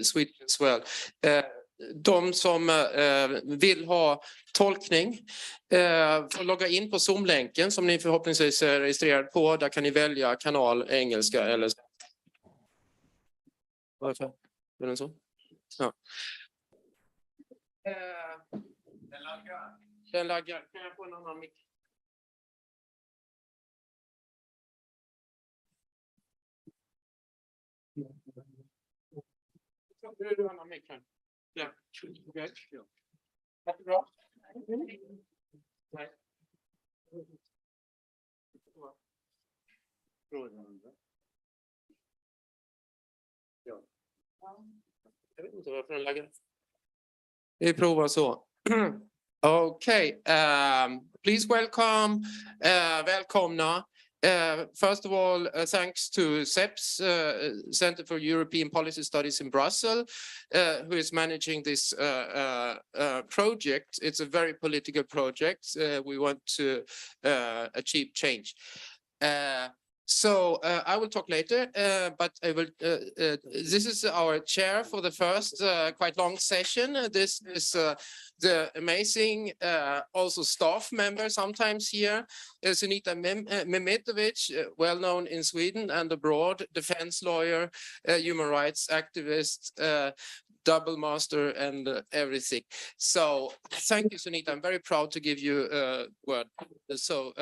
Swedish as well. De som vill ha tolkning får logga in på Zoom-länken som ni förhoppningsvis är registrerade på. Där kan ni välja kanal engelska eller... Varför? Är det så? Ja. Den laggar. Kan jag få en annan mick? Du har en annan mick här. Ja, okej. Jättebra. Nej. Jag vet inte varför den laggar. Vi provar så. Okay, please welcome, välkomna. First of all, thanks to CEPS, Center for European Policy Studies in Brussels, who is managing this project. It's a very political project. We want to achieve change. So I will talk later, but I will. This is our chair for the first quite long session. This is the amazing also staff member sometimes here, Sunita Mehmetovic, well known in Sweden and abroad, defense lawyer, human rights activist, double master and everything. So thank you, Sunita. I'm very proud to give you a word. So.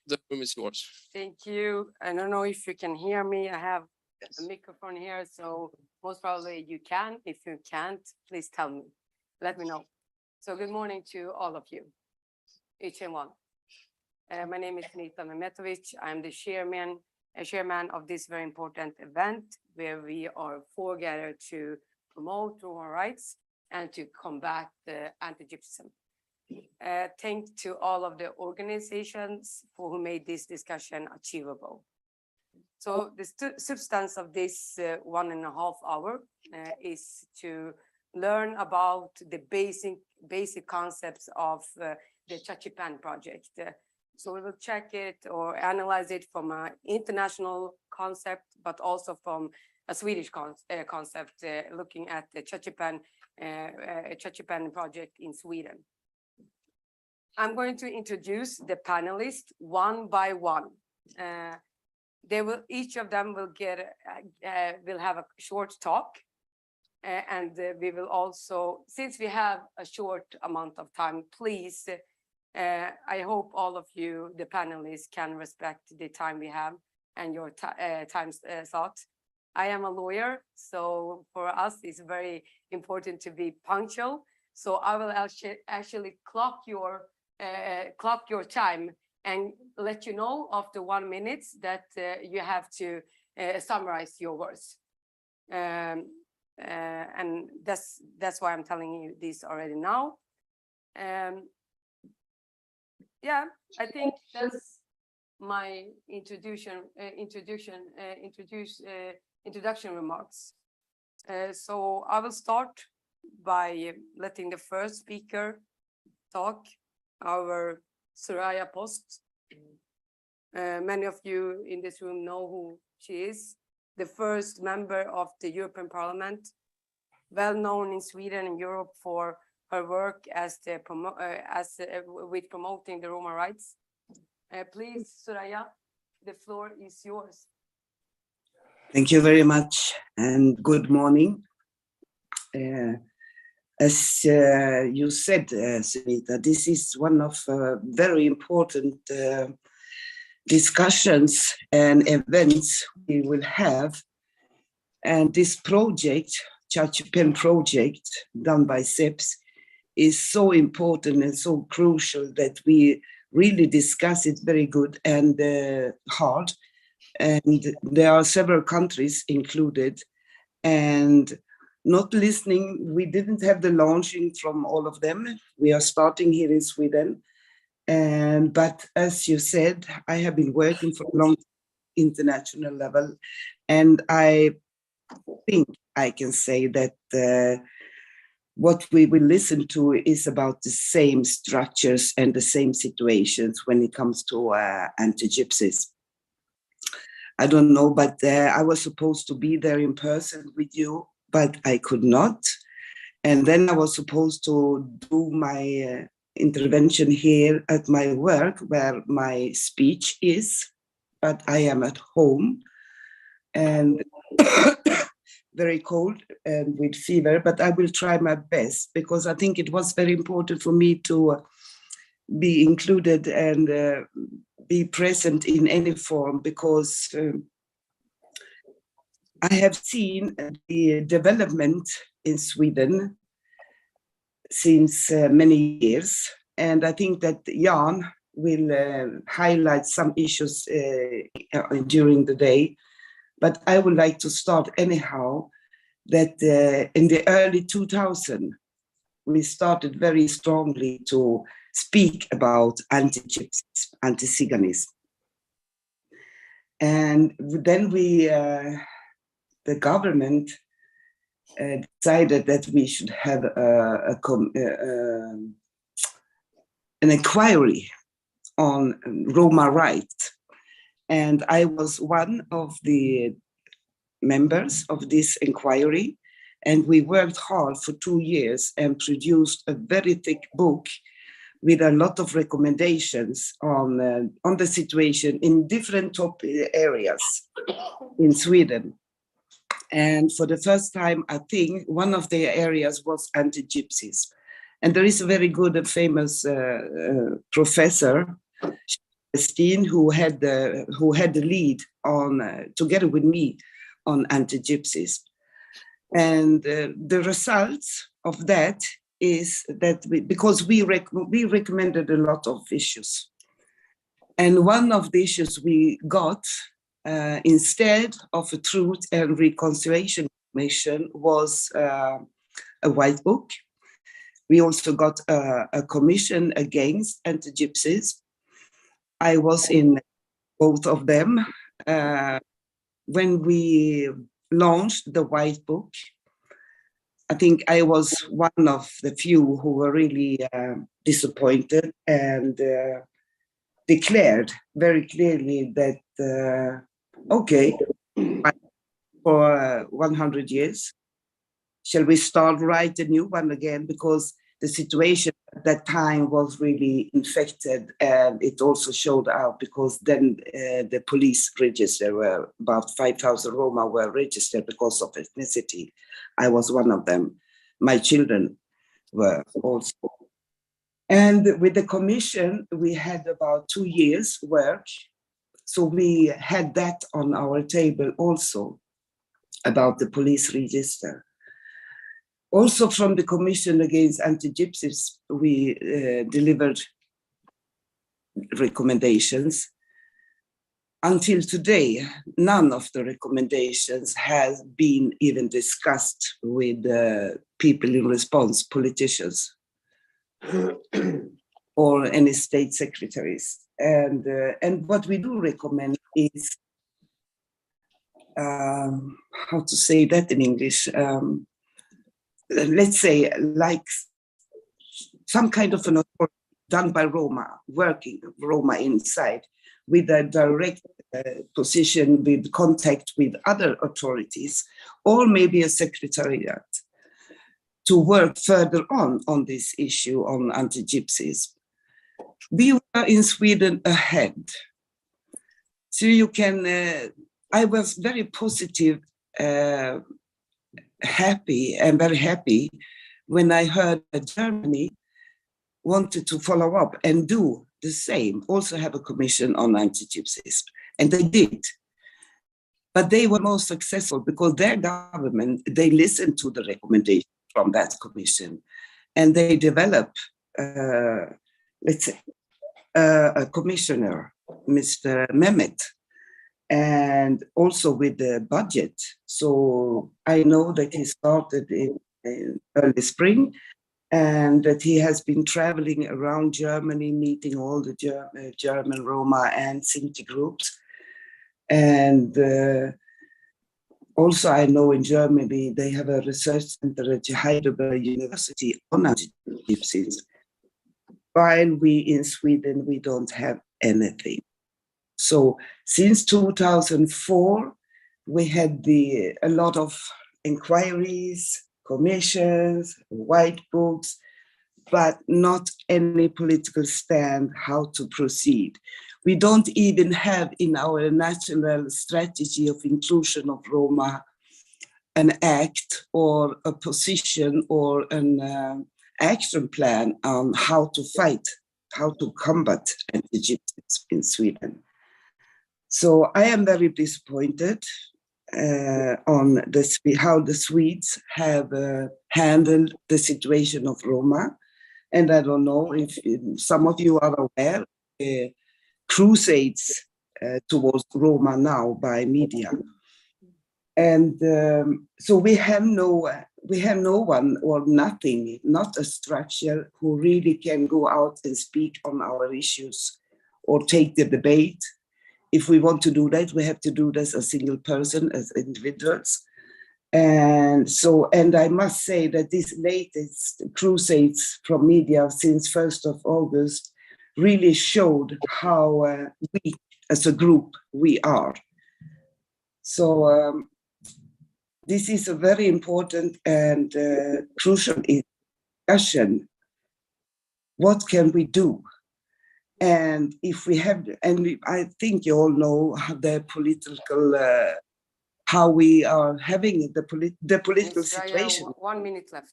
The room is yours. Thank you. I don't know if you can hear me. I have a microphone here, so most probably you can. If you can't, please tell me. Let me know. So good morning to all of you, each and one. My name is Sunita Mehmetovic. I'm the chairman of this very important event where we are gathered to promote Roma rights and to combat anti-Gypsyism. Thanks to all of the organizations who made this discussion achievable. So the substance of this 1.5 hour is to learn about the basic concepts of the CHACHIPEN project. So we will check it or analyze it from an international concept, but also from a Swedish concept, looking at the CHACHIPEN project in Sweden. I'm going to introduce the panelists one by one. Each of them will have a short talk, and we will also, since we have a short amount of time, please, I hope all of you, the panelists, can respect the time we have and your time slot. I am a lawyer, so for us it's very important to be punctual. So I will actually clock your time and let you know after 1 minute that you have to summarize your words. And that's why I'm telling you this already now. Yeah, I think that's my introduction remarks. So I will start by letting the first speaker talk, our Soraya Post. Many of you in this room know who she is, the first member of the European Parliament, well known in Sweden and Europe for her work with promoting the Roma rights. Please, Soraya, the floor is yours. Thank you very much and good morning. As you said, Sunita, this is one of very important discussions and events we will have. And this project, CHACHIPEN project, done by CEPS, is so important and so crucial that we really discuss it very good and hard. And there are several countries included. And not listening, we didn't have the launching from all of them. We are starting here in Sweden. But as you said, I have been working for a long international level. And I think I can say that what we will listen to is about the same structures and the same situations when it comes to anti-Gypsies. I don't know, but I was supposed to be there in person with you, but I could not. And then I was supposed to do my intervention here at my work where my speech is, but I am at home and very cold and with fever, but I will try my best because I think it was very important for me to be included and be present in any form because I have seen the development in Sweden since many years, and I think that Jan will highlight some issues during the day. But I would like to start anyhow that in the early 2000s, we started very strongly to speak about anti-Gypsyism, Antiziganism. And then the government decided that we should have an inquiry on Roma rights. And I was one of the members of this inquiry, and we worked hard for 2 years and produced a very thick book with a lot of recommendations on the situation in different top areas in Sweden. And for the first time, I think one of the areas was anti-Gypsyism. And there is a very good and famous professor, who had the lead on together with me on anti-Gypsyism. And the results of that is that because we recommended a lot of issues. And one of the issues we got instead of a Truth and Reconciliation Commission was a white book. We also got a commission against Antigypsyism. I was in both of them. When we launched the white book, I think I was one of the few who were really disappointed and declared very clearly that, okay, for 100 years, shall we start write a new one again? Because the situation at that time was really infected, and it also showed out because then the police register were about 5,000 Roma were registered because of ethnicity. I was one of them. My children were also. And with the commission, we had about 2 years work. So we had that on our table also about the police register. Also from the Commission Against Antigypsyism, we delivered recommendations. Until today, none of the recommendations has been even discussed with people in response, politicians, or any state secretaries. And what we do recommend is, how to say that in English, let's say like some kind of an authority done by Roma, working Roma inside with a direct position with contact with other authorities, or maybe a secretariat to work further on this issue on anti-Gypsyism. We were in Sweden ahead. So you can, I was very positive, very happy when I heard that Germany wanted to follow up and do the same, also have a commission on anti-Gypsyism, and they did. But they were most successful because their government, they listened to the recommendation from that commission, and they developed, let's say, a commissioner, Mr. Mehmet, and also with the budget. So I know that he started in early spring, and that he has been traveling around Germany, meeting all the German Roma and Sinti groups. And also I know in Germany, they have a research center at Heidelberg University on anti-Gypsyism. While we in Sweden, we don't have anything. So since 2004, we had a lot of inquiries, commissions, white books, but not any political stand how to proceed. We don't even have in our national strategy of inclusion of Roma an act or a position or an action plan on how to fight, how to combat anti-Gypsyism in Sweden. So I am very disappointed on how the Swedes have handled the situation of Roma. And I don't know if some of you are aware, crusades towards Roma now by media. And so we have no one or nothing, not a structure who really can go out and speak on our issues or take the debate. If we want to do that, we have to do this as a single person, as individuals. And so, and I must say that these latest crusades from media since 1st of August really showed how weak as a group we are. So this is a very important and crucial discussion. What can we do? And if we have, and I think you all know how the political, how we are having the political situation. 1 minute left.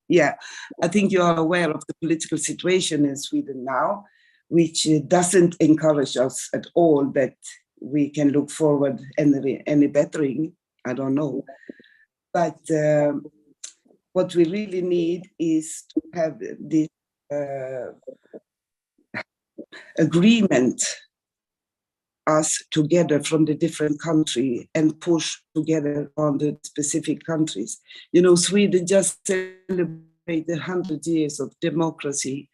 Yeah, I think you are aware of the political situation in Sweden now, which doesn't encourage us at all that we can look forward any bettering. I don't know. But what we really need is to have this agreement, us together from the different country and push together on the specific countries. You know, Sweden just celebrated 100 years of democracy.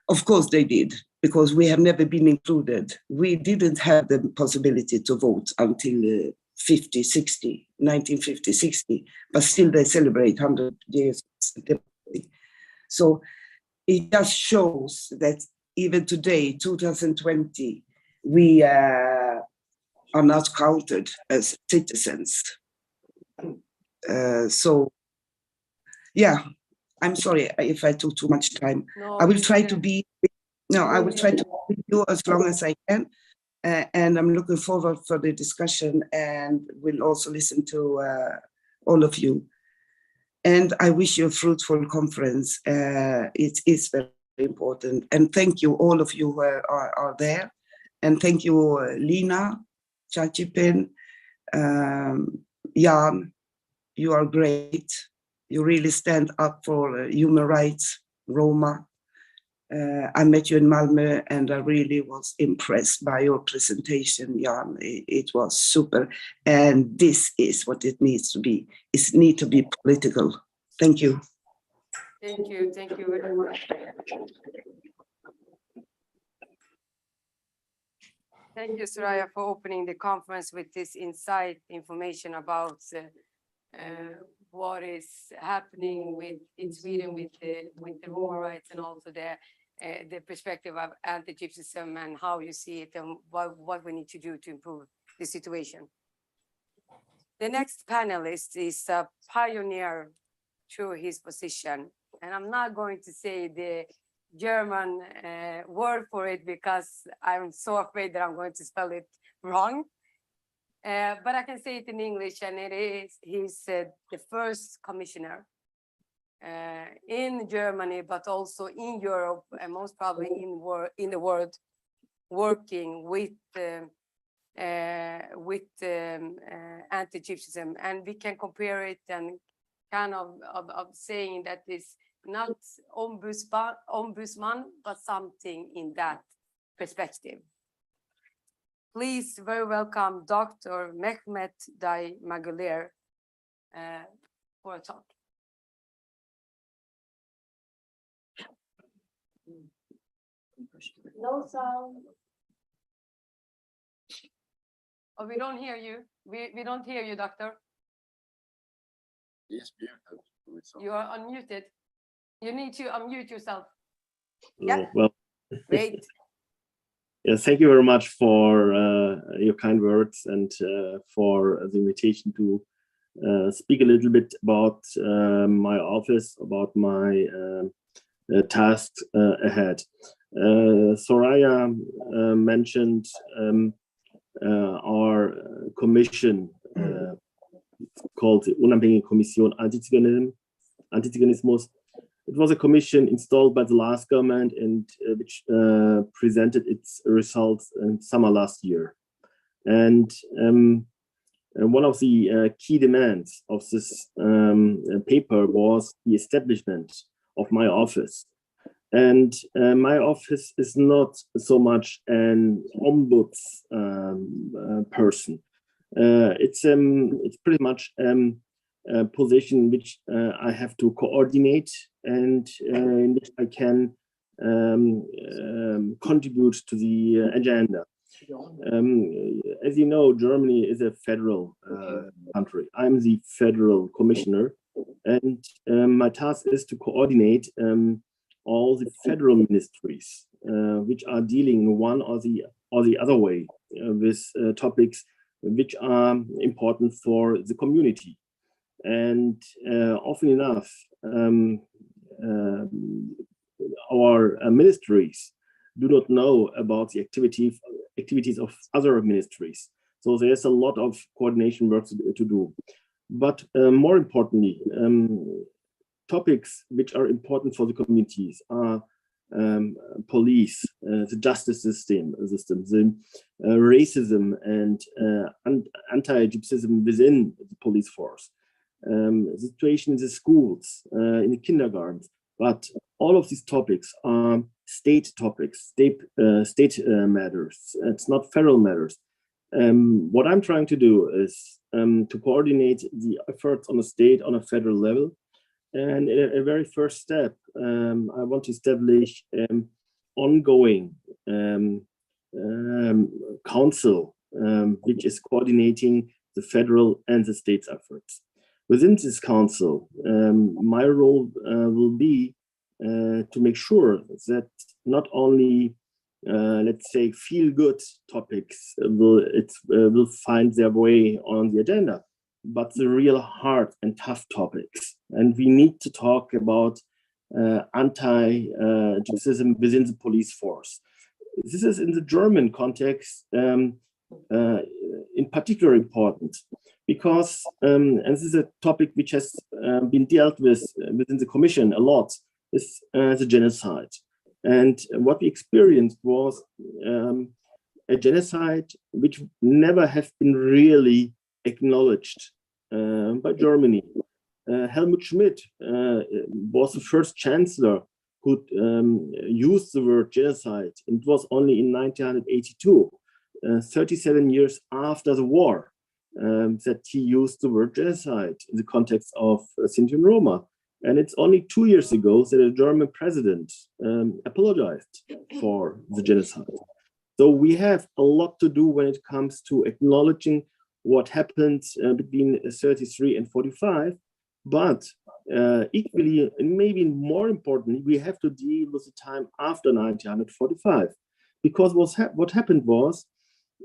Of course they did, because we have never been included. We didn't have the possibility to vote until 1950, 60, but still they celebrate 100 years of democracy. So it just shows that even today, 2020, we are not counted as citizens. So, yeah, I'm sorry if I took too much time. No, I will try to be, I will try to be with you as long as I can. And I'm looking forward for the discussion, and will also listen to all of you. And I wish you a fruitful conference. It is very important. And thank you, all of you who are there. And thank you, Lina, CHACHIPEN, Jan, you are great. You really stand up for human rights, Roma. I met you in Malmö and I really was impressed by your presentation, Jan. It was super. And this is what it needs to be. It needs to be political. Thank you. Thank you very much. Thank you, Soraya, for opening the conference with this insight information about what is happening in Sweden with the Roma rights, and also the perspective of anti-Gypsyism and how you see it and what we need to do to improve the situation. The next panelist is a pioneer through his position, and I'm not going to say the German word for it because I'm so afraid that I'm going to spell it wrong. But I can say it in English, and he's the first commissioner in Germany, but also in Europe, and most probably in the world, working with anti-Gypsyism. And we can compare it and kind of saying that it's not ombudsman, but something in that perspective. Please very welcome Dr. Mehmet Day Maguler for a talk. No sound. Oh, we don't hear you. We don't hear you, doctor. Yes, muted. You are unmuted. You need to unmute yourself. Yeah. Well, great. Yeah, thank you very much for your kind words and for the invitation to speak a little bit about my office, about my tasks ahead. Soraya mentioned our commission called the Unabhängige Kommission Antiziganismus. It was a commission installed by the last government and which presented its results in summer last year. And one of the key demands of this paper was the establishment of my office. And my office is not so much an ombuds person. It's pretty much a position which I have to coordinate and in which I can contribute to the agenda. As you know, Germany is a federal country. I'm the federal commissioner, and my task is to coordinate all the federal ministries which are dealing one or the other way with topics which are important for the community. And often enough, our ministries do not know about the activities of other ministries. So there's a lot of coordination work to do. But more importantly, topics which are important for the communities are police, the justice system, the racism and anti-Gypsyism within the police force, the situation in the schools, in the kindergartens. But all of these topics are state topics, state matters. It's not federal matters. What I'm trying to do is to coordinate the efforts on a state, on a federal level. And a very first step, I want to establish ongoing council, which is coordinating the federal and the state's efforts. Within this council, my role will be to make sure that not only, let's say, feel-good topics will find their way on the agenda, but the real hard and tough topics. And we need to talk about anti-Gypsyism within the police force. This is in the German context in particular important because, and this is a topic which has been dealt with within the Commission a lot, is the genocide. And what we experienced was a genocide which never have been really acknowledged by Germany. Helmut Schmidt was the first chancellor who used the word genocide. It was only in 1982, 37 years after the war, that he used the word genocide in the context of Sinti and Roma. And it's only 2 years ago that a German president apologized for the genocide. So we have a lot to do when it comes to acknowledging what happened between 33 and 45, but equally, and maybe more importantly, we have to deal with the time after 1945, because what happened was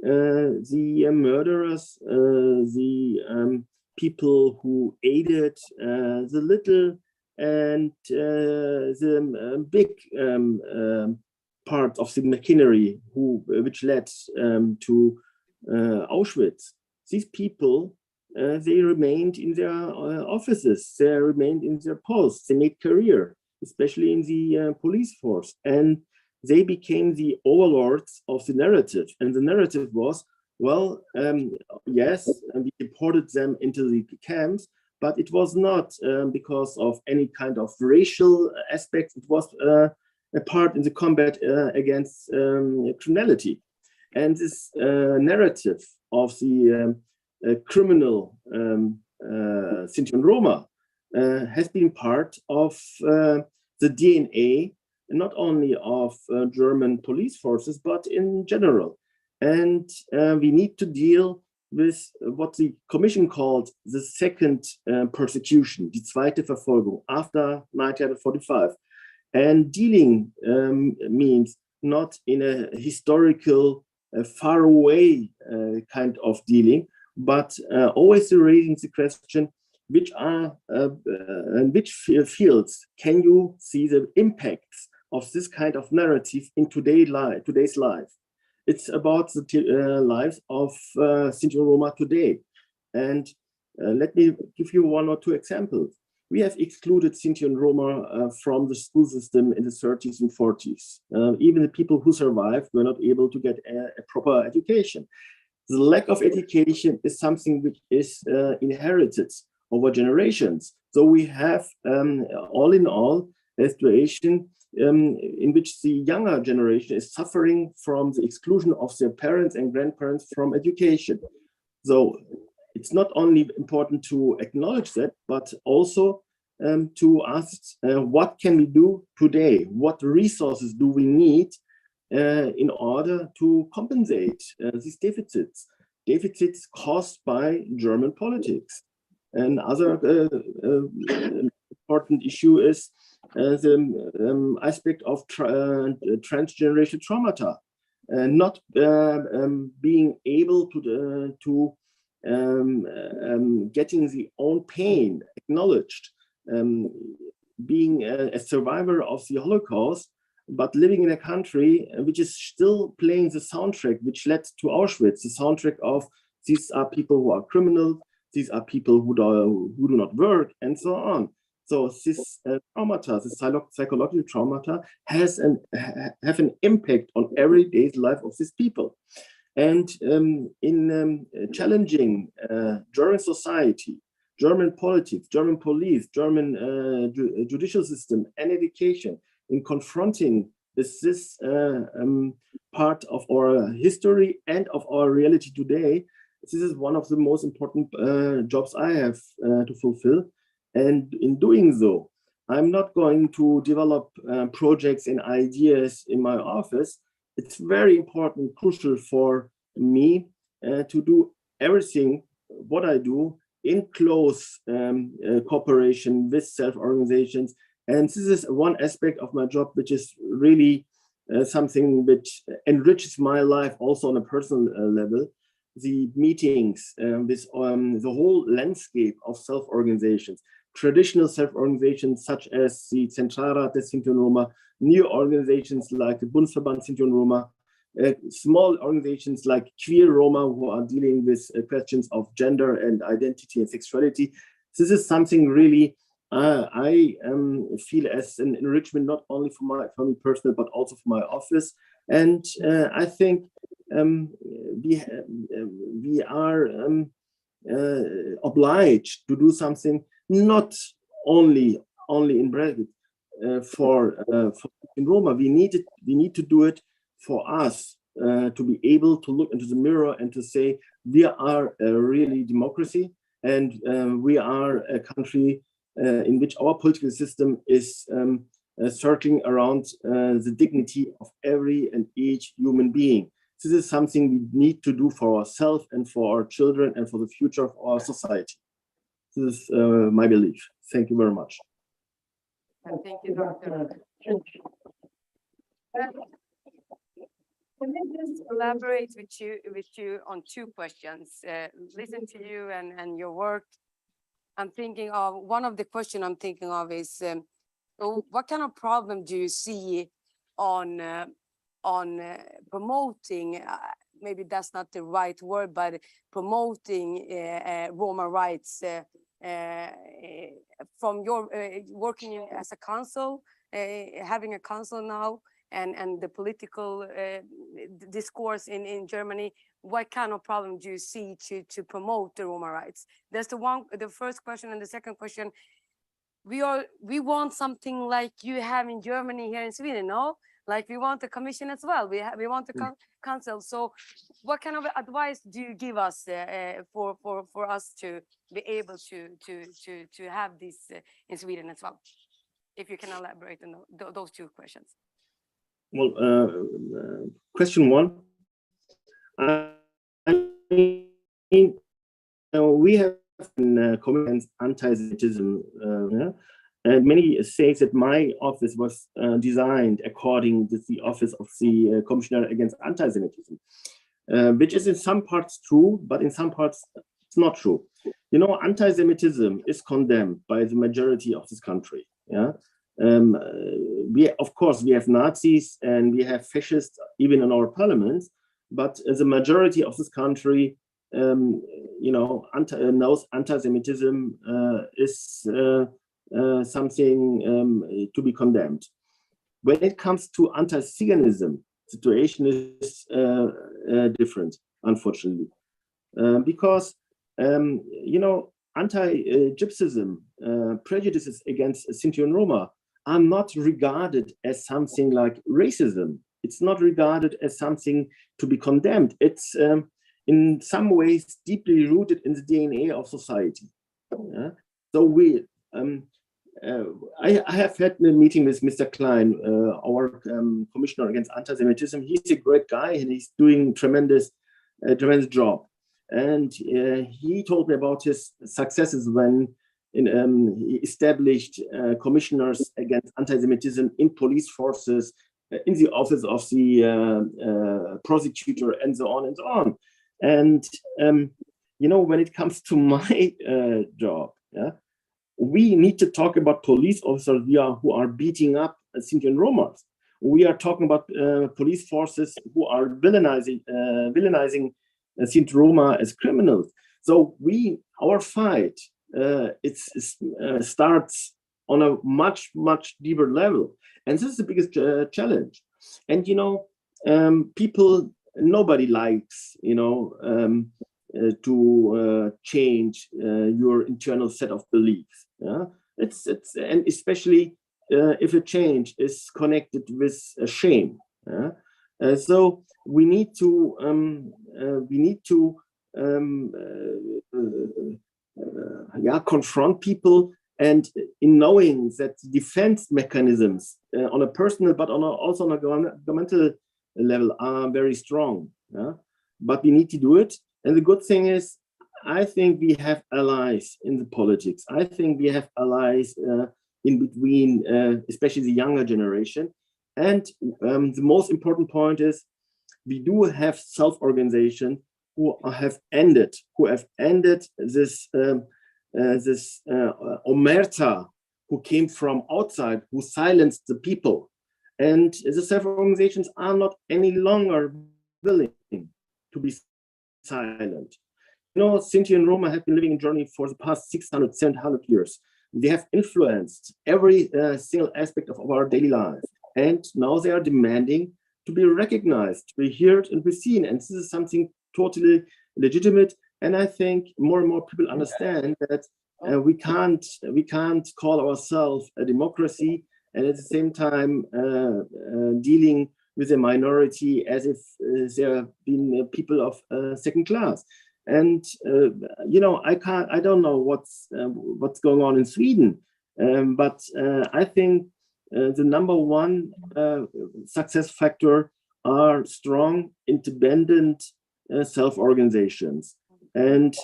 the murderers, the people who aided the little and the big part of the machinery which led to Auschwitz. These people, they remained in their offices, they remained in their posts, they made career, especially in the police force. And they became the overlords of the narrative. And the narrative was, well, yes, and we deported them into the camps, but it was not because of any kind of racial aspect. It was a part in the combat against criminality. And this narrative of the criminal Sinti and Roma has been part of the DNA, not only of German police forces, but in general. And we need to deal with what the Commission called the second persecution, die zweite Verfolgung, after 1945. And dealing means not in a historical, far away kind of dealing, but always raising the question, which are and which fields can you see the impacts of this kind of narrative in today's life? It's about the lives of Sinti and Roma today. And let me give you one or two examples. We have excluded Sinti and Roma from the school system in the 30s and 40s. Even the people who survived were not able to get a proper education. The lack of education is something which is inherited over generations. So we have, all in all, a situation in which the younger generation is suffering from the exclusion of their parents and grandparents from education. So it's not only important to acknowledge that, but also to ask what can we do today? What resources do we need in order to compensate these deficits caused by German politics? Another important issue is the aspect of transgenerational traumata, not being able to getting the own pain acknowledged, being a survivor of the Holocaust, but living in a country which is still playing the soundtrack which led to Auschwitz, the soundtrack of these are people who are criminals, these are people who do not work, and so on. So this traumata, this psychological traumata, have an impact on everyday life of these people. And in challenging German society, German politics, German police, German judicial system, and education, in confronting this part of our history and of our reality today, this is one of the most important jobs I have to fulfill. And in doing so, I'm not going to develop projects and ideas in my office. It's very important, crucial for me to do everything what I do in close cooperation with self-organizations. And this is one aspect of my job, which is really something which enriches my life also on a personal level. The meetings with the whole landscape of self-organizations, traditional self-organizations such as the Zentralrat der Sinti und Roma, new organizations like the Bundesverband Sinti und Roma, small organizations like Queer Roma who are dealing with questions of gender and identity and sexuality. This is something really I feel as an enrichment, not only for me personally, but also for my office. And I think we are obliged to do something, not only in bracket for in Roma. We need to do it for us to be able to look into the mirror and to say we are a really democracy, and we are a country in which our political system is circling around the dignity of every and each human being. This is something we need to do for ourselves and for our children and for the future of our society. This is my belief. Thank you very much. Thank you, Dr. Can I just elaborate with you on two questions? Listen to you and your work. I'm thinking of one of the questions I'm thinking of is what kind of problem do you see on promoting? Maybe that's not the right word, but promoting Roma rights from your working as a council, having a council now, and the political discourse in Germany. What kind of problem do you see to promote the Roma rights? That's the first question. And the second question, we want something like you have in Germany here in Sweden, no? Like we want a commission as well. We want a council. So what kind of advice do you give us for us to be able to have this in Sweden as well? If you can elaborate on those two questions. Well, question one. We have Commission Against Antigypsyism, and many say that my office was designed according to the office of the Commissioner Against Antisemitism. which is in some parts true, but in some parts it's not true. You know, anti-Semitism is condemned by the majority of this country. Yeah, of course we have Nazis and we have fascists even in our parliaments, but the majority of this country, you know, knows anti-Semitism is something to be condemned. When it comes to Antiziganism, situation is different, unfortunately, because you know, anti-Gypsyism, prejudices against Sinti and Roma are not regarded as something like racism. It's not regarded as something to be condemned. It's in some ways deeply rooted in the DNA of society. So we, I have had a meeting with Mr. Klein, our Commissioner Against Antisemitism. He's a great guy and he's doing tremendous job. And he told me about his successes when he established commissioners against anti-Semitism in police forces, in the office of the prosecutor, and so on and so on. And you know, when it comes to my job, yeah, we need to talk about police officers who are beating up Sinti and Romas. We are talking about police forces who are villainizing Sinti Roma as criminals. So our fight starts on a much deeper level, and this is the biggest challenge. And you know, nobody likes, you know, to change your internal set of beliefs. Yeah, and especially if a change is connected with shame. Yeah? So we need to confront people, and in knowing that defense mechanisms on a personal but also on a governmental level are very strong. Yeah? But we need to do it. And the good thing is, I think we have allies in the politics. I think we have allies in between, especially the younger generation. And the most important point is, we do have self-organization who have ended this omerta who came from outside, who silenced the people. And the self-organizations are not any longer willing to be silent. You know, Sinti and Roma have been living in Germany for the past 600, 700 years. They have influenced every single aspect of our daily life. And now they are demanding to be recognized, to be heard and be seen. And this is something totally legitimate. And I think more and more people understand that we can't call ourselves a democracy and at the same time dealing with a minority as if they have been people of second class. And you know, I don't know what's going on in Sweden, but I think the number one success factor are strong, independent self-organizations. And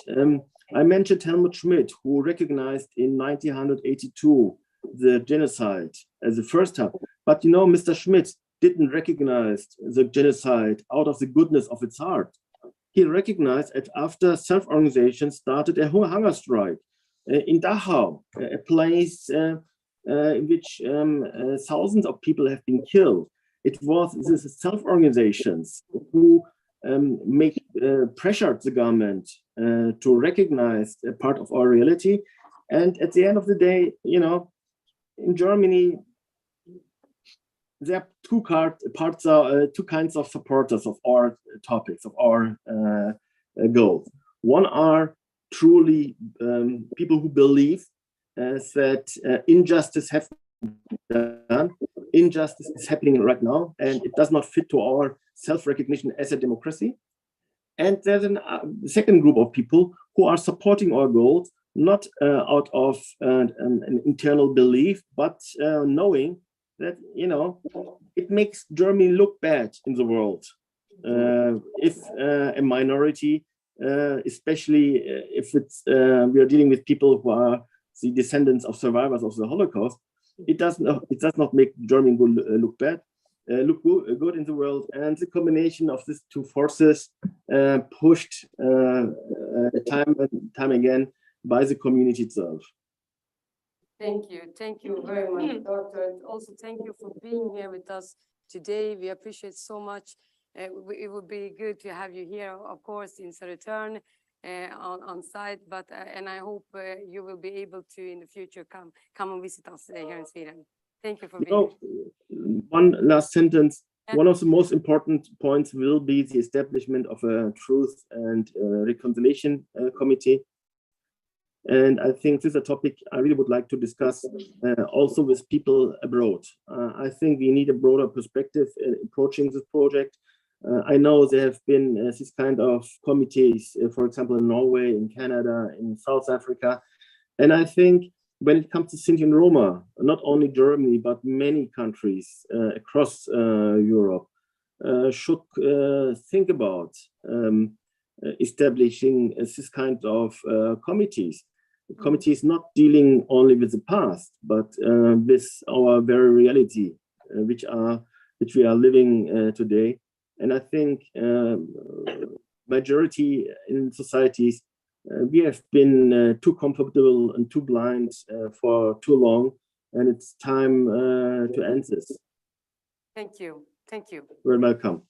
I mentioned Helmut Schmidt, who recognized in 1982 the genocide as the first time. But you know, Mr. Schmidt didn't recognize the genocide out of the goodness of its heart. He recognized that after self-organization started a hunger strike in Dachau, a place in which thousands of people have been killed. It was these self-organizations who pressured the government to recognize a part of our reality. And at the end of the day, you know, in Germany, there are two kinds of supporters of our topics, of our goals. One are truly people who believe that injustice has done. Injustice is happening right now, and it does not fit to our self-recognition as a democracy. And there's a second group of people who are supporting our goals, not out of an internal belief, but knowing that, you know, it makes Germany look bad in the world if a minority, especially if it's we are dealing with people who are the descendants of survivors of the Holocaust, it does not make Germany look bad. look good in the world, and the combination of these two forces pushed time and time again by the community itself. Thank you very much, Doctor. Also, thank you for being here with us today. We appreciate so much. It would be good to have you here, of course, in Södertörn on site, but and I hope you will be able to in the future come and visit us here in Sweden. Thank you for being here. One last sentence. One of the most important points will be the establishment of a Truth and Reconciliation Committee. And I think this is a topic I really would like to discuss also with people abroad. I think we need a broader perspective in approaching this project. I know there have been this kind of committees, for example, in Norway, in Canada, in South Africa. And I think when it comes to Sinti and Roma, not only Germany, but many countries across Europe should think about establishing this kind of committees. Committees not dealing only with the past, but with our very reality, which we are living today. And I think majority in societies, we have been too comfortable and too blind for too long, and it's time to end this. Thank you. Thank you. You're welcome.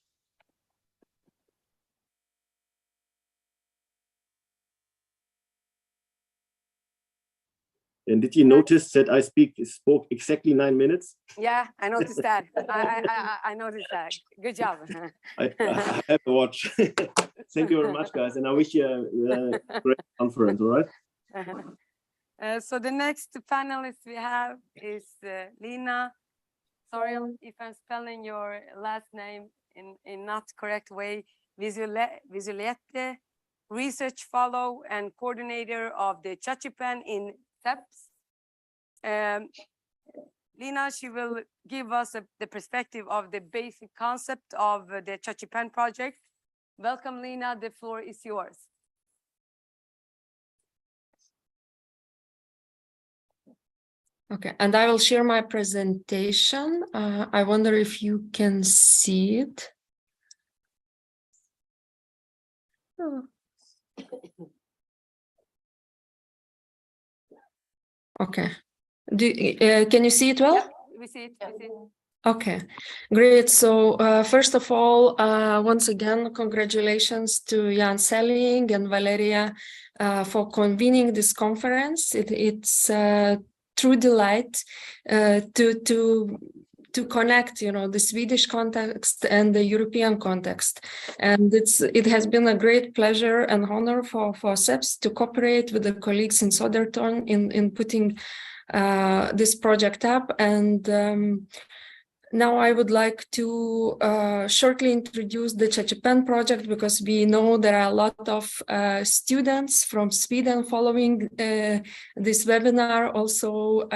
And did you notice that I spoke exactly 9 minutes? Yeah, I noticed that. I noticed that. Good job. I have to watch. Thank you very much, guys, and I wish you a great conference. All right. So the next panelist we have is Lina. Sorry if I'm spelling your last name in not correct way. Visualete, research fellow and coordinator of the CHACHIPEN in SEPS. Lina, she will give us the perspective of the basic concept of the CHACHIPEN project. Welcome, Lina. The floor is yours. Okay, and I will share my presentation. I wonder if you can see it. Oh. Okay. Can you see it well? Yeah, we see it. We see it. Okay, great. So first of all, once again, congratulations to Jan Selling and Valeria for convening this conference. It's a true delight to connect, the Swedish context and the European context. And it has been a great pleasure and honor for SEPS to cooperate with the colleagues in Södertörn in putting this project up. And now I would like to shortly introduce the CHACHIPEN project, because we know there are a lot of students from Sweden following this webinar. Also,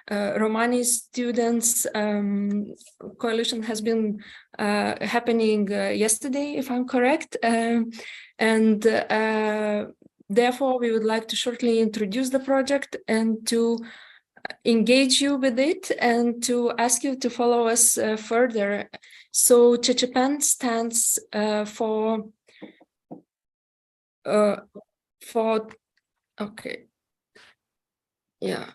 Romani students coalition has been happening yesterday, if I'm correct. And therefore, we would like to shortly introduce the project and to engage you with it and to ask you to follow us further. So CHACHIPEN stands for okay, yeah,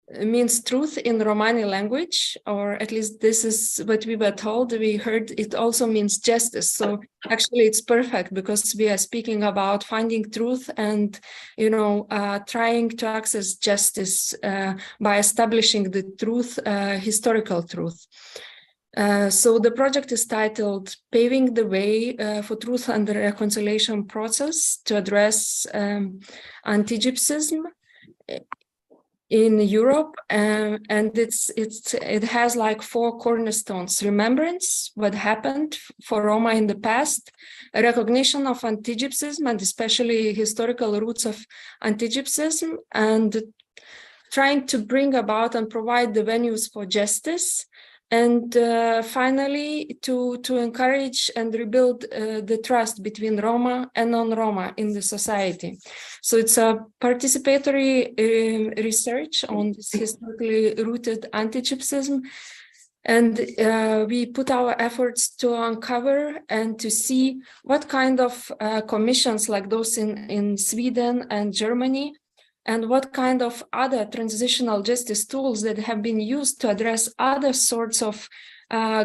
it means truth in Romani language, or at least this is what we were told. We heard it also means justice. So actually it's perfect, because we are speaking about finding truth and, trying to access justice by establishing the truth, historical truth. So the project is titled Paving the Way for Truth and the Reconciliation Process to Address Antigypsyism in Europe, and it has like 4 cornerstones: remembrance, what happened for Roma in the past, a recognition of Antigypsyism and especially historical roots of Antigypsyism, and trying to bring about and provide the venues for justice, and finally to encourage and rebuild the trust between Roma and non-Roma in the society. So it's a participatory research on this historically rooted Antigypsyism, And we put our efforts to uncover and to see what kind of commissions like those in Sweden and Germany, and what kind of other transitional justice tools that have been used to address other sorts of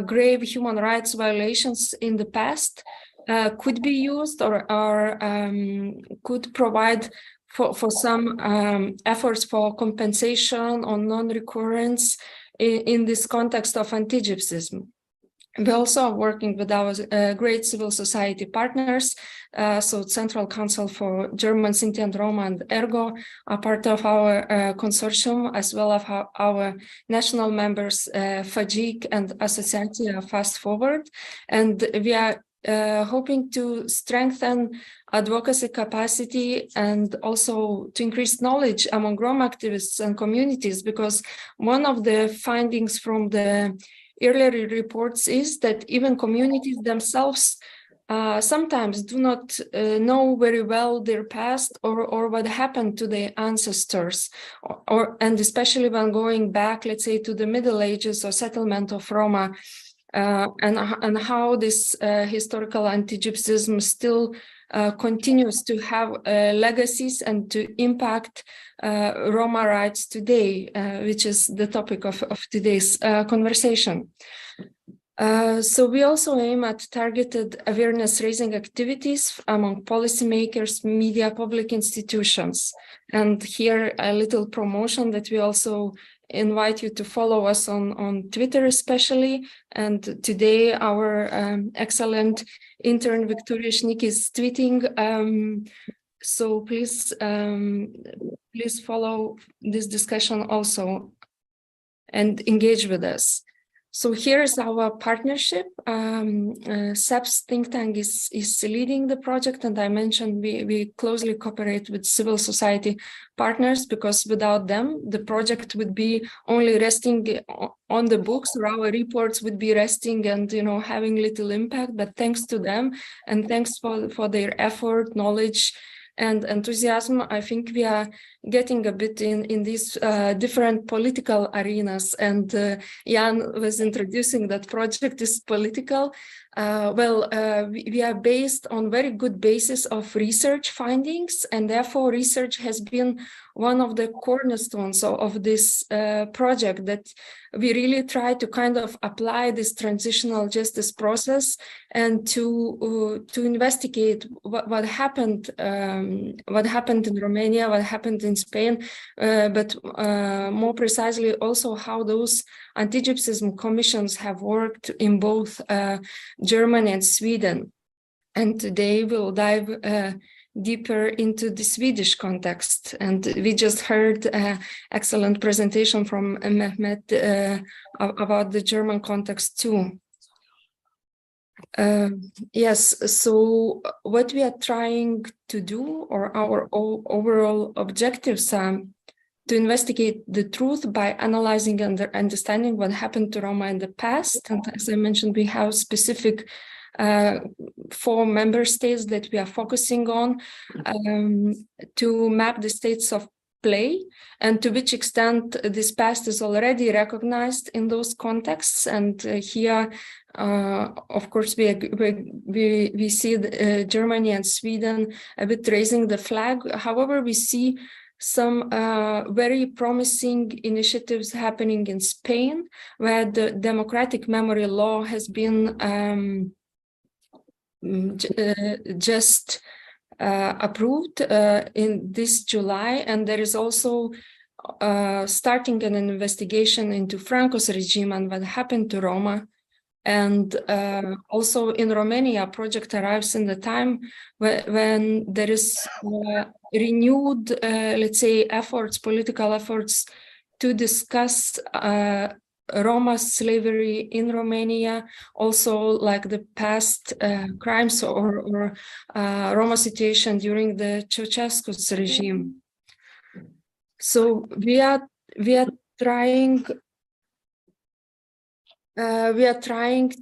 grave human rights violations in the past could be used or could provide for some efforts for compensation or non-recurrence in this context of anti-Gypsyism. We also are working with our great civil society partners. So Central Council for German, Sinti and Roma and Ergo are part of our consortium, as well as our national members, FAGIC and Associatia Fast Forward. And we are hoping to strengthen advocacy capacity and also to increase knowledge among Roma activists and communities, because one of the findings from the earlier reports is that even communities themselves sometimes do not know very well their past or what happened to their ancestors, and especially when going back, let's say, to the Middle Ages or settlement of Roma, and how this historical anti-Gypsyism still continues to have legacies and to impact Roma rights today, which is the topic of today's conversation. So we also aim at targeted awareness-raising activities among policymakers, media, public institutions. And here a little promotion that we also invite you to follow us on Twitter especially. And today our excellent intern Victoria Schnick is tweeting. So please, please follow this discussion also and engage with us. So here is our partnership. SEPS think tank is leading the project, and I mentioned we closely cooperate with civil society partners, because without them, the project would be only resting on the books, or our reports would be resting and having little impact. But thanks to them, and thanks for their effort, knowledge, and enthusiasm, I think we are getting a bit in these different political arenas. And Jan was introducing that project is political. We are based on very good basis of research findings, and therefore research has been one of the cornerstones of this project, that we really try to kind of apply this transitional justice process and to investigate what happened in Romania, what happened in Spain, but more precisely also how those Antigypsyism commissions have worked in both Germany and Sweden. And today we'll dive deeper into the Swedish context. And we just heard an excellent presentation from Mehmet about the German context too. Yes, so what we are trying to do, or our overall objectives are to investigate the truth by analyzing and understanding what happened to Roma in the past. And as I mentioned, we have specific 4 member states that we are focusing on to map the states of play and to which extent this past is already recognized in those contexts. And here, of course, we see Germany and Sweden a bit raising the flag. However, we see some very promising initiatives happening in Spain, where the democratic memory law has been just approved in this July, and there is also starting an investigation into Franco's regime and what happened to Roma. And also in Romania, a project arrives in the time when there is renewed, let's say, political efforts to discuss Roma slavery in Romania, also like the past crimes or Roma situation during the Ceausescu's regime. So we are trying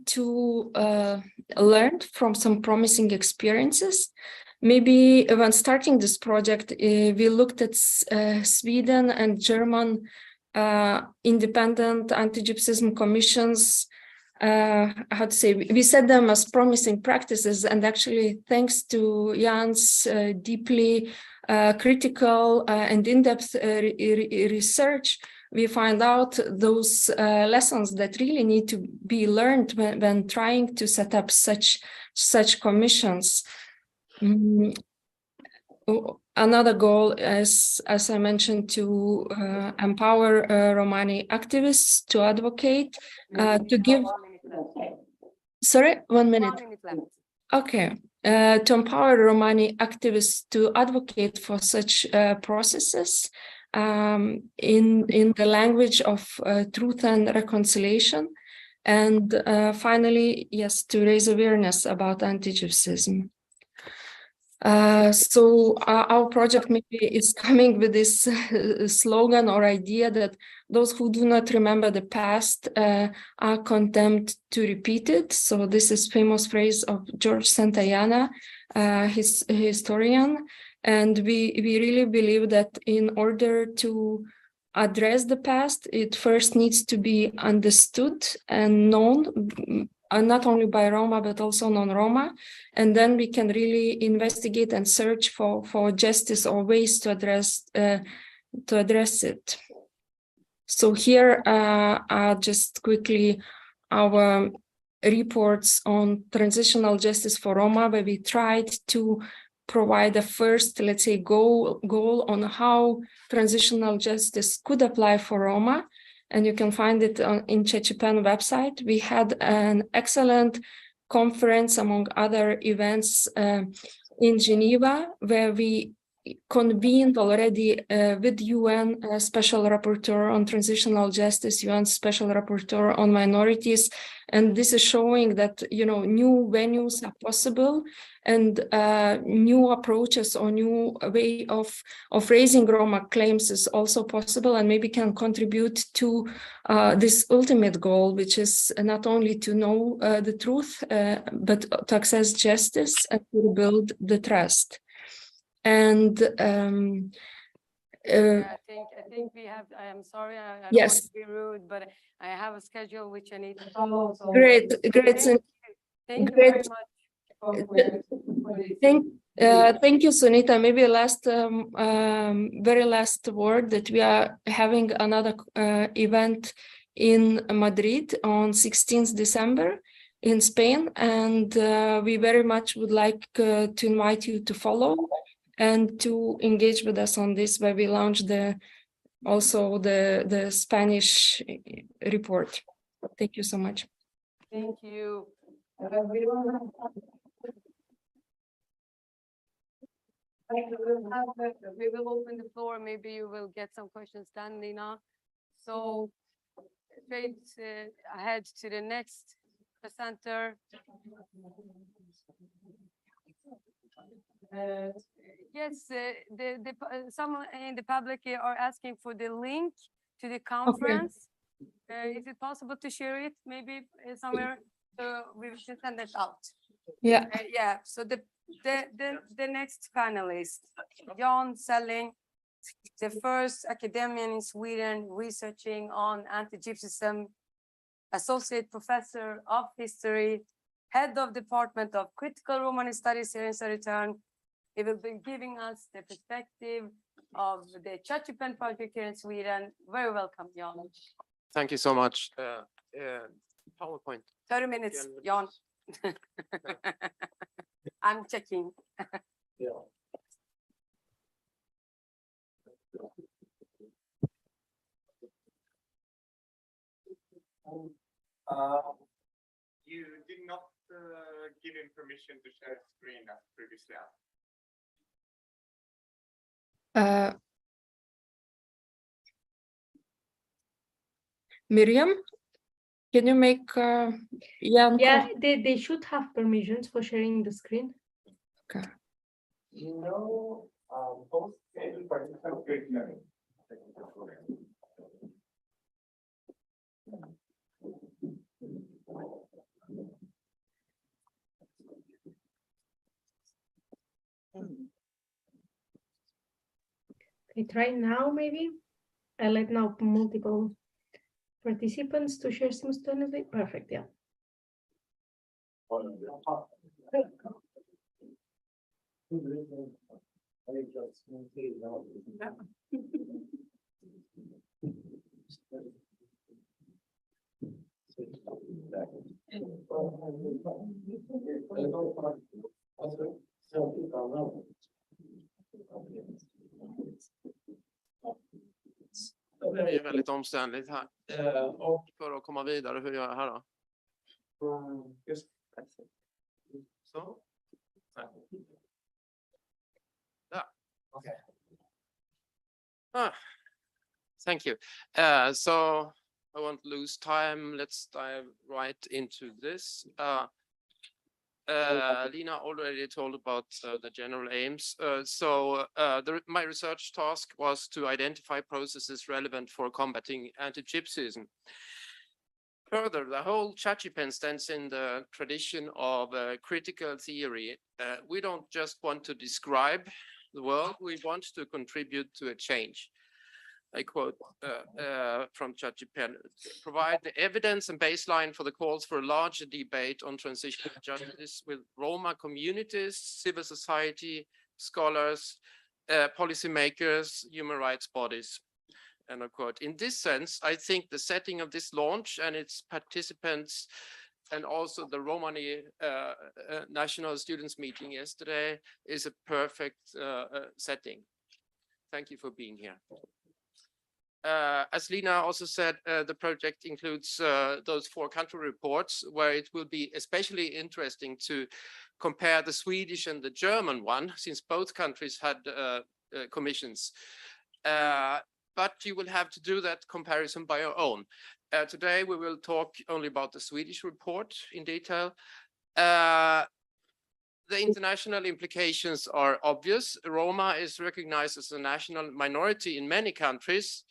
to learn from some promising experiences. Maybe when starting this project, we looked at Sweden and German independent anti-Gypsyism commissions, how to say, we set them as promising practices, and actually thanks to Jan's deeply critical and in-depth research, we find out those lessons that really need to be learned when trying to set up such commissions. Another goal is, as I mentioned, to empower Romani activists to advocate, to give. Sorry, 1 minute. 1 minute left. Okay. To empower Romani activists to advocate for such processes in the language of truth and reconciliation. And finally, yes, to raise awareness about anti-Gypsyism. So our project maybe is coming with this slogan or idea that those who do not remember the past are condemned to repeat it. So this is famous phrase of George Santayana, his historian. And we really believe that in order to address the past, it first needs to be understood and known, not only by Roma, but also non-Roma. And then we can really investigate and search for justice or ways to address it. So here are just quickly our reports on transitional justice for Roma, where we tried to provide a first, let's say, goal on how transitional justice could apply for Roma. And you can find it in CHACHIPEN website. We had an excellent conference, among other events, in Geneva, where we convened already with UN Special Rapporteur on Transitional Justice, UN Special Rapporteur on Minorities. And this is showing that, you know, new venues are possible, and new approaches or new way of raising Roma claims is also possible, and maybe can contribute to this ultimate goal, which is not only to know the truth, but to access justice and to rebuild the trust. And I think we have, I am sorry, I don't want yes. to be rude, but I have a schedule which I need to follow. So Great. Thank you very much. Thank you, Sunita. Maybe last, very last word, that we are having another event in Madrid on 16th December in Spain, and we very much would like to invite you to follow and to engage with us on this, where we launch also the Spanish report. Thank you so much. Thank you. We will open the floor. Maybe you will get some questions done, Nina. So straight ahead to the next presenter. Yes, someone in the public are asking for the link to the conference. Okay. Is it possible to share it maybe somewhere? So we will send it out. Yeah. Yeah. So the next panelist, Jan Selling, the first academician in Sweden researching on anti-Gypsyism, associate professor of history, head of department of critical Romani studies here in Södertörn. He will be giving us the perspective of the CHACHIPEN project here in Sweden. Very welcome, Jan. Thank you so much. PowerPoint. 30 minutes, Jan. I'm checking. Yeah. You did not give him permission to share screen as previously asked. Miriam, can you make Jan? Yeah, they should have permissions for sharing the screen. Okay. No, both participants could share. Okay, try now maybe. I let now multiple participants to share simultaneously. Perfect, yeah. Det är väldigt omständligt här. Och för att komma vidare, hur gör jag här då? Så. Ja. Okay. Thank you. So I won't lose time. Let's dive right into this. Lina already told about the general aims. My research task was to identify processes relevant for combating anti-Gypsyism. Further, the whole CHACHIPEN stands in the tradition of critical theory. We don't just want to describe the world, we want to contribute to a change. I quote from CHACHIPEN, provide the evidence and baseline for the calls for a larger debate on transitional justice with Roma communities, civil society, scholars, policymakers, human rights bodies. End of quote. In this sense, I think the setting of this launch and its participants and also the Romani National Students Meeting yesterday is a perfect setting. Thank you for being here. As Lina also said, the project includes those 4 country reports where it will be especially interesting to compare the Swedish and the German one, since both countries had commissions. But you will have to do that comparison by your own. Today, we will talk only about the Swedish report in detail. The international implications are obvious. Roma is recognized as a national minority in many countries.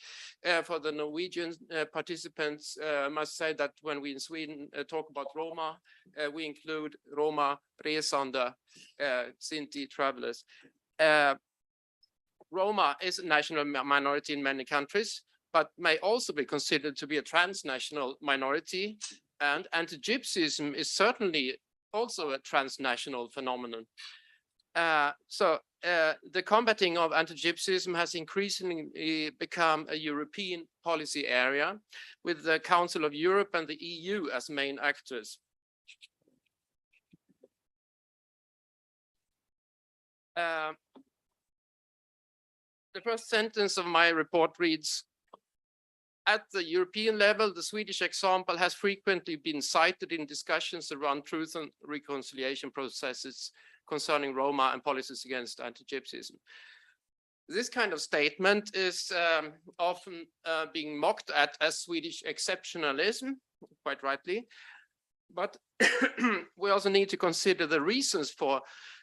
For the Norwegian participants, I must say that when we in Sweden talk about Roma, we include Roma, resande, Sinti travelers. Roma is a national minority in many countries, but may also be considered to be a transnational minority. And anti-Gypsyism is certainly also a transnational phenomenon. The combating of anti-Gypsyism has increasingly become a European policy area, with the Council of Europe and the EU as main actors. The first sentence of my report reads, at the European level, the Swedish example has frequently been cited in discussions around truth and reconciliation processes concerning Roma and policies against anti-Gypsyism. This kind of statement is often being mocked at as Swedish exceptionalism, quite rightly. But we also need to consider the reasons for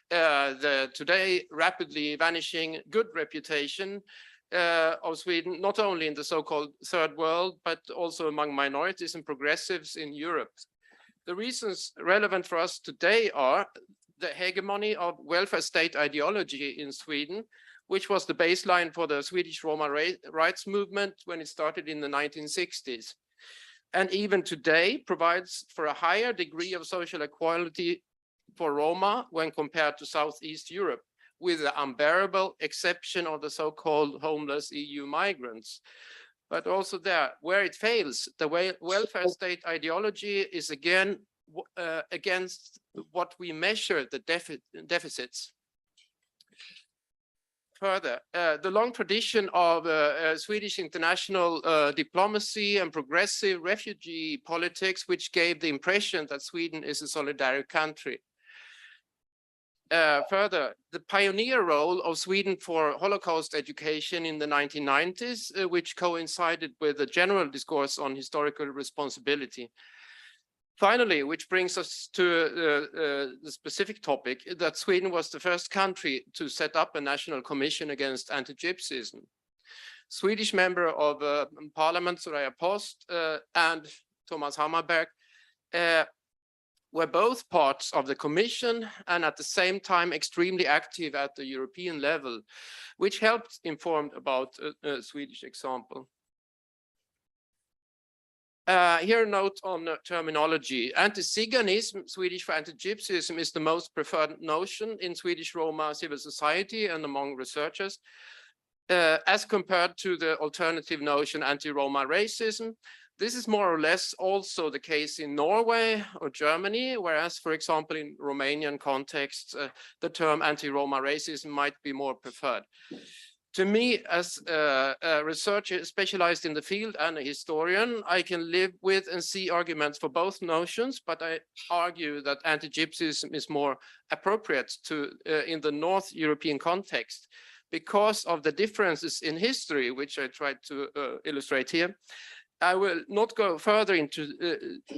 the today rapidly vanishing good reputation of Sweden, not only in the so-called third world, but also among minorities and progressives in Europe. The reasons relevant for us today are the hegemony of welfare state ideology in Sweden, which was the baseline for the Swedish Roma rights movement when it started in the 1960s. And even today provides for a higher degree of social equality for Roma when compared to Southeast Europe, with the unbearable exception of the so-called homeless EU migrants. But also there, where it fails, the welfare state ideology is again against what we measure the deficits. Further, the long tradition of Swedish international diplomacy and progressive refugee politics, which gave the impression that Sweden is a solidary country. Further, the pioneer role of Sweden for Holocaust education in the 1990s, which coincided with the general discourse on historical responsibility. Finally, which brings us to the specific topic that Sweden was the first country to set up a national commission against anti-Gypsyism. Swedish member of Parliament, Soraya Post, and Thomas Hammarberg were both parts of the commission and at the same time extremely active at the European level, which helped inform about a Swedish example. Here a note on terminology. Antiziganism, Swedish for Antigypsyism, is the most preferred notion in Swedish Roma civil society and among researchers, as compared to the alternative notion anti-Roma racism. This is more or less also the case in Norway or Germany, whereas, for example, in Romanian context, the term anti-Roma racism might be more preferred. To me, as a researcher specialized in the field and a historian, I can live with and see arguments for both notions, but I argue that anti-Gypsyism is more appropriate to in the North European context because of the differences in history, which I tried to illustrate here. I will not go further into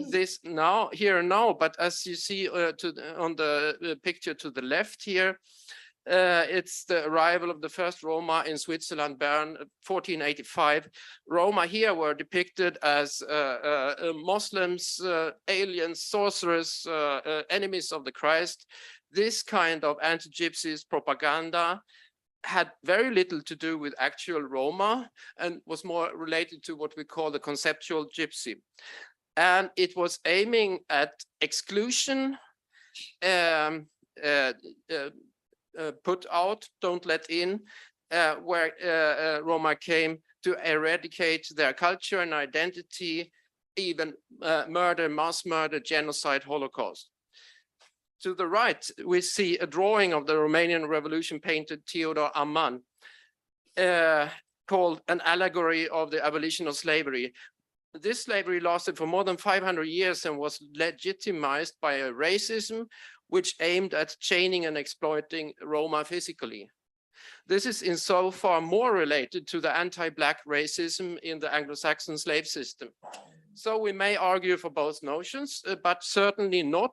this here now, but as you see on the picture to the left here, it's the arrival of the first Roma in Switzerland, Bern, 1485. Roma here were depicted as Muslims, aliens, sorcerers, enemies of the Christ. This kind of anti-Gypsyist propaganda had very little to do with actual Roma and was more related to what we call the conceptual gypsy. And it was aiming at exclusion, put out, don't let in, where Roma came to eradicate their culture and identity, even murder, mass murder, genocide, Holocaust. To the right, we see a drawing of the Romanian Revolution painter Theodor Amman, called An Allegory of the Abolition of Slavery. This slavery lasted for more than 500 years and was legitimized by a racism which aimed at chaining and exploiting Roma physically. This is insofar more related to the anti-Black racism in the Anglo-Saxon slave system. So we may argue for both notions, but certainly not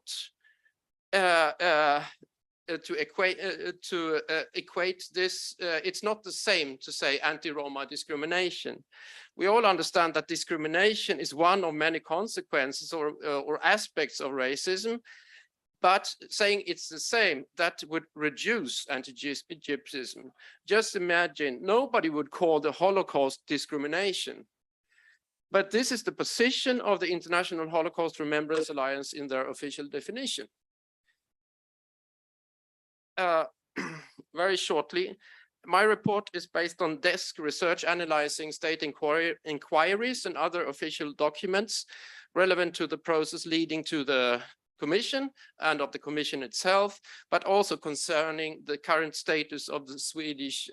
to equate this. It's not the same to say anti-Roma discrimination. We all understand that discrimination is one of many consequences or aspects of racism, but saying it's the same, that would reduce anti-Gypsyism. Just imagine, nobody would call the Holocaust discrimination. But this is the position of the International Holocaust Remembrance Alliance in their official definition. Very shortly, my report is based on desk research analyzing state inquiries and other official documents relevant to the process leading to the Commission and of the Commission itself, but also concerning the current status of the Swedish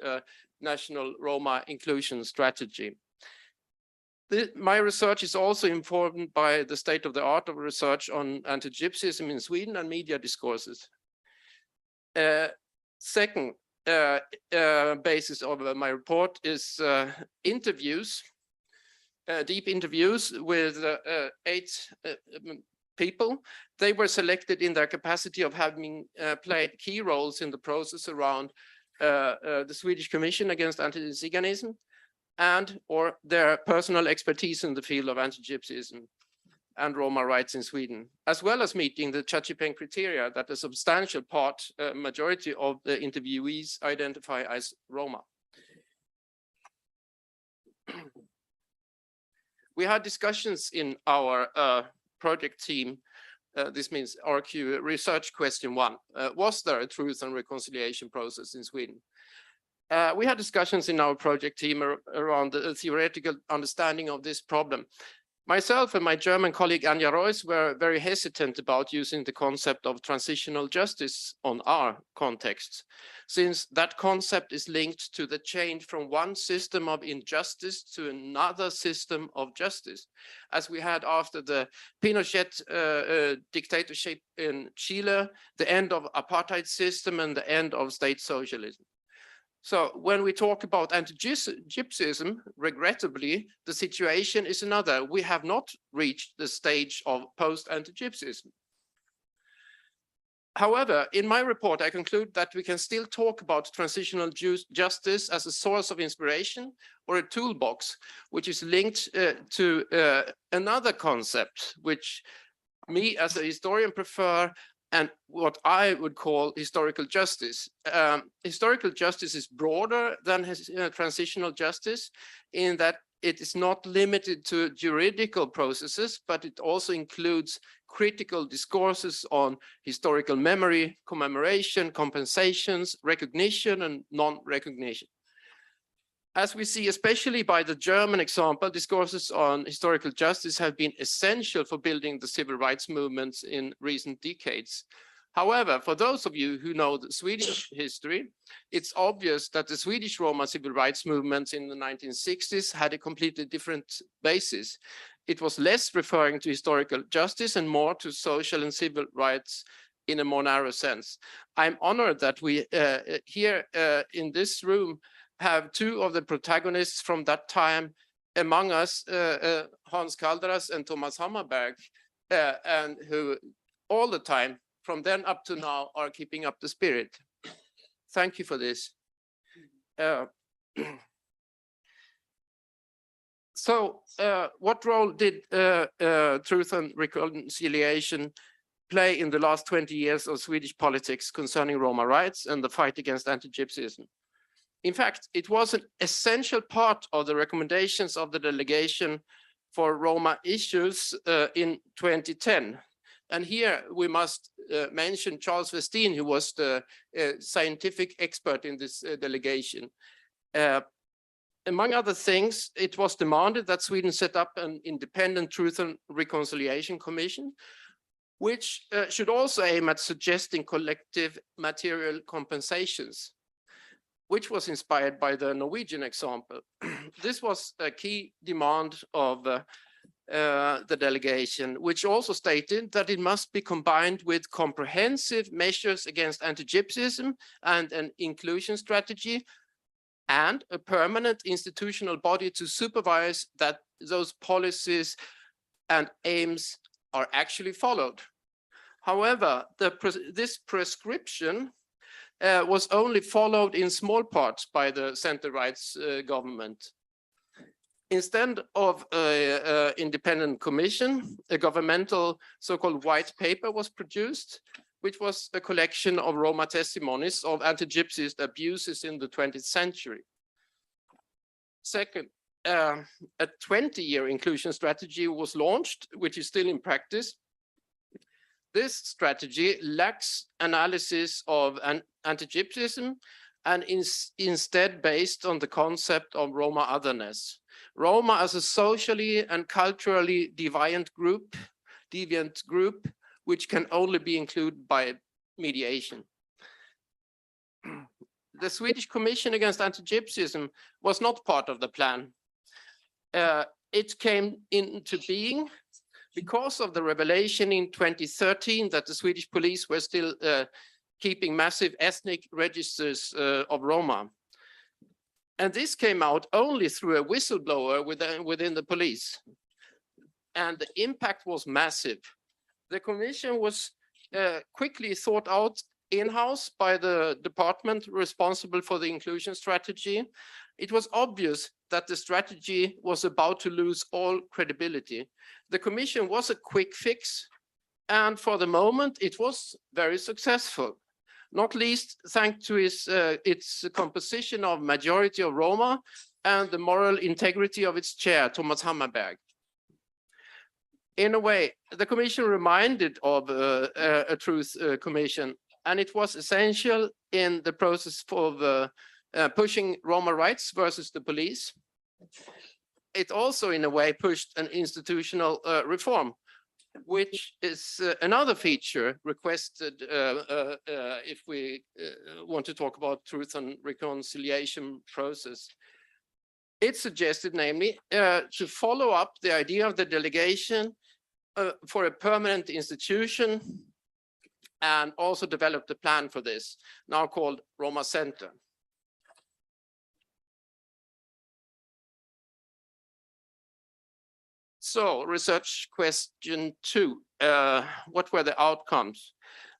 National Roma Inclusion Strategy. My research is also informed by the state of the art of research on anti-Gypsyism in Sweden and media discourses. Second basis of my report is interviews, deep interviews with 8 people. They were selected in their capacity of having played key roles in the process around the Swedish Commission Against Antizyganism and or their personal expertise in the field of anti-Gypsyism and Roma rights in Sweden, as well as meeting the CHACHIPEN criteria that a substantial part, majority of the interviewees identify as Roma. We had discussions in our project team. This means RQ research question 1. Was there a truth and reconciliation process in Sweden? We had discussions in our project team around the theoretical understanding of this problem. Myself and my German colleague Anja Reuss were very hesitant about using the concept of transitional justice on our context, since that concept is linked to the change from one system of injustice to another system of justice, as we had after the Pinochet dictatorship in Chile, the end of apartheid system and the end of state socialism. So when we talk about anti-Gypsyism, regrettably, the situation is another. We have not reached the stage of post-anti-Gypsyism. However, in my report, I conclude that we can still talk about transitional justice as a source of inspiration or a toolbox, which is linked to another concept, which me as a historian prefer, and what I would call historical justice. Historical justice is broader than transitional justice in that it is not limited to juridical processes, but it also includes critical discourses on historical memory, commemoration, compensations, recognition, and non-recognition. As we see, especially by the German example, discourses on historical justice have been essential for building the civil rights movements in recent decades. However, for those of you who know the Swedish history, it's obvious that the Swedish Roma civil rights movements in the 1960s had a completely different basis. It was less referring to historical justice and more to social and civil rights in a more narrow sense. I'm honored that we here in this room have two of the protagonists from that time among us, Hans Kalderas and Thomas Hammarberg, and who all the time from then up to now are keeping up the spirit. Thank you for this. So what role did Truth and Reconciliation play in the last 20 years of Swedish politics concerning Roma rights and the fight against anti-Gypsyism? In fact, it was an essential part of the recommendations of the delegation for Roma issues in 2010. And here we must mention Charles Westin, who was the scientific expert in this delegation. Among other things, it was demanded that Sweden set up an independent Truth and Reconciliation Commission, which should also aim at suggesting collective material compensations, which was inspired by the Norwegian example. This was a key demand of the delegation, which also stated that it must be combined with comprehensive measures against anti-Gypsyism and an inclusion strategy, and a permanent institutional body to supervise that those policies and aims are actually followed. However, this prescription was only followed in small parts by the center-rights government. Instead of an independent commission, a governmental so-called white paper was produced, which was a collection of Roma testimonies of anti-Gypsyist abuses in the 20th century. Second, a 20-year inclusion strategy was launched, which is still in practice. This strategy lacks analysis of anti-Gypsyism and is instead based on the concept of Roma otherness. Roma as a socially and culturally deviant group, which can only be included by mediation. The Swedish Commission Against Antigypsyism was not part of the plan. It came into being because of the revelation in 2013 that the Swedish police were still keeping massive ethnic registers of Roma. And this came out only through a whistleblower within the police. And the impact was massive. The commission was quickly thought out in-house by the department responsible for the inclusion strategy. It was obvious that the strategy was about to lose all credibility. The commission was a quick fix, and for the moment, it was very successful. Not least thanks to its composition of majority of Roma and the moral integrity of its chair, Thomas Hammarberg. In a way, the commission reminded of a truth commission, and it was essential in the process of pushing Roma rights versus the police. It also, in a way, pushed an institutional reform, which is another feature requested if we want to talk about truth and reconciliation process. It suggested, namely, to follow up the idea of the delegation for a permanent institution, and also developed a plan for this, now called Roma Center. So, research question 2, what were the outcomes?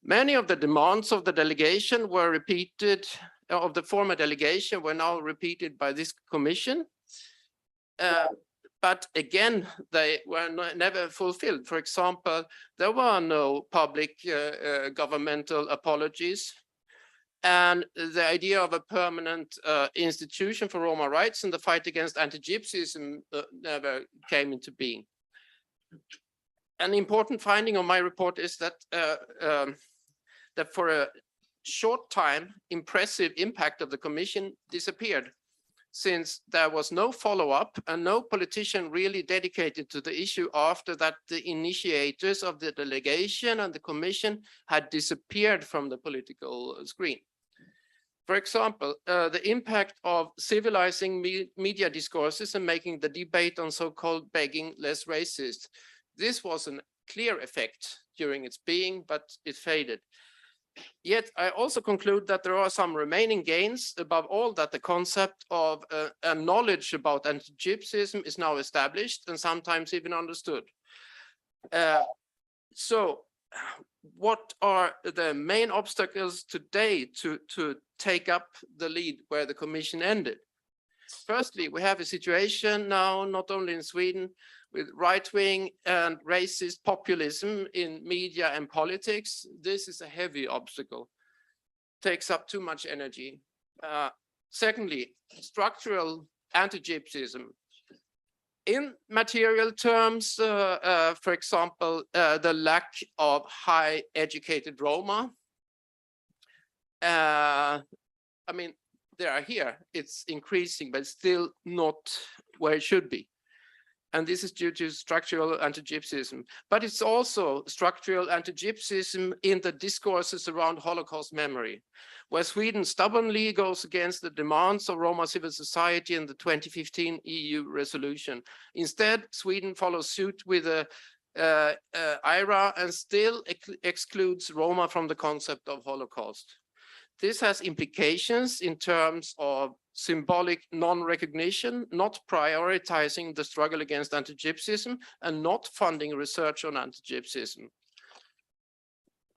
Many of the demands of the delegation were repeated, of the former delegation were now repeated by this commission. But again, they were never fulfilled. For example, there were no public governmental apologies. and the idea of a permanent institution for Roma rights and the fight against anti-Gypsyism never came into being. An important finding of my report is that that for a short time, impressive impact of the Commission disappeared, since there was no follow-up and no politician really dedicated to the issue after that the initiators of the delegation and the Commission had disappeared from the political screen. For example, the impact of civilizing media discourses and making the debate on so-called begging less racist. This was a clear effect during its being, but it faded. Yet I also conclude that there are some remaining gains, above all that the concept of a knowledge about anti-Gypsyism is now established and sometimes even understood. So what are the main obstacles today to take up the lead where the Commission ended? Firstly, we have a situation now, not only in Sweden, with right-wing and racist populism in media and politics. This is a heavy obstacle, takes up too much energy. Secondly, structural anti-Gypsyism. In material terms, for example, the lack of high educated Roma. I mean, they are here, it's increasing, but still not where it should be. And this is due to structural anti-Gypsyism. But it's also structural anti-Gypsyism in the discourses around Holocaust memory, where Sweden stubbornly goes against the demands of Roma civil society in the 2015 EU resolution. Instead, Sweden follows suit with the IRA and still excludes Roma from the concept of Holocaust. This has implications in terms of symbolic non-recognition, not prioritizing the struggle against anti-Gypsyism, and not funding research on anti-Gypsyism.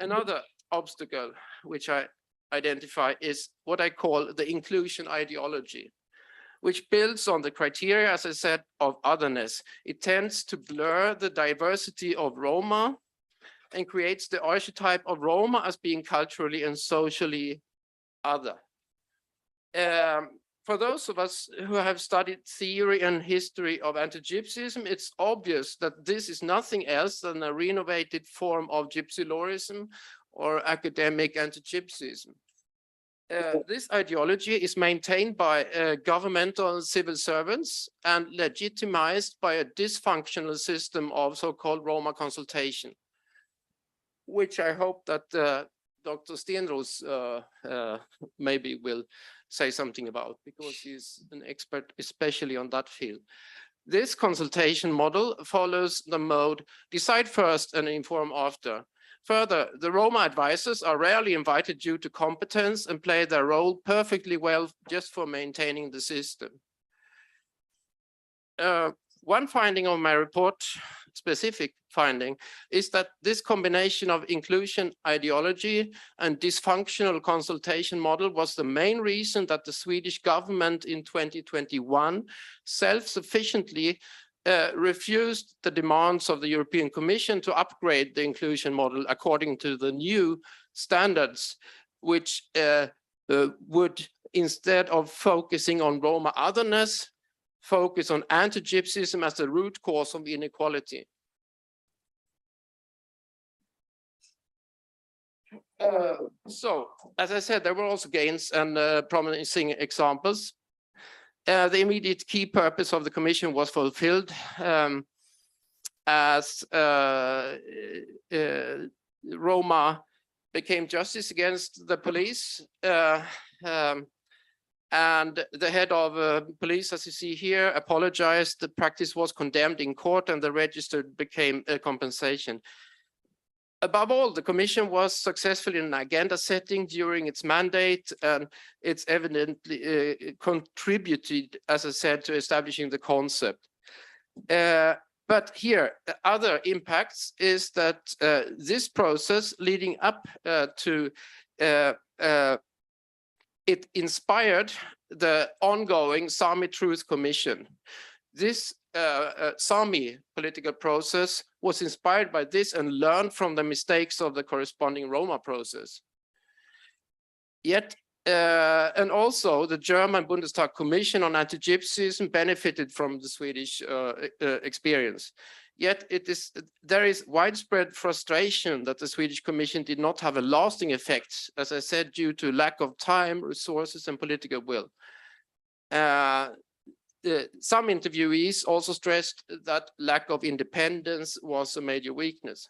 Another obstacle which I identify is what I call the inclusion ideology, which builds on the criteria, as I said, of otherness. It tends to blur the diversity of Roma and creates the archetype of Roma as being culturally and socially other. For those of us who have studied theory and history of anti-Gypsyism, it's obvious that this is nothing else than a renovated form of gypsylorism or academic anti-Gypsyism. This ideology is maintained by governmental civil servants and legitimized by a dysfunctional system of so-called Roma consultation, which I hope that Dr. Stenros maybe will say something about, because he's an expert especially on that field. This consultation model follows the mode decide first and inform after. Further, the Roma advisors are rarely invited due to competence and play their role perfectly well just for maintaining the system. One finding of my report, specific finding, is that this combination of inclusion ideology and dysfunctional consultation model was the main reason that the Swedish government in 2021 self-sufficiently refused the demands of the European Commission to upgrade the inclusion model according to the new standards, which would, instead of focusing on Roma otherness, focus on anti-Gypsyism as the root cause of inequality. So, as I said, there were also gains and promising examples. The immediate key purpose of the Commission was fulfilled as Roma became justice against the police. And the head of police, as you see here, apologized. The practice was condemned in court and the register became a compensation. Above all, the Commission was successful in agenda setting during its mandate, and it's evidently contributed, as I said, to establishing the concept. But here, other impacts is that this process leading up to it inspired the ongoing Sami Truth Commission. This Sami political process was inspired by this and learned from the mistakes of the corresponding Roma process. Yet, and also the German Bundestag Commission on Antigypsyism benefited from the Swedish experience. Yet there is widespread frustration that the Swedish Commission did not have a lasting effect, as I said, due to lack of time, resources, and political will. Some interviewees also stressed that lack of independence was a major weakness.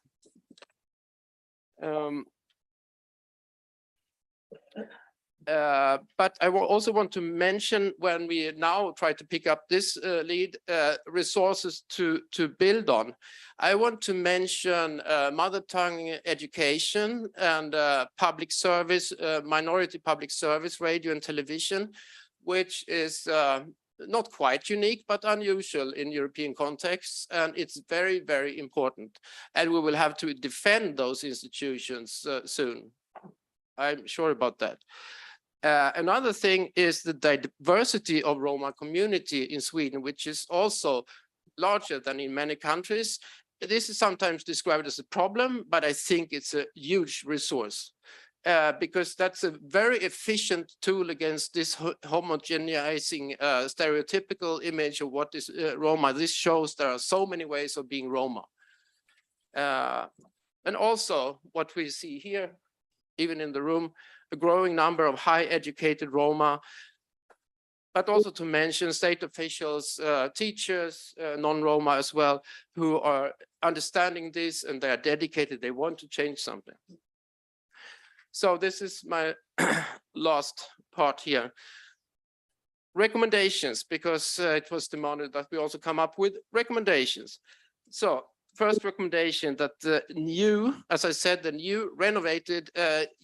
But I will also want to mention, when we now try to pick up this lead, resources to build on. I want to mention mother tongue education and public service, minority public service, radio and television, which is not quite unique, but unusual in European contexts. And it's very, very important. And we will have to defend those institutions soon. I'm sure about that. Another thing is the diversity of Roma community in Sweden, which is also larger than in many countries. This is sometimes described as a problem, but I think it's a huge resource because that's a very efficient tool against this homogenizing stereotypical image of what is Roma. This shows there are so many ways of being Roma. And also what we see here, even in the room, a growing number of high educated Roma, but also to mention state officials, teachers, non-Roma as well, who are understanding this and they are dedicated, they want to change something. So this is my last part here. Recommendations, because it was demanded that we also come up with recommendations. So first recommendation, that the new, as I said, the new renovated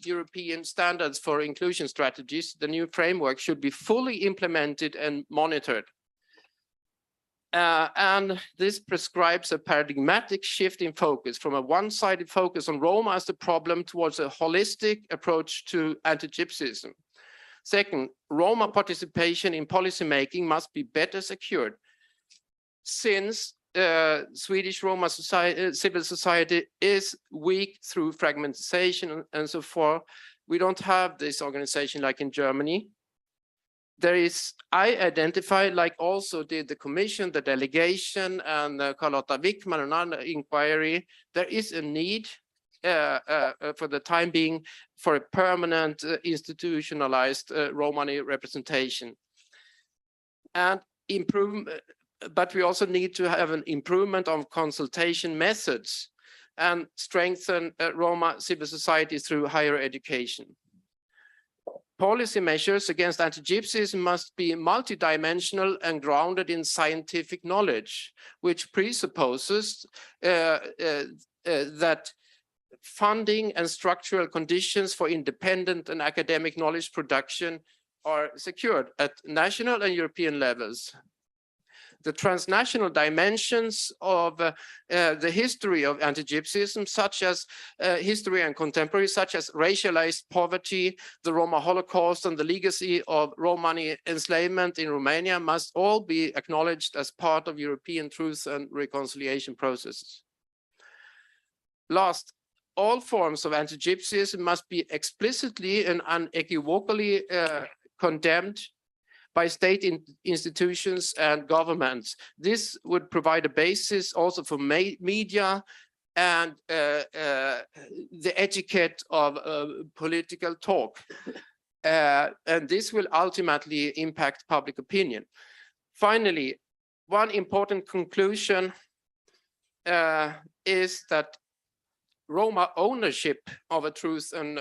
European standards for inclusion strategies, the new framework should be fully implemented and monitored. And this prescribes a paradigmatic shift in focus from a one-sided focus on Roma as the problem towards a holistic approach to anti-Gypsyism. Second, Roma participation in policymaking must be better secured, since Swedish Roma civil society is weak through fragmentation and so forth. We don't have this organization like in Germany. There is, I identify, like also did the commission, the delegation, and Carlotta Wickman, another inquiry, there is a need for the time being for a permanent institutionalized Romani representation. And but we also need to have an improvement of consultation methods and strengthen Roma civil society through higher education. Policy measures against anti-Gypsyism must be multidimensional and grounded in scientific knowledge, which presupposes that funding and structural conditions for independent and academic knowledge production are secured at national and European levels. The transnational dimensions of the history of anti-Gypsyism, such as history and contemporary, such as racialized poverty, the Roma Holocaust, and the legacy of Romani enslavement in Romania, must all be acknowledged as part of European truth and reconciliation processes. Last, all forms of anti-Gypsyism must be explicitly and unequivocally condemned by state institutions and governments. This would provide a basis also for media and the etiquette of political talk. And this will ultimately impact public opinion. Finally, one important conclusion is that Roma ownership of a truth and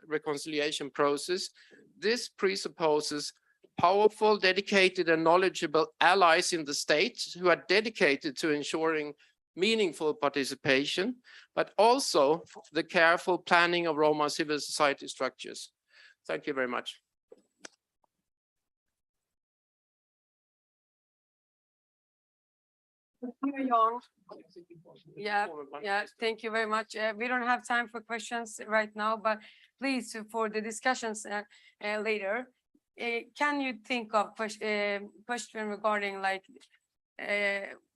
reconciliation process, this presupposes powerful, dedicated, and knowledgeable allies in the state who are dedicated to ensuring meaningful participation, but also the careful planning of Roma civil society structures. Thank you very much. Yeah, thank you very much. We don't have time for questions right now, but please, for the discussions later, can you think of question regarding like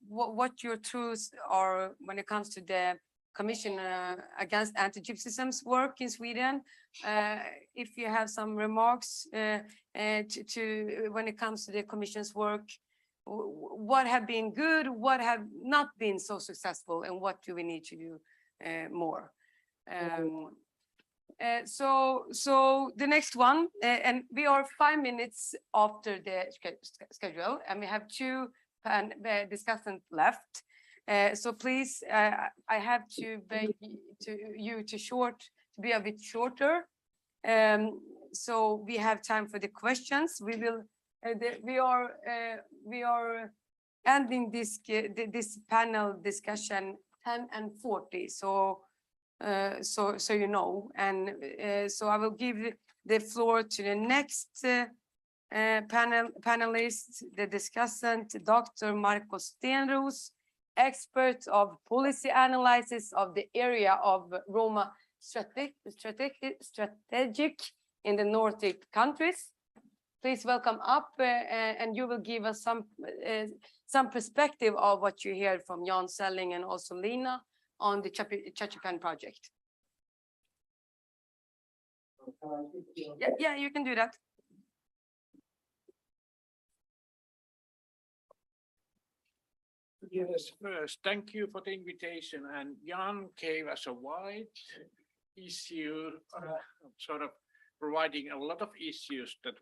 what your truths are when it comes to the Commission Against Antigypsyism's work in Sweden. If you have some remarks to when it comes to the Commission's work, what have been good, what have not been so successful, and what do we need to do more? So the next one, and we are 5 minutes after the schedule, and we have two discussants left. So please, I have to beg you to be a bit shorter. So we have time for the questions. We will. We are ending this panel discussion 10:40. So you know, and so I will give the floor to the next panelist, the discussant, Dr. Marcos Stenros, expert of policy analysis of the area of Roma strategic in the Nordic countries. Please welcome up, and you will give us some perspective of what you heard from Jan Selling and also Lina on the CHACHIPEN project. Yeah, you can do that. Yes, first, thank you for the invitation. And Jan gave us a wide issue, sort of providing a lot of issues that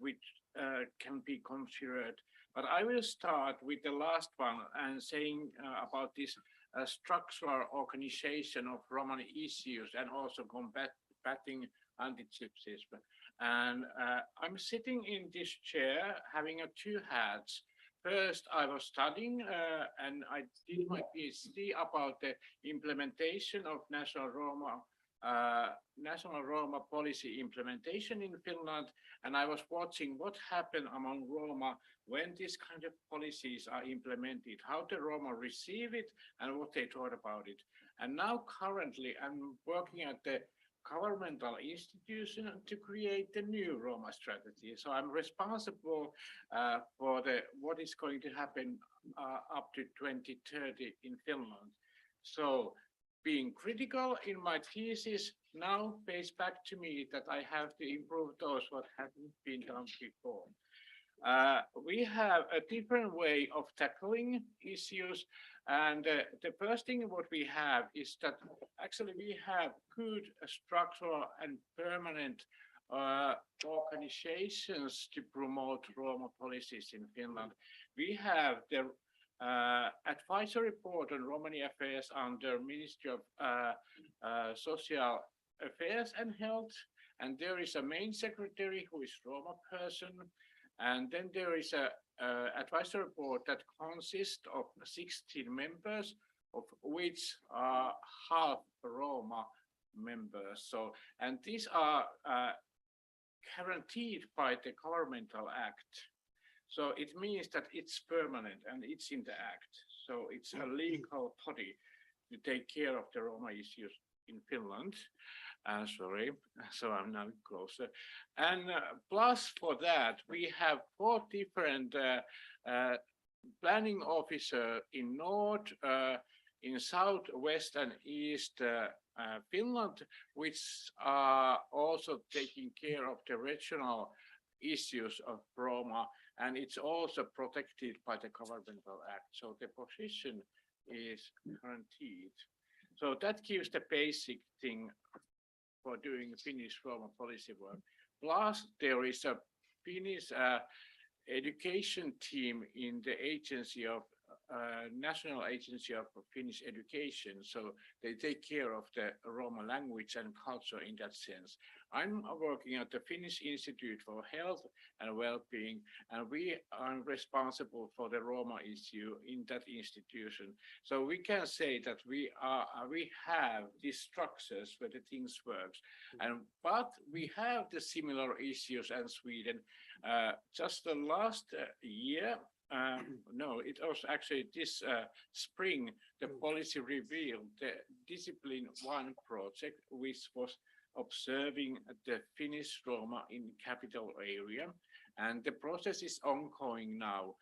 can be considered. But I will start with the last one and saying about this structural organization of Romani issues and also combating anti-Gypsyism. And I'm sitting in this chair having two hats. First, I was studying and I did my PhD about the implementation of national Roma policy implementation in Finland, and I was watching what happened among Roma when these kind of policies are implemented, how the Roma receive it and what they thought about it. And now currently I'm working at the governmental institution to create the new Roma strategy. So I'm responsible for what is going to happen up to 2030 in Finland. So being critical in my thesis now pays back to me that I have to improve those what haven't been done before. We have a different way of tackling issues, and the first thing what we have is that actually we have good structural and permanent organizations to promote Roma policies in Finland. We have the advisory board on Romani affairs under Ministry of Social Affairs and Health, and there is a main secretary who is Roma person, and then there is a advisory board that consists of 16 members, of which are half Roma members. So, and these are guaranteed by the governmental act. So it means that it's permanent and it's in the act. So it's a legal body to take care of the Roma issues in Finland. Sorry, so I'm now closer. And plus for that, we have 4 different planning officers in North, in South, West and East Finland, which are also taking care of the regional issues of Roma, and it's also protected by the governmental act. So the position is guaranteed. So that gives the basic thing for doing Finnish Roma policy work. Plus, there is a Finnish education team in the agency of National Agency of Finnish Education. So they take care of the Roma language and culture in that sense. I'm working at the Finnish Institute for Health and Well-being, and we are responsible for the Roma issue in that institution. So we can say that we have these structures where the things works, but we have the similar issues in Sweden. Just the last year, no, it was actually this spring, the policy revealed the Discipline 1 project, which was observing the Finnish Roma in capital area. And the process is ongoing now.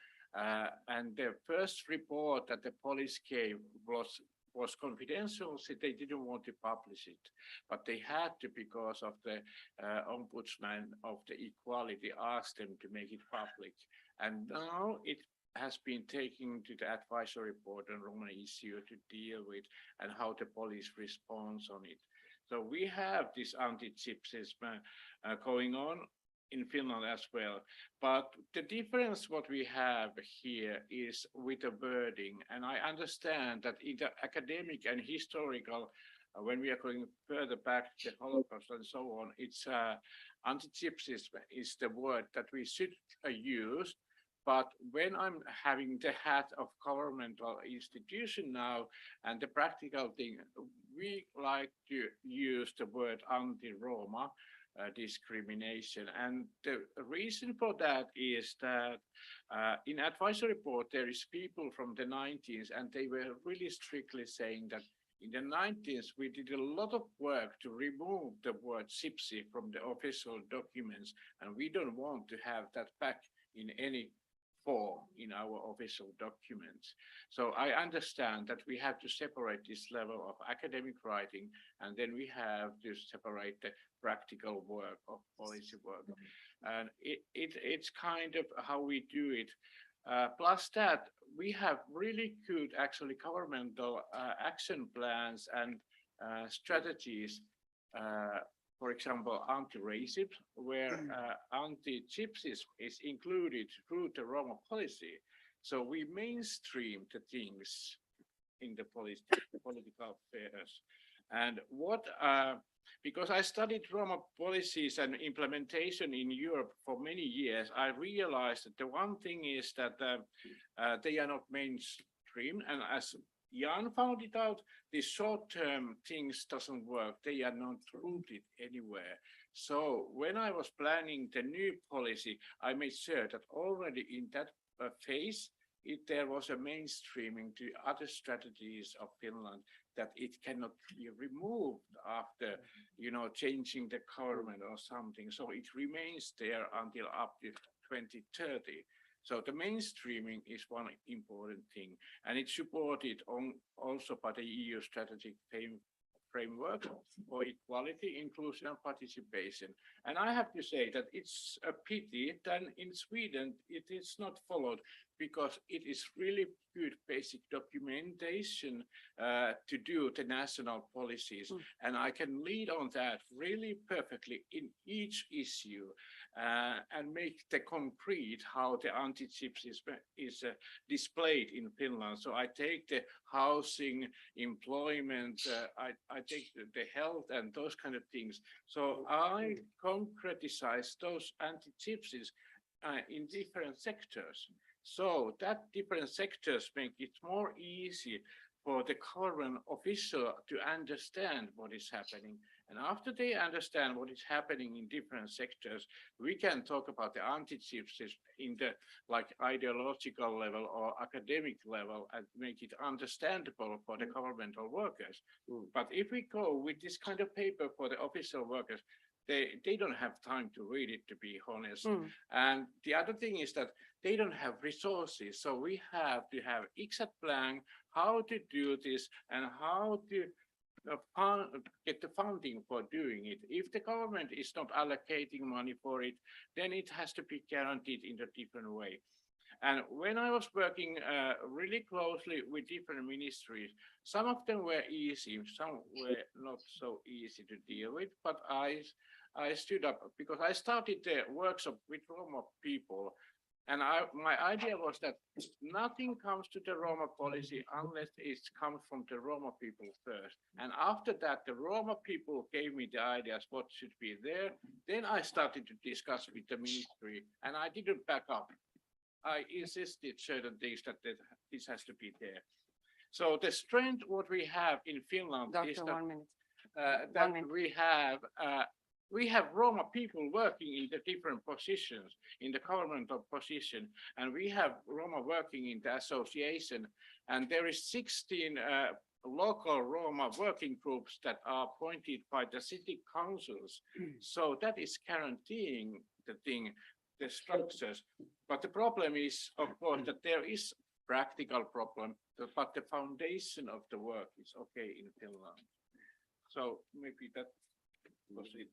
And the first report that the police gave was was confidential, so they didn't want to publish it, but they had to because of the ombudsman of the equality asked them to make it public. And now it has been taken to the advisory board on Romani issue to deal with and how the police responds on it. So we have this anti-Gypsyism going on in Finland as well. But the difference what we have here is with the wording. And I understand that in the academic and historical, when we are going further back to the Holocaust and so on, it's anti-Gypsyism is the word that we should use. But when I'm having the hat of governmental institution now and the practical thing, we like to use the word anti-Roma discrimination. And the reason for that is that in advisory board, there is people from the 90s, and they were really strictly saying that in the 90s, we did a lot of work to remove the word gypsy from the official documents, and we don't want to have that back in any form in our official documents. So I understand that we have to separate this level of academic writing, and then we have to separate the practical work of policy work. And it's kind of how we do it. Plus that, we have really good actually governmental action plans and strategies, for example, anti-racism, where anti-Gypsyism is included through the Roma policy. So we mainstream the things in the political affairs. And what, because I studied Roma policies and implementation in Europe for many years, I realized that the one thing is that they are not mainstream. And as Jan found it out, the short-term things doesn't work. They are not rooted anywhere. So when I was planning the new policy, I made sure that already in that phase, there was a mainstreaming to other strategies of Finland, that it cannot be removed after, changing the government or something. So it remains there until up to 2030. So the mainstreaming is one important thing, and it's supported also by the EU strategic framework for equality, inclusion, and participation. And I have to say that it's a pity that in Sweden it is not followed, because it is really good basic documentation to do the national policies. And I can lead on that really perfectly in each issue and make the concrete how the anti-Gypsyism is displayed in Finland. So I take the housing, employment, I take the health and those kind of things. So I concretize those anti-Gypsies in different sectors. So that different sectors make it more easy for the government official to understand what is happening. And after they understand what is happening in different sectors, we can talk about the anti-Gypsyism in the ideological level or academic level and make it understandable for the governmental workers. But if we go with this kind of paper for the official workers, they don't have time to read it, to be honest. And the other thing is that they don't have resources. So we have to have exact plan how to do this and how to get the funding for doing it. If the government is not allocating money for it, then it has to be guaranteed in a different way. And when I was working really closely with different ministries, some of them were easy, some were not so easy to deal with, but I stood up because I started the workshop with Roma people. And my idea was that nothing comes to the Roma policy unless it comes from the Roma people first. And after that, the Roma people gave me the ideas what should be there. Then I started to discuss with the ministry, and I didn't back up. I insisted certain things that this has to be there. So the strength what we have in Finland is that, 1 minute. that we have Roma people working in the different positions, in the governmental position, and we have Roma working in the association, and there is 16 local Roma working groups that are appointed by the city councils. So that is guaranteeing the structures. But the problem is, of course, that there is practical problem, but the foundation of the work is okay in Finland. So maybe that was it.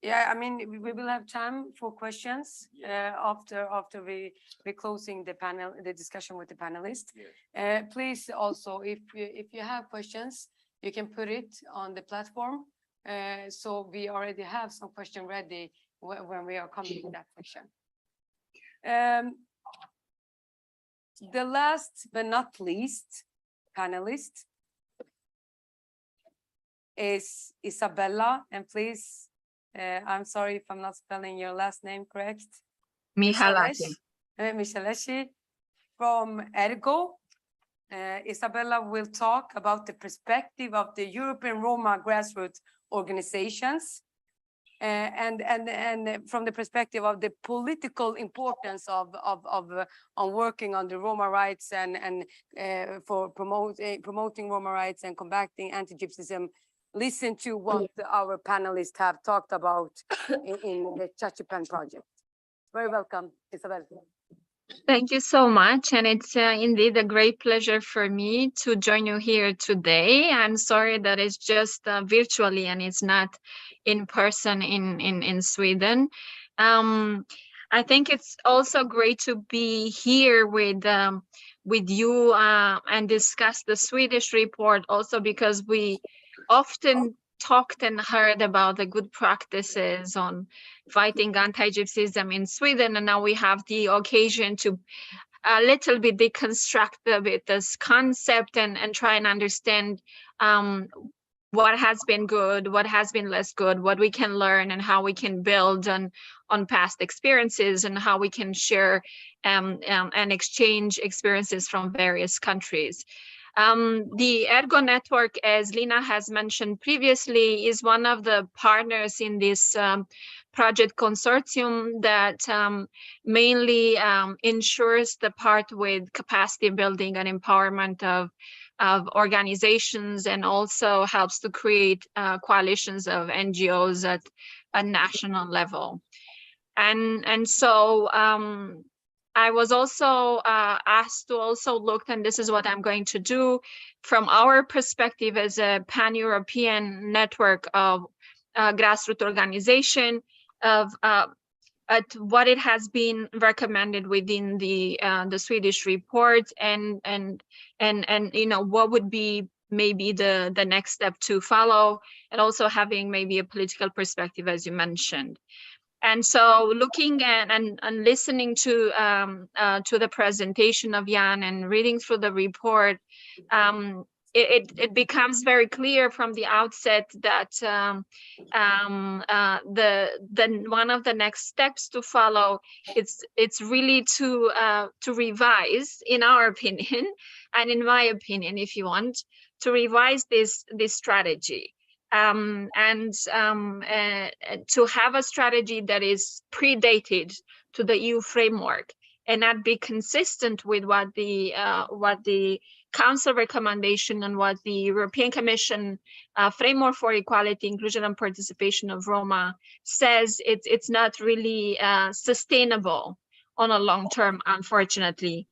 Yeah, I mean, we will have time for questions after we're closing the panel, the discussion with the panelists. Yes. Please also, if you have questions, you can put it on the platform. So we already have some question ready when we are coming to that section. The last but not least panelist is Isabella, and please, I'm sorry if I'm not spelling your last name correct. Michalesi from Ergo. Isabella will talk about the perspective of the European Roma grassroots organizations and from the perspective of the political importance of on working on the Roma rights and for promoting Roma rights and combating anti-Gypsyism. Listen to what our panelists have talked about in the CHACHIPEN project. Very welcome, Isabel. Thank you so much. And it's indeed a great pleasure for me to join you here today. I'm sorry that it's just virtually and it's not in person in Sweden. I think it's also great to be here with you and discuss the Swedish report also because we often talked and heard about the good practices on fighting anti-Gypsyism in Sweden, and now we have the occasion to a little bit deconstruct a bit this concept and try and understand what has been good, what has been less good, what we can learn, and how we can build on past experiences, and how we can share and exchange experiences from various countries. The Ergo network, as Lina has mentioned previously, is one of the partners in this project consortium that mainly ensures the part with capacity building and empowerment of organizations, and also helps to create coalitions of NGOs at a national level. And so I was also asked to also look, and this is what I'm going to do, from our perspective as a pan-European network of grassroots organization, at what it has been recommended within the Swedish report, and you know, what would be maybe the next step to follow, and also having maybe a political perspective, as you mentioned. And so looking at and listening to the presentation of Jan and reading through the report, it becomes very clear from the outset that one of the next steps to follow, it's really to revise, in our opinion, and in my opinion, if you want, to revise this strategy. To have a strategy that is predated to the EU framework and not be consistent with what the Council recommendation and what the European Commission framework for equality, inclusion and participation of Roma says, it's not really sustainable on a long term, unfortunately.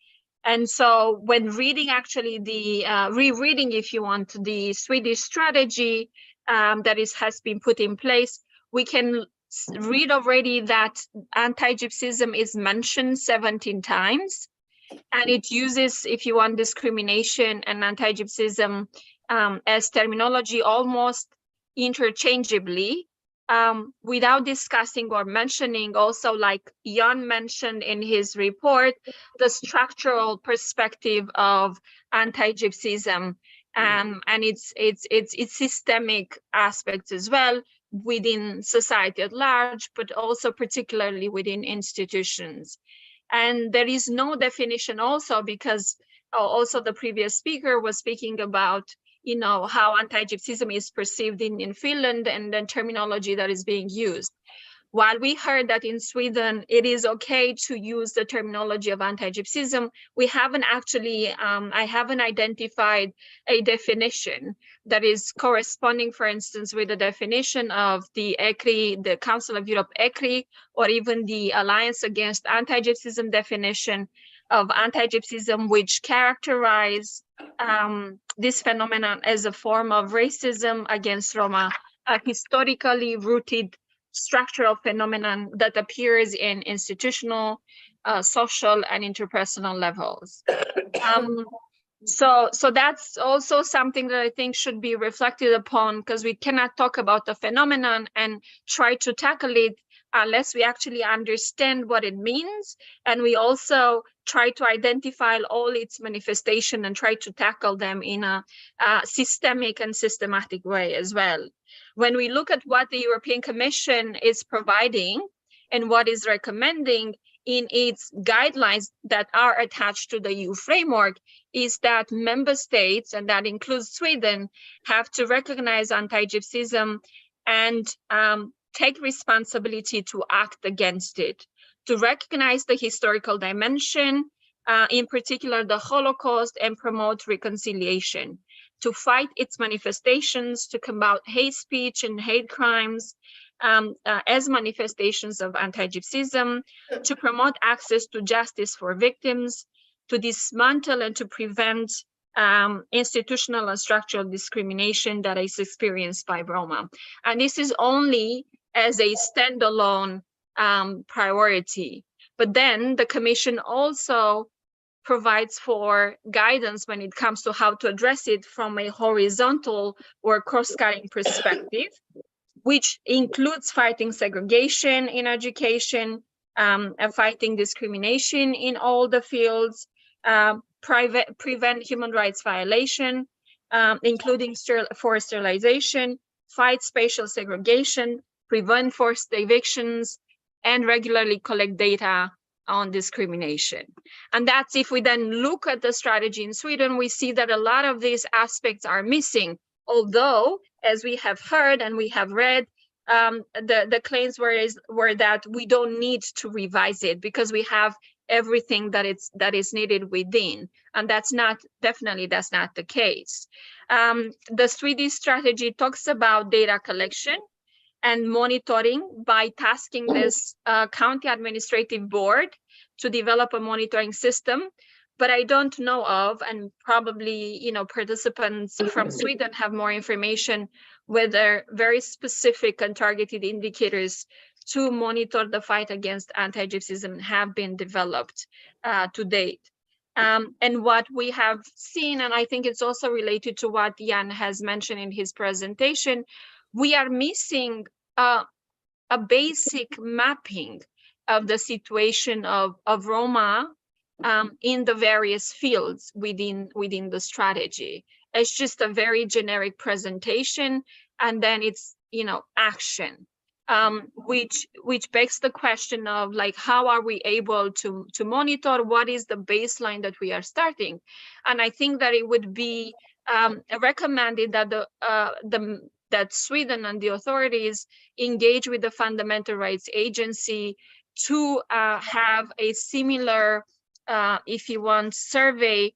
And so when reading actually the rereading, if you want, the Swedish strategy, that has been put in place, we can read already that anti-Gypsyism is mentioned 17 times, and it uses, if you want, discrimination and anti-Gypsyism as terminology almost interchangeably, without discussing or mentioning also, like Jan mentioned in his report, the structural perspective of anti-Gypsyism. And its systemic aspects as well within society at large, but also particularly within institutions. And there is no definition also, because also the previous speaker was speaking about, you know, how anti-Gypsyism is perceived in Finland and the terminology that is being used. While we heard that in Sweden, it is okay to use the terminology of anti-Gypsyism, we haven't actually, I haven't identified a definition that is corresponding, for instance, with the definition of the ECRI, the Council of Europe ECRI, or even the Alliance Against Anti-Gypsyism definition, of anti-Gypsyism, which characterize this phenomenon as a form of racism against Roma, a historically rooted structural phenomenon that appears in institutional, social, and interpersonal levels. So that's also something that I think should be reflected upon, because we cannot talk about the phenomenon and try to tackle it unless we actually understand what it means, and we also try to identify all its manifestation and try to tackle them in a systemic and systematic way as well. When we look at what the European Commission is providing and what is recommending in its guidelines that are attached to the EU framework, is that member states, and that includes Sweden, have to recognize anti-Gypsyism and take responsibility to act against it, to recognize the historical dimension, in particular the Holocaust, and promote reconciliation, to fight its manifestations, to combat hate speech and hate crimes as manifestations of anti-Gypsyism, to promote access to justice for victims, to dismantle and to prevent institutional and structural discrimination that is experienced by Roma. And this is only as a standalone priority. But then the Commission also provides for guidance when it comes to how to address it from a horizontal or cross-cutting perspective, which includes fighting segregation in education, and fighting discrimination in all the fields, prevent human rights violation, including forced sterilization, fight spatial segregation, prevent forced evictions, and regularly collect data on discrimination. And that's, if we then look at the strategy in Sweden, we see that a lot of these aspects are missing, although, as we have heard and we have read, the claims were that we don't need to revise it because we have everything that is needed within, and that's not the case. The Swedish strategy talks about data collection and monitoring by tasking this county administrative board to develop a monitoring system. But I don't know of, and probably participants from Sweden have more information, whether very specific and targeted indicators to monitor the fight against anti-Gypsyism have been developed to date. And what we have seen, and I think it's also related to what Jan has mentioned in his presentation, we are missing a basic mapping of the situation of Roma in the various fields within the strategy. It's just a very generic presentation, and then it's action, which begs the question of, like, how are we able to monitor? What is the baseline that we are starting? And I think that it would be recommended that that Sweden and the authorities engage with the Fundamental Rights Agency to have a similar, if you want, survey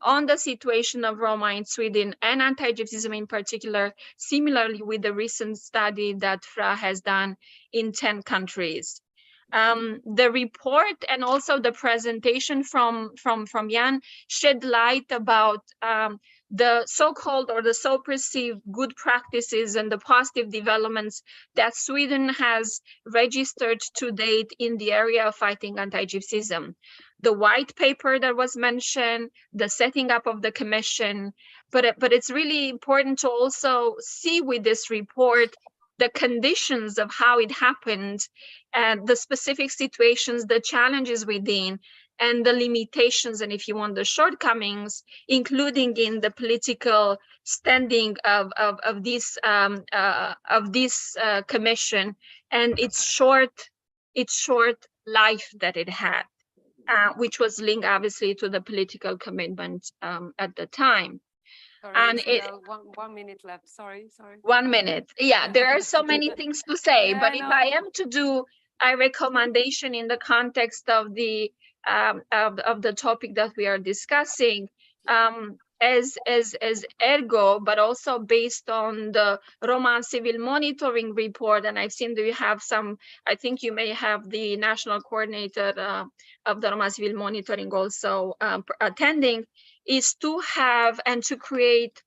on the situation of Roma in Sweden and anti-Gypsyism in particular, similarly with the recent study that FRA has done in 10 countries. The report and also the presentation from Jan shed light about the so-called or the so-perceived good practices and the positive developments that Sweden has registered to date in the area of fighting anti-Gypsyism. The white paper that was mentioned, the setting up of the commission, but it's really important to also see with this report the conditions of how it happened, and the specific situations, the challenges within, and the limitations, and if you want, the shortcomings, including in the political standing of this commission and its short life that it had, which was linked obviously to the political commitment at the time. Sorry, And Isabel, 1 minute left. Sorry. 1 minute. Yeah, there are so many things to say, Yeah, but I if know. I am to do a recommendation in the context of the topic that we are discussing, as ergo, but also based on the Roma Civil Monitoring Report. And I've seen that you have some, I think you may have the national coordinator of the Roma Civil Monitoring also attending, is to have and to create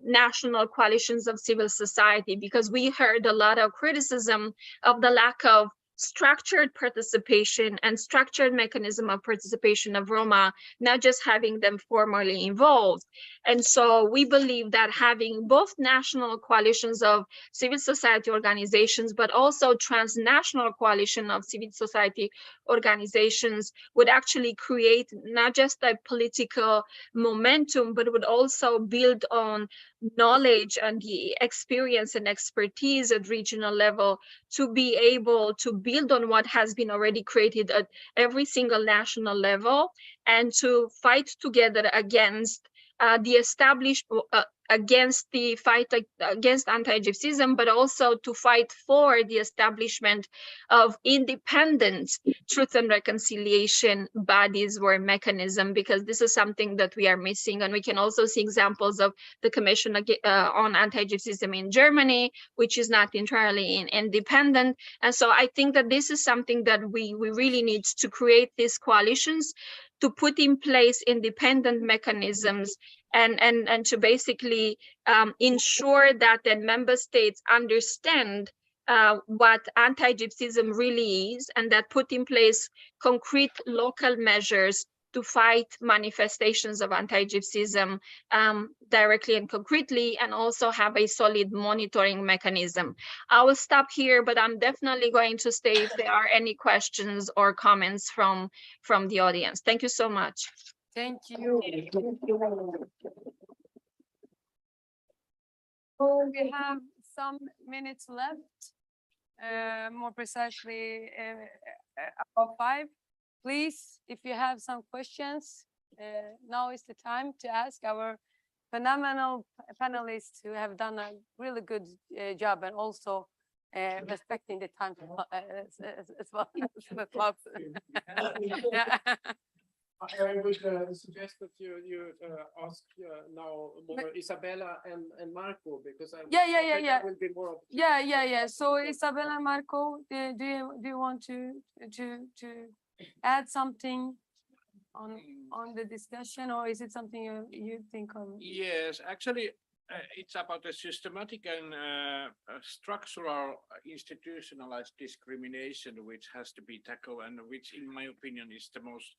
national coalitions of civil society, because we heard a lot of criticism of the lack of structured participation and structured mechanism of participation of Roma, not just having them formally involved. And so we believe that having both national coalitions of civil society organizations, but also transnational coalition of civil society organizations would actually create not just a political momentum, but would also build on knowledge and the experience and expertise at regional level to be able to build on what has been already created at every single national level, and to fight together against the established, against the fight against anti-Gypsyism, but also to fight for the establishment of independent truth and reconciliation bodies or mechanism, because this is something that we are missing. And we can also see examples of the Commission on Anti-Gypsyism in Germany, which is not entirely independent. And so I think that this is something that we really need to create these coalitions, to put in place independent mechanisms, and to basically ensure that the member states understand what anti-Gypsyism really is, and that put in place concrete local measures to fight manifestations of anti-Gypsyism directly and concretely, and also have a solid monitoring mechanism. I will stop here, but I'm definitely going to stay if there are any questions or comments from the audience. Thank you so much. Thank you. So we have some minutes left, more precisely about 5. Please, if you have some questions, now is the time to ask our phenomenal panelists who have done a really good job, and also respecting the time as well. I would suggest that you ask now more Isabella and Marco, because I Yeah. will be more. Yeah. So Isabella and Marco, do you want to add something on the discussion, or is it something you think of? Yes, actually, it's about the systematic and structural institutionalized discrimination which has to be tackled, and which, in my opinion, is the most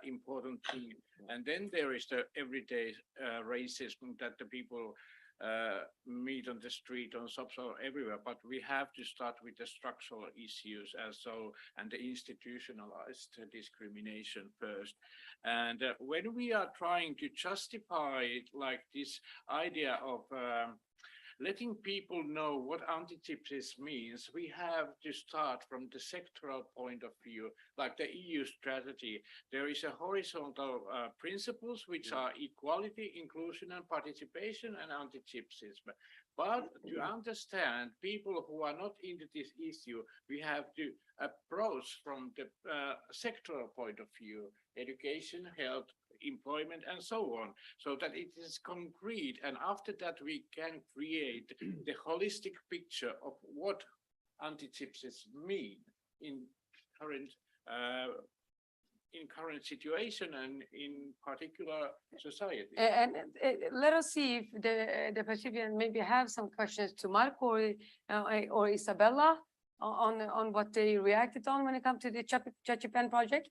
important thing. And then there is the everyday racism that the people meet on the street, on shops, or everywhere. But we have to start with the structural issues and the institutionalized discrimination first. And when we are trying to justify it, like this idea of letting people know what anti-Gypsyism means, we have to start from the sectoral point of view, like the EU strategy. There is a horizontal principles which are equality, inclusion and participation, and anti-Gypsyism. But to understand people who are not into this issue, we have to approach from the sectoral point of view: education, health, employment, and so on, so that it is concrete. And after that, we can create the holistic picture of what anti-Gypsyism mean in current situation and in particular society. And let us see if the participant maybe have some questions to Marco or Isabella on what they reacted on when it comes to the CHACHIPEN project.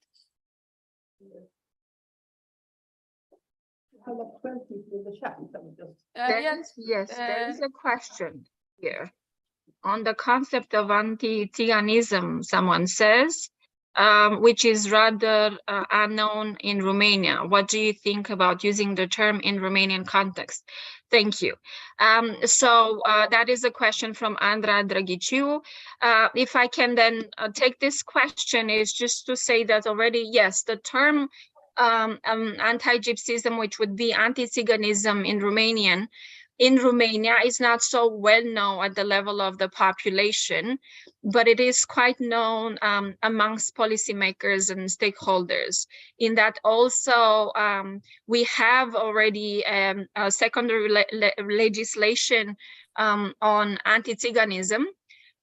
Yes, there is a question here on the concept of Antiziganism, someone says, which is rather unknown in Romania. What do you think about using the term in Romanian context? Thank you. So that is a question from Andra Dragiciu. If I can then take this question, is just to say that already, yes, the term anti-Gypsyism, which would be Antiziganism in Romanian, in Romania is not so well known at the level of the population, but it is quite known amongst policymakers and stakeholders. In that also, we have already a secondary legislation on Antiziganism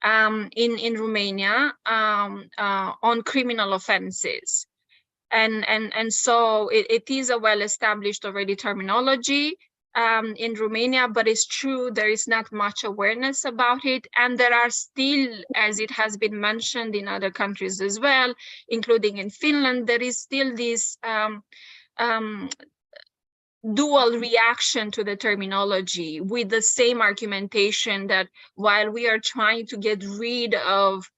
in Romania on criminal offenses. And so it is a well-established already terminology in Romania, but it's true there is not much awareness about it, and there are still, as it has been mentioned in other countries as well, including in Finland, there is still this dual reaction to the terminology, with the same argumentation that while we are trying to get rid of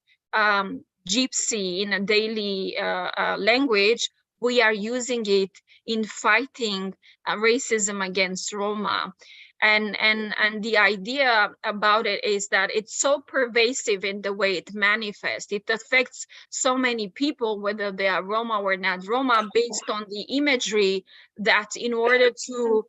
gypsy in a daily language, we are using it in fighting racism against Roma. And the idea about it is that it's so pervasive in the way it manifests. It affects so many people, whether they are Roma or not Roma, based on the imagery, that in order to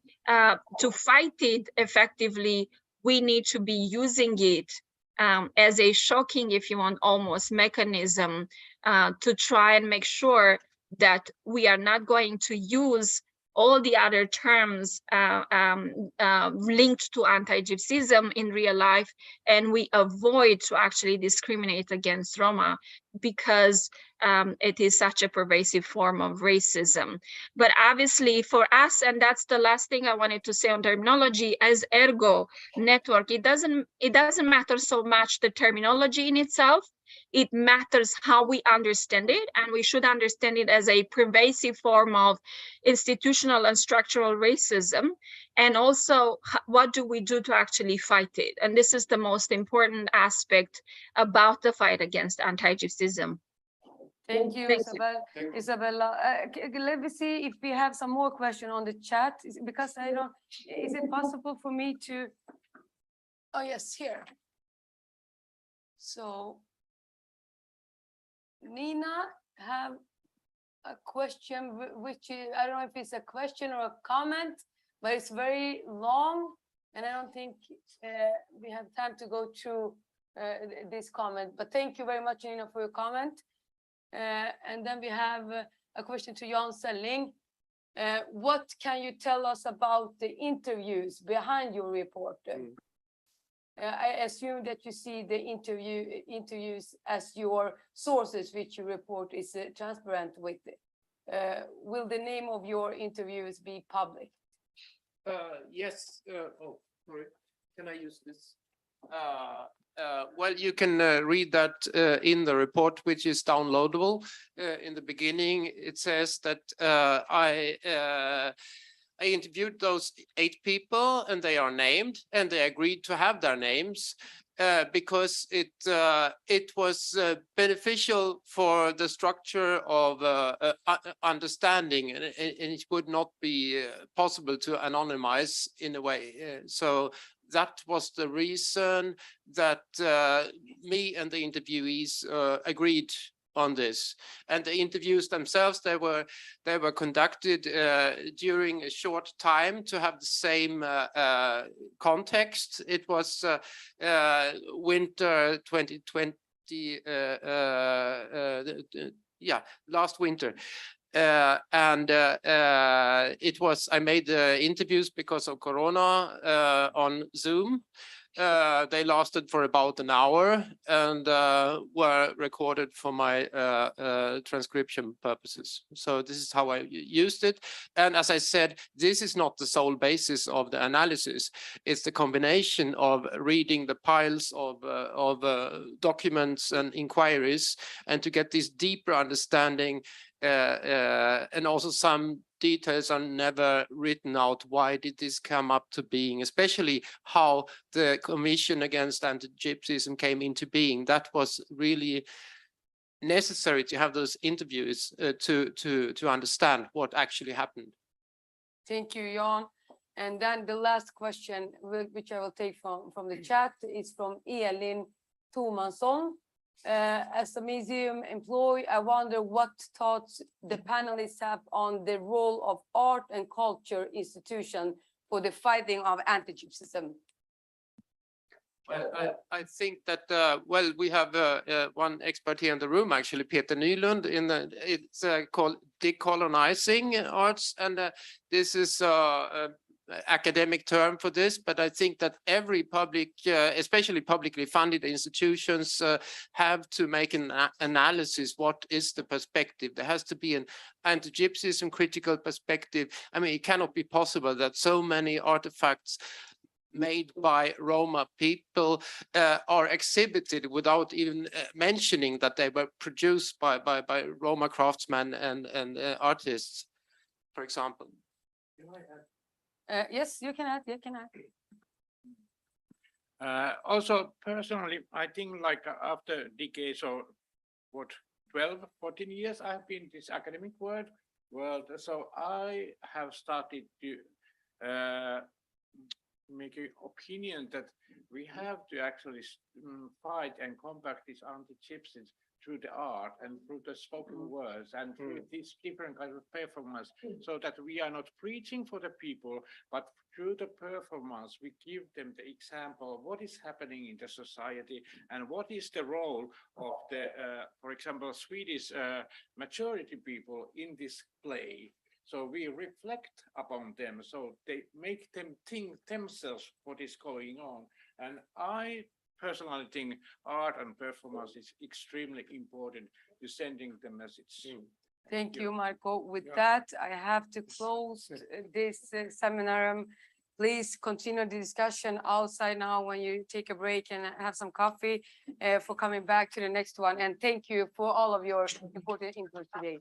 fight it effectively, we need to be using it as a shocking, if you want, almost mechanism to try and make sure that we are not going to use all the other terms linked to anti-Gypsyism in real life, and we avoid to actually discriminate against Roma, because it is such a pervasive form of racism. But obviously for us, and that's the last thing I wanted to say on terminology, as Ergo network, it doesn't matter so much the terminology in itself. It matters how we understand it, and we should understand it as a pervasive form of institutional and structural racism, and also what do we do to actually fight it. And this is the most important aspect about the fight against anti-Gypsyism. Thank you, Isabella. Let me see if we have some more questions on the chat, because I don't, is it possible for me to? Oh, yes, here. So Nina have a question, which is, I don't know if it's a question or a comment, but it's very long, and I don't think we have time to go through this comment. But thank you very much, Nina, for your comment. And then we have a question to Jan Selling. What can you tell us about the interviews behind your report? I assume that you see the interviews as your sources, which you report is transparent with. Will the name of your interviews be public? Yes. Oh, sorry. Can I use this? Well, you can read that in the report, which is downloadable. In the beginning, it says that I interviewed those 8 people, and they are named, and they agreed to have their names because it was beneficial for the structure of understanding, and it would not be possible to anonymize in a way. So that was the reason that me and the interviewees agreed on this. And the interviews themselves, they were conducted during a short time to have the same context. It was winter 2020, last winter. I made the interviews because of Corona on Zoom. They lasted for about an hour and were recorded for my transcription purposes. So this is how I used it. And as I said, this is not the sole basis of the analysis. It's the combination of reading the piles of documents and inquiries, and to get this deeper understanding. And also some details are never written out. Why did this come up to being, especially how the Commission Against Antigypsyism came into being? That was really necessary to have those interviews to understand what actually happened. Thank you, Jan. And then the last question, which I will take from the chat, is from Elin Tomansson. As a museum employee, I wonder what thoughts the panelists have on the role of art and culture institution for the fighting of anti-Gypsyism? Well, I think that, well, we have one expert here in the room, actually, Peter Nylund, it's called decolonizing arts. And this is academic term for this, but I think that every public, especially publicly funded institutions, have to make an analysis. What is the perspective? There has to be an anti-Gypsyism critical perspective. I mean, it cannot be possible that so many artifacts made by Roma people are exhibited without even mentioning that they were produced by Roma craftsmen and artists, for example. Yes, you can add, you can add. Also, personally, I think like after decades or what, 12, 14 years, I've been in this academic world. So I have started to make an opinion that we have to actually fight and combat this anti-Gypsyism through the art and through the spoken words and through these different kinds of performance, so that we are not preaching for the people, but through the performance we give them the example of what is happening in the society and what is the role of the, for example, Swedish majority people in this play. So we reflect upon them, so they make them think themselves what is going on. And I personally think art and performance is extremely important to sending the message. Thank you, Marco. With that, I have to close this seminar. Please continue the discussion outside now when you take a break and have some coffee for coming back to the next one. And thank you for all of your important input today.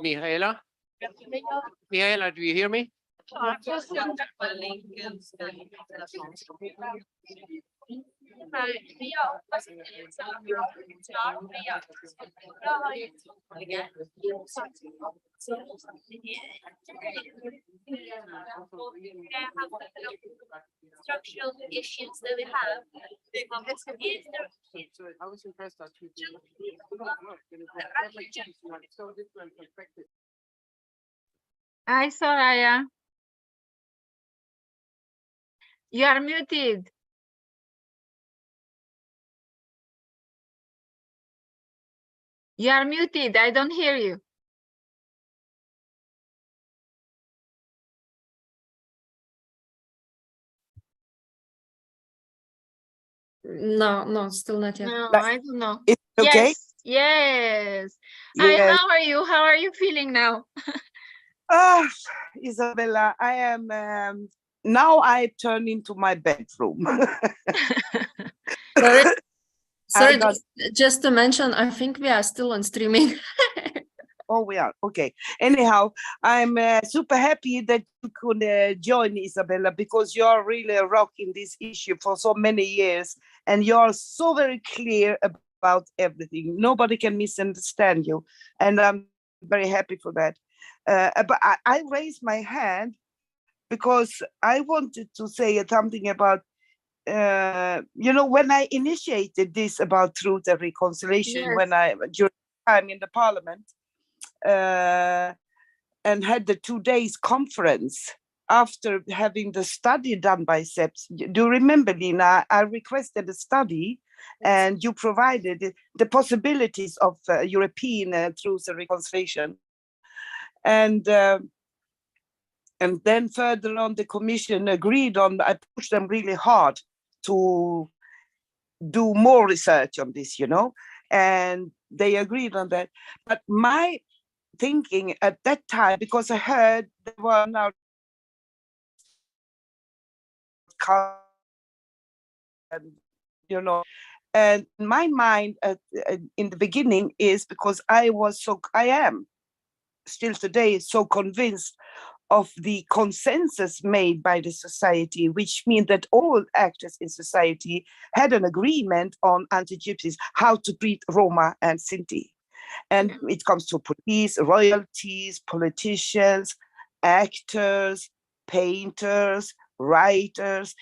Mihaela? Mihaela, do you hear me? Structural issues that we have. I was impressed that you so different perspective. Hi, Soraya. You are muted. You are muted. I don't hear you. No, still not yet. No, I don't know. It's okay. Yes. Hi, Yes. how are you? How are you feeling now? Isabella, I am now I turn into my bedroom. Sorry, got- just to mention, I think we are still on streaming. Oh, we are. Okay. Anyhow, I'm super happy that you could join, Isabella, because you're really a rock in this issue for so many years. And you're so very clear about everything. Nobody can misunderstand you. And I'm very happy for that. But I raised my hand because I wanted to say something about, when I initiated this about truth and reconciliation, Yes. during time in the parliament, and had the 2 days conference after having the study done by SEPS. Do you remember, Lina? I requested a study and you provided the possibilities of European truth and reconciliation. And then further on, the Commission agreed on, I pushed them really hard to do more research on this, and they agreed on that. But my thinking at that time, because I heard there were now and my mind in the beginning is because I am still today so convinced of the consensus made by the society, which means that all actors in society had an agreement on anti-Gypsies, how to treat Roma and Sinti. And it comes to police, royalties, politicians, actors, painters, writers,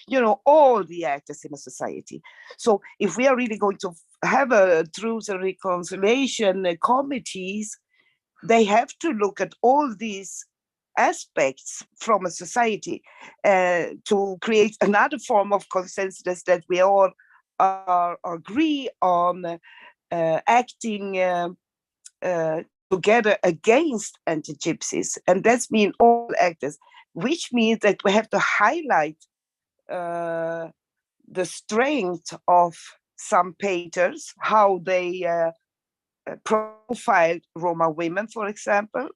all the actors in a society. So if we are really going to have a truth and reconciliation committees, they have to look at all these aspects from a society to create another form of consensus that we all agree on acting together against anti-gypsies. And that's mean all actors, which means that we have to highlight the strength of some painters, how they profiled Roma women, for example,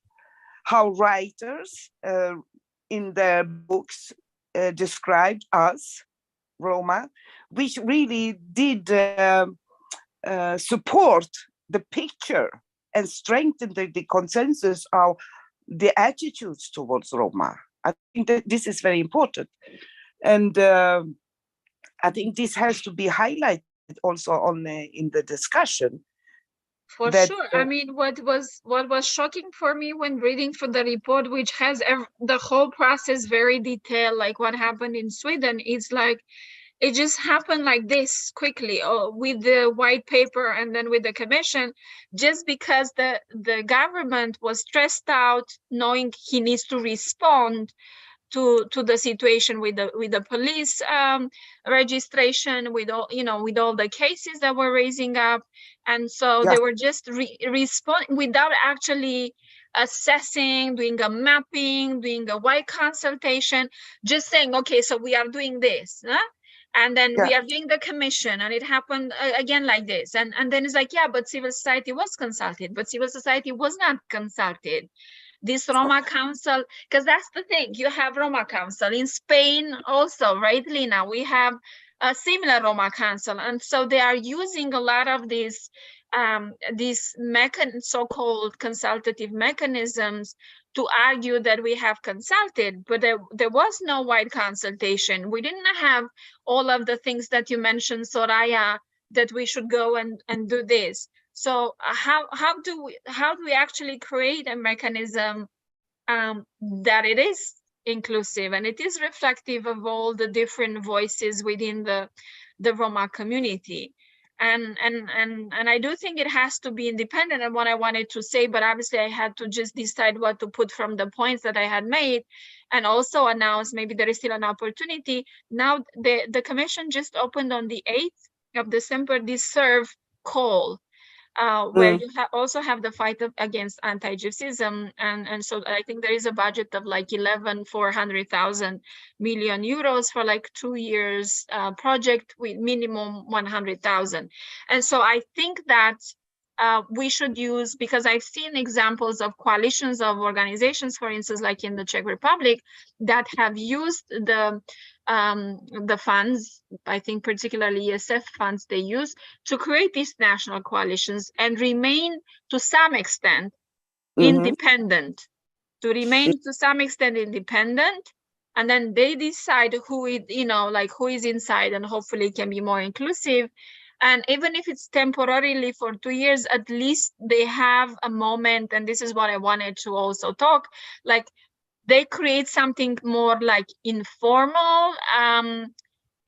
how writers in their books described us, Roma, which really did support the picture and strengthen the consensus of the attitudes towards Roma. I think that this is very important. And I think this has to be highlighted also in the discussion. For sure. I mean, what was shocking for me when reading through the report, which has the whole process very detailed, like what happened in Sweden, is like, it just happened like this quickly with the white paper and then with the commission, just because the government was stressed out, knowing he needs to respond to the situation with the police registration, with all with all the cases that were raising up, and so they were just responding without actually assessing, doing a mapping, doing a wide consultation, just saying, okay, so we are doing this, huh? And then we are doing the commission, and it happened again like this, and then it's like, yeah, but civil society was consulted, but civil society was not consulted. This Roma Council, because that's the thing, you have Roma Council in Spain also, right, Lina? We have a similar Roma Council, and so they are using a lot of these so-called consultative mechanisms to argue that we have consulted, but there was no wide consultation. We didn't have all of the things that you mentioned, Soraya, that we should go and do this. So how do we actually create a mechanism that it is inclusive and it is reflective of all the different voices within the Roma community? And I do think it has to be independent, and what I wanted to say, but obviously I had to just decide what to put from the points that I had made, and also announce maybe there is still an opportunity. Now the commission just opened on the 8th of December this serve call, where you also have the fight against anti-Gypsyism, and so I think there is a budget of like 400,000 million euros for like 2 years project with minimum 100,000. And so I think that we should use, because I've seen examples of coalitions of organizations, for instance, like in the Czech Republic, that have used the funds, I think particularly ESF funds they use to create these national coalitions and remain to some extent independent, and then they decide who who is inside, and hopefully can be more inclusive. And even if it's temporarily for 2 years, at least they have a moment, and this is what I wanted to also talk, like they create something more like informal,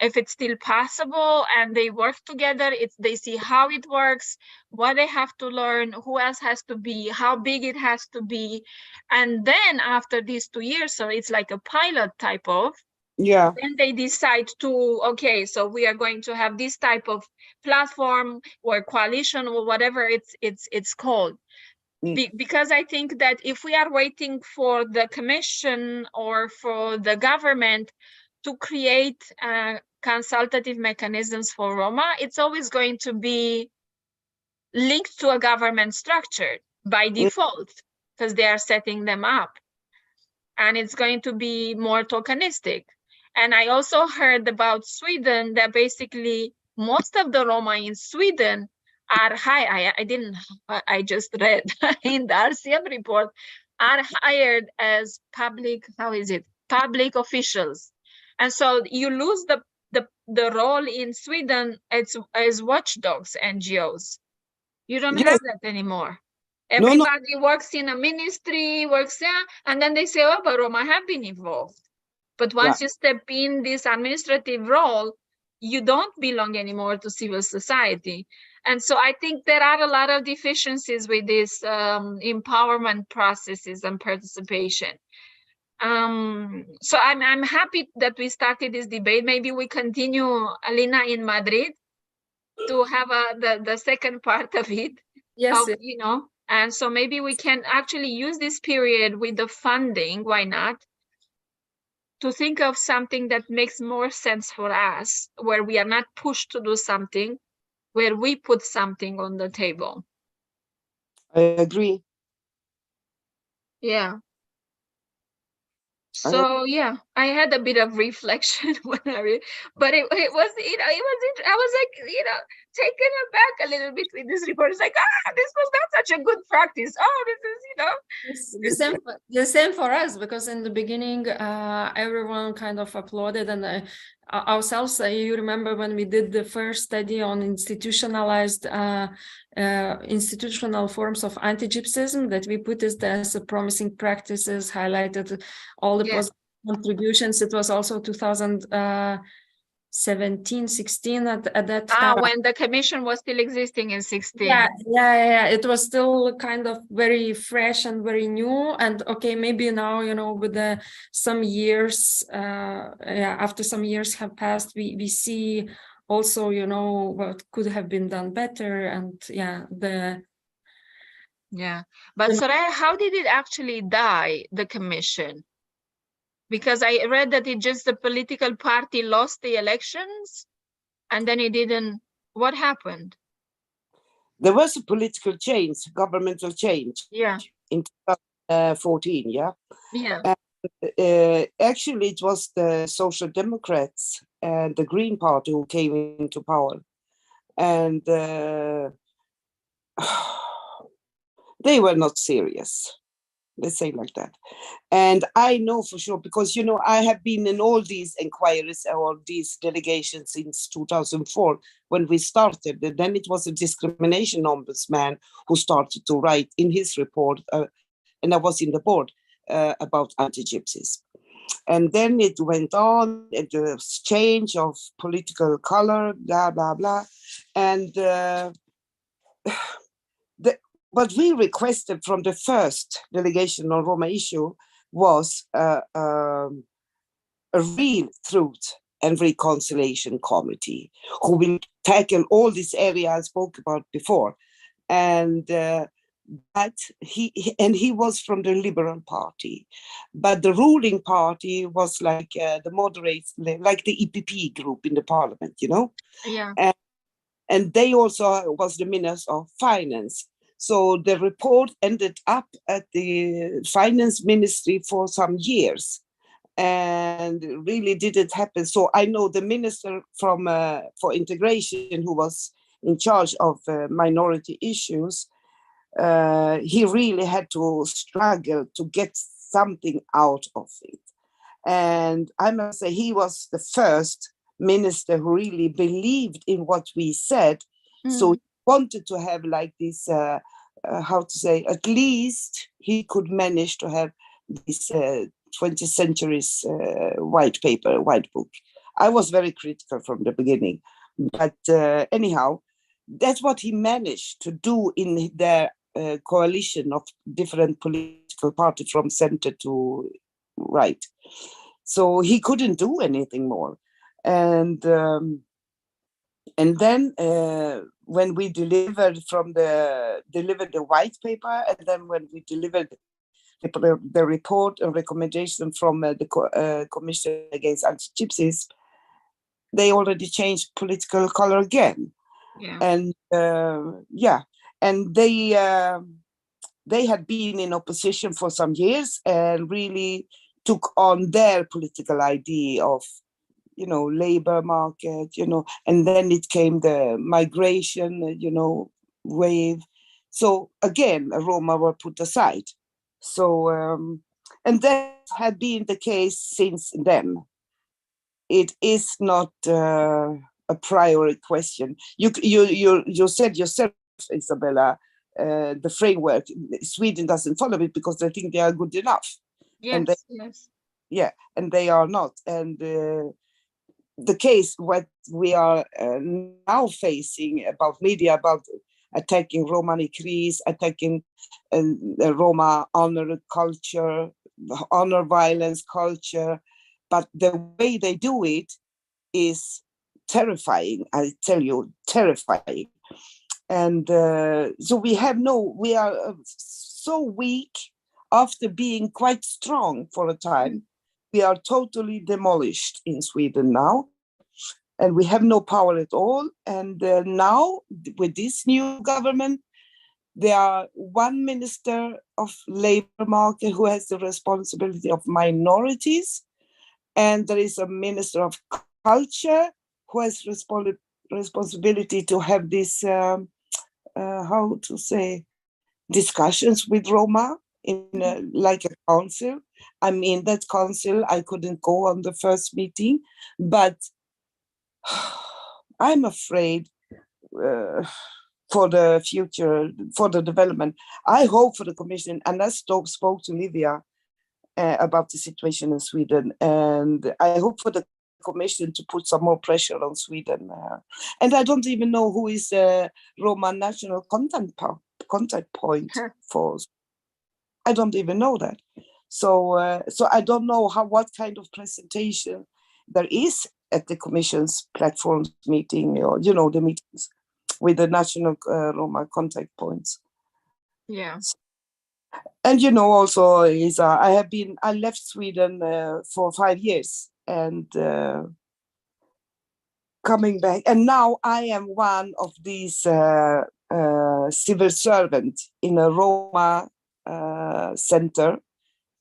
if it's still possible, and they work together. They see how it works, what they have to learn, who else has to be, how big it has to be. And then after these 2 years, so it's like a pilot type of, then they decide to, okay, so we are going to have this type of platform or coalition or whatever it's called. Because I think that if we are waiting for the commission or for the government to create consultative mechanisms for Roma, it's always going to be linked to a government structure by default, because they are setting them up. And it's going to be more tokenistic. And I also heard about Sweden, that basically most of the Roma in Sweden are I just read in the RCM report, are hired as public officials. And so you lose the role in Sweden as watchdogs, NGOs. You don't have that anymore. Everybody works in a ministry, and then they say, oh, but Roma have been involved. But once you step in this administrative role, you don't belong anymore to civil society. And so I think there are a lot of deficiencies with these empowerment processes and participation. So I'm happy that we started this debate. Maybe we continue, Alina, in Madrid to have the second part of it. Yes. You know, and so maybe we can actually use this period with the funding, why not, to think of something that makes more sense for us, where we are not pushed to do something, where we put something on the table. I agree. Yeah. So yeah, I had a bit of reflection when but it was, you know, I was like, you know, taken aback a little bit with this report. It's like, this was not such a good practice. Oh, this is, you know. The same for us, because in the beginning, everyone kind of applauded, and ourselves, you remember when we did the first study on institutionalized institutional forms of anti-Gypsyism, that we put this as a promising practices, highlighted all the positive contributions. It was also 2017, 16 at that time. When the commission was still existing in 16. Yeah. It was still kind of very fresh and very new. And okay, maybe now, you know, with some years, after some years have passed, we see also, you know, what could have been done better. And but Soraya, how did it actually die, the commission? Because I read that the political party lost the elections and then it didn't. What happened? There was a political change, governmental change. Yeah. In 2014, yeah. Yeah. Actually, it was the Social Democrats and the Green Party who came into power. And they were not serious. Let's say like that. And I know for sure, because, you know, I have been in all these inquiries or these delegations since 2004 when we started. And then it was a discrimination ombudsman who started to write in his report, and I was in the board, about anti-Gypsies. And then it went on, and there was change of political color, blah, blah, blah. And what we requested from the first delegation on Roma issue was a real truth and reconciliation committee who will tackle all this area I spoke about before. And he was from the Liberal Party, but the ruling party was like the moderate, like the EPP group in the parliament, you know? Yeah. And they also was the Minister of Finance. So the report ended up at the finance ministry for some years and really didn't happen. So I know the minister from for integration, who was in charge of minority issues, he really had to struggle to get something out of it. And I must say, he was the first minister who really believed in what we said. So he wanted to have like this, how to say, at least he could manage to have this 20th century's white book. I was very critical from the beginning, but anyhow, that's what he managed to do in their coalition of different political parties from center to right. So he couldn't do anything more. And then when we delivered the white paper, and then when we delivered the report and recommendation from the Commission Against Antigypsyism, they already changed political color again. Yeah. And and they had been in opposition for some years and really took on their political idea of, you know, labor market, you know, and then it came the migration, you know, wave. So again, Roma were put aside. So, and that had been the case since then. It is not a priori question. You said yourself, Isabella, the framework, Sweden doesn't follow it because they think they are good enough. Yes, And they, yes. yeah, and they are not. And the case what we are now facing about media, about attacking Romani Greece, attacking the Roma honor culture, honor violence culture, but the way they do it is terrifying. I tell you, terrifying. And so we are so weak after being quite strong for a time. We are totally demolished in Sweden now, and we have no power at all. And now with this new government, there are one minister of labor market who has the responsibility of minorities, and there is a minister of culture who has responsibility to have this how to say, discussions with Roma in like a council. I'm in that council. I couldn't go on the first meeting, but I'm afraid for the future, for the development. I hope for the Commission, and I spoke to Livia about the situation in Sweden, and I hope for the Commission to put some more pressure on Sweden. And I don't even know who is Roma national contact point for. I don't even know that. So so I don't know what kind of presentation there is at the Commission's platforms meeting, or the meetings with the national Roma contact points. Yeah. And also, Isa, I left Sweden for 5 years, and coming back, and now I am one of these civil servants in a Roma center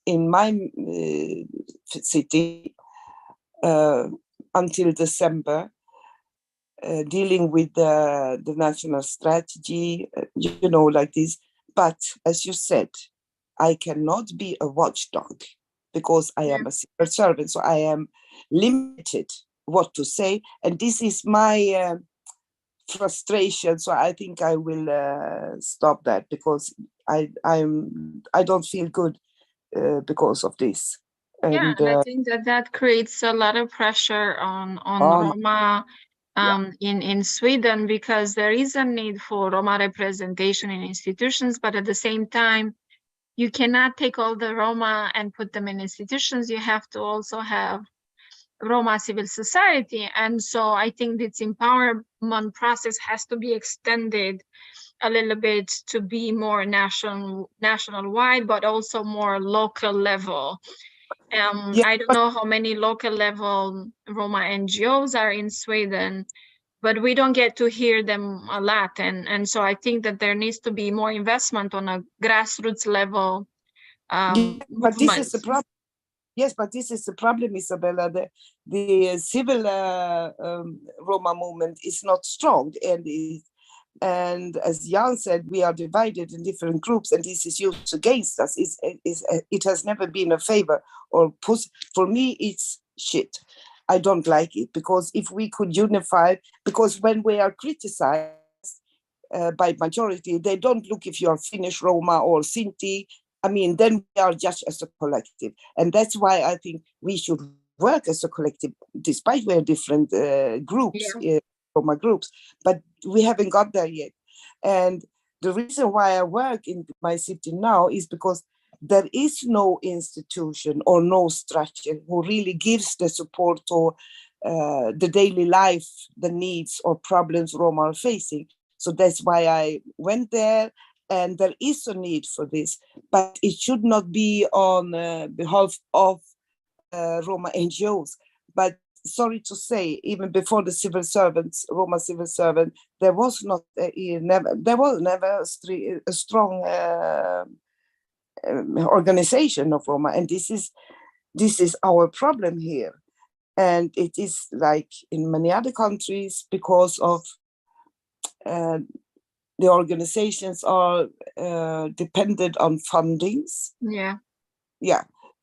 in my city until December, dealing with the national strategy, like this. But as you said, I cannot be a watchdog because I am a civil servant, so I am limited what to say, and this is my frustration. So I think I will stop that, because I don't feel good because of this. And I think that creates a lot of pressure on Roma in Sweden, because there is a need for Roma representation in institutions, but at the same time, you cannot take all the Roma and put them in institutions. You have to also have Roma civil society. And so I think this empowerment process has to be extended a little bit to be more national wide, but also more local level. I don't know how many local level Roma NGOs are in Sweden, but we don't get to hear them a lot. And so I think that there needs to be more investment on a grassroots level. But this is the problem. Yes, but this is the problem, Isabella. The civil Roma movement is not strong, and as Jan said, we are divided in different groups, and this is used against us. It has never been a favor or push. For me, it's shit. I don't like it, because if we could unify, because when we are criticized by majority, they don't look if you are Finnish Roma or Sinti. I mean, then we are judged as a collective. And that's why I think we should work as a collective, despite we're different groups, Roma groups, but we haven't got there yet. And the reason why I work in my city now is because there is no institution or no structure who really gives the support to the daily life, the needs or problems Roma are facing. So that's why I went there. And there is a need for this, but it should not be on behalf of Roma NGOs. But sorry to say, even before the civil servants, Roma civil servant, there was never a strong organization of Roma, and this is our problem here. And it is like in many other countries, because of the organizations are dependent on fundings.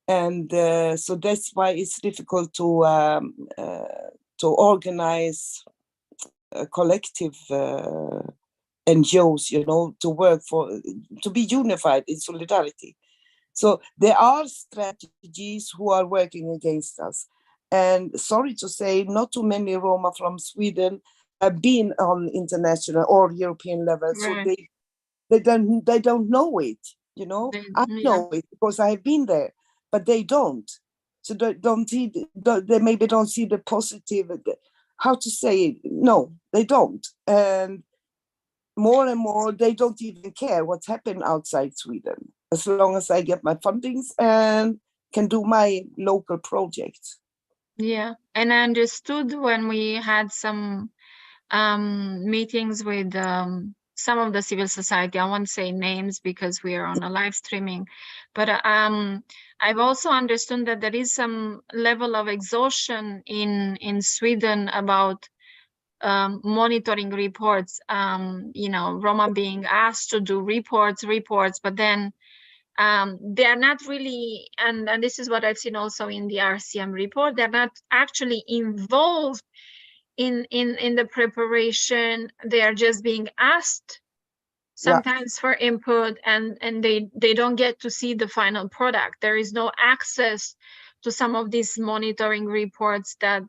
And so that's why it's difficult to organize a collective NGOs, to work to be unified in solidarity. So there are strategies who are working against us. And sorry to say, not too many Roma from Sweden have been on international or European level. So Right. they don't know it, you know. I know it because I have been there, but they don't. So they maybe don't see the positive, how to say it. No, they don't. And more, they don't even care what's happened outside Sweden, as long as I get my fundings and can do my local projects. Yeah, and I understood when we had some meetings with some of the civil society. I won't say names because we are on a live streaming, but I've also understood that there is some level of exhaustion in Sweden about monitoring reports. You know, Roma being asked to do reports, but then they are not really, and this is what I've seen also in the RCM report, they're not actually involved in the preparation. They are just being asked sometimes for input, and they don't get to see the final product. There is no access to some of these monitoring reports that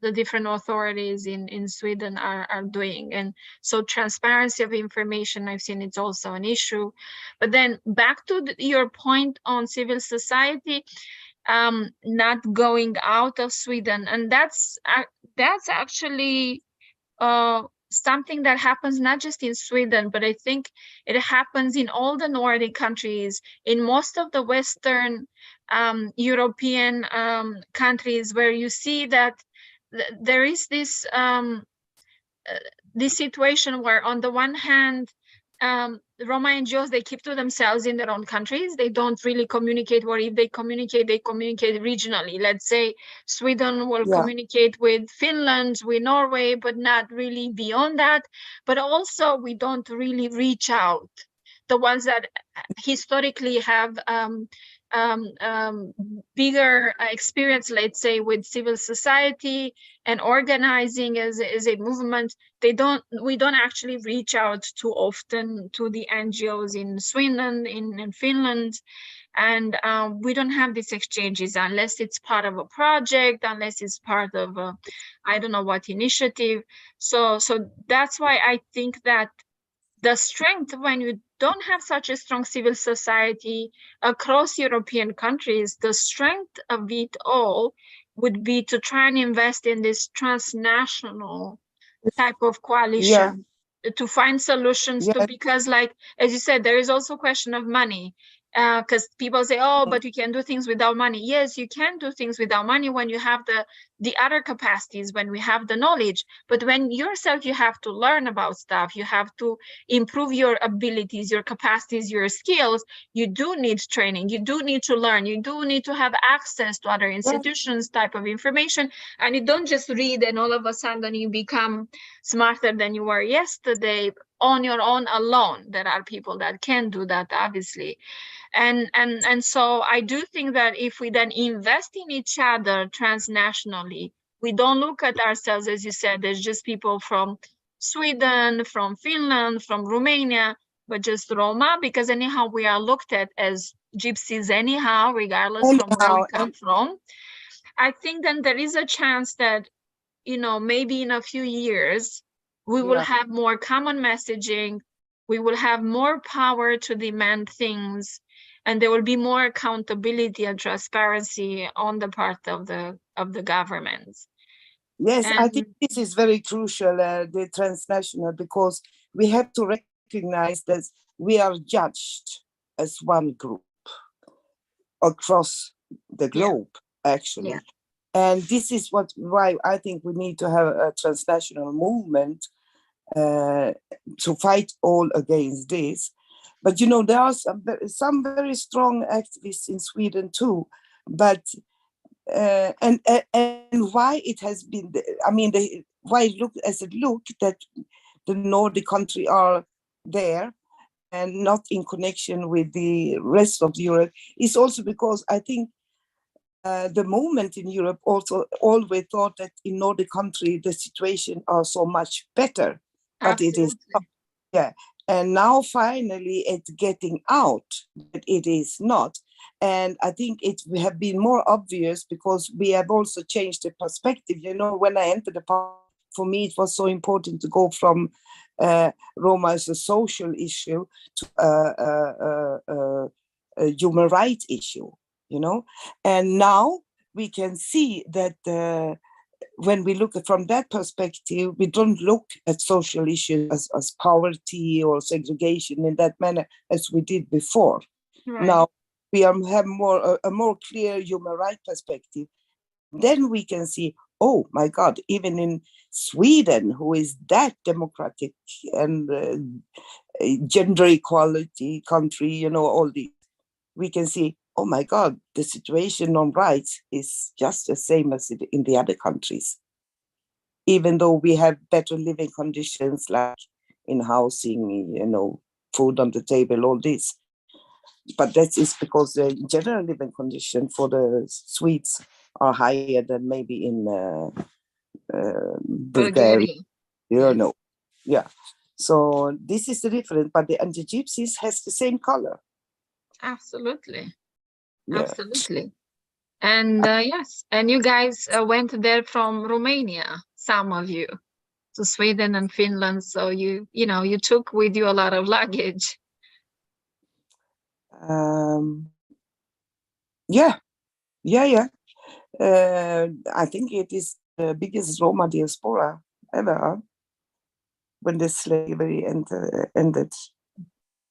the different authorities in Sweden are doing. And so transparency of information, I've seen it's also an issue. But then back to your point on civil society not going out of Sweden, and that's actually something that happens not just in Sweden, but I think it happens in all the Nordic countries, in most of the Western European countries, where you see that there is this this situation where on the one hand, Roma NGOs, they keep to themselves in their own countries. They don't really communicate, or if they communicate regionally. Let's say Sweden will communicate with Finland, with Norway, but not really beyond that. But also we don't really reach out. The ones that historically have bigger experience, let's say, with civil society and organizing as a movement, we don't actually reach out too often to the NGOs in Sweden, in Finland, and we don't have these exchanges unless it's part of a project, unless it's part of a, I don't know what initiative. So that's why I think that the strength, when you don't have such a strong civil society across European countries, the strength of it all would be to try and invest in this transnational type of coalition to find solutions to, because like, as you said, there is also a question of money. Because people say, oh, but you can do things without money. Yes, you can do things without money when you have the other capacities, when we have the knowledge. But when yourself, you have to learn about stuff, you have to improve your abilities, your capacities, your skills. You do need training, you do need to learn, you do need to have access to other institutions type of information. And you don't just read and all of a sudden you become smarter than you were yesterday on your own alone. There are people that can do that, obviously. And so I do think that if we then invest in each other transnationally, we don't look at ourselves, as you said, as just people from Sweden, from Finland, from Romania, but just Roma, because anyhow we are looked at as gypsies anyhow, regardless from where we come from. I think then there is a chance that, you know, maybe in a few years, we will have more common messaging, we will have more power to demand things, and there will be more accountability and transparency on the part of the governments. Yes, I think this is very crucial, the transnational, because we have to recognize that we are judged as one group across the globe, actually. And this is why I think we need to have a transnational movement to fight all against this. But, you know, there are some very strong activists in Sweden too. But, and why it has been, I mean, why it look as it look that the Nordic countries are there and not in connection with the rest of Europe is also because I think the movement in Europe also always thought that in Nordic country the situation are so much better, but it is not. And now finally it's getting out that it is not. And I think it have been more obvious because we have also changed the perspective. You know, when I entered the party, for me, it was so important to go from Roma as a social issue to a human rights issue, you know. And now we can see that when we look at from that perspective, we don't look at social issues as poverty or segregation in that manner as we did before. Right. Now we have a more clear human rights perspective. Then we can see, oh my God, even in Sweden, who is that democratic and gender equality country, you know, all these, we can see, oh my God, the situation on rights is just the same as in the other countries. Even though we have better living conditions like in housing, you know, food on the table, all this. But that is because the general living condition for the Swedes are higher than maybe in Bulgaria. You know, yeah. So this is the difference, but the anti-gypsies has the same color. Absolutely. Yeah. Absolutely. And yes, and you guys went there from Romania, some of you, to Sweden and Finland. So you know, you took with you a lot of luggage. Yeah. I think it is the biggest Roma diaspora ever when the slavery ended.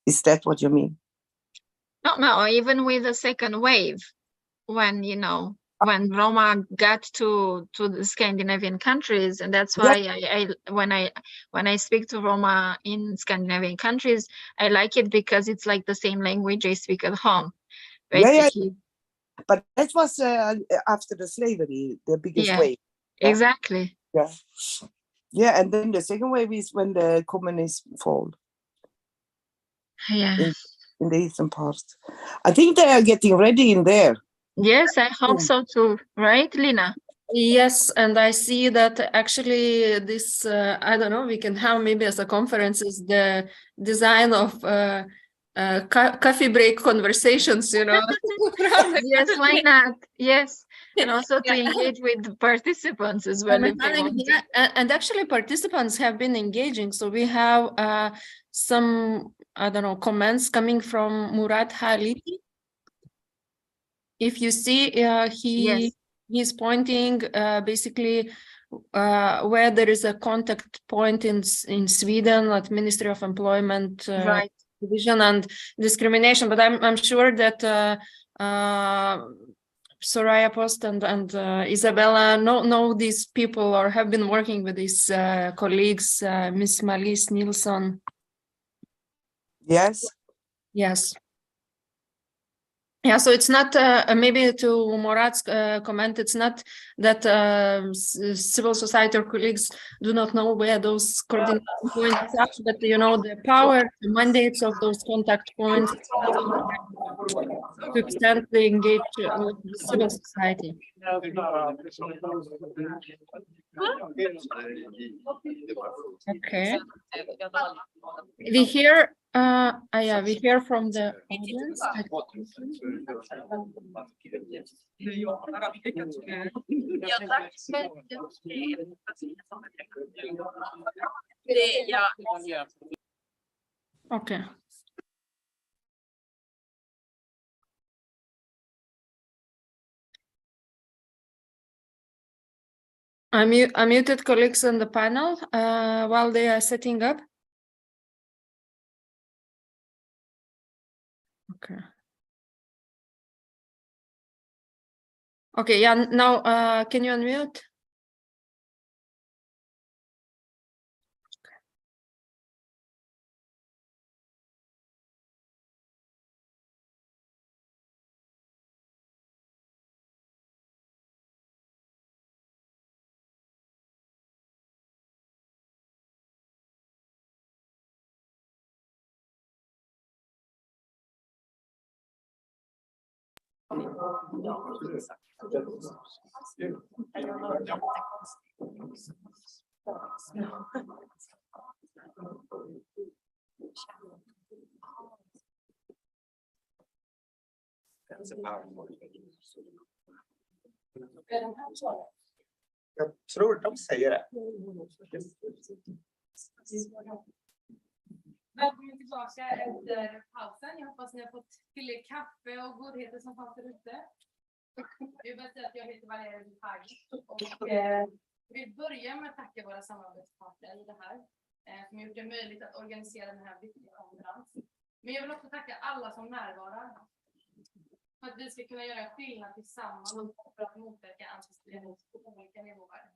Is that what you mean? No, even with the second wave, when, you know, when Roma got to the Scandinavian countries, and that's why when I speak to Roma in Scandinavian countries, I like it because it's like the same language I speak at home, basically. Yeah. But that was after the slavery, the biggest wave. Yeah. Exactly. Yeah, and then the second wave is when the communists fall. Yeah. In the eastern part. I think they are getting ready in there. Yes, I hope so too. Right, Lina? Yes, and I see that actually this, I don't know, we can have maybe as a conference is the design of coffee break conversations, you know. Yes, why not? Yes, and also to engage with the participants as well. And actually participants have been engaging. So we have some, I don't know, comments coming from Murat Haliti. If you see, he's pointing basically where there is a contact point in Sweden at Ministry of Employment Division and Discrimination. But I'm sure that Soraya Post and Isabella know these people or have been working with these colleagues, Miss Malise Nilsson. Yes. Yeah, so it's not, maybe to Murat's comment, it's not that civil society or colleagues do not know where those coordination points are, but you know, the power, the mandates of those contact points to extend the engagement with the civil society. Okay. We hear we hear from the audience. Okay. I muted colleagues on the panel while they are setting up. Okay. Okay, yeah, now can you unmute? Jag tror de säger det. Välkommen tillbaka efter pausen. Jag hoppas ni har fått till er kaffe och godheter som fanns där ute. Jag vill säga att jag heter Valeria och vill börja med att tacka våra samarbetspartner i det här som gjort det möjligt att organisera den här viktiga konferensen. Men jag vill också tacka alla som närvarar för att vi ska kunna göra en skillnad tillsammans för att motverka antiziganism på olika nivåer.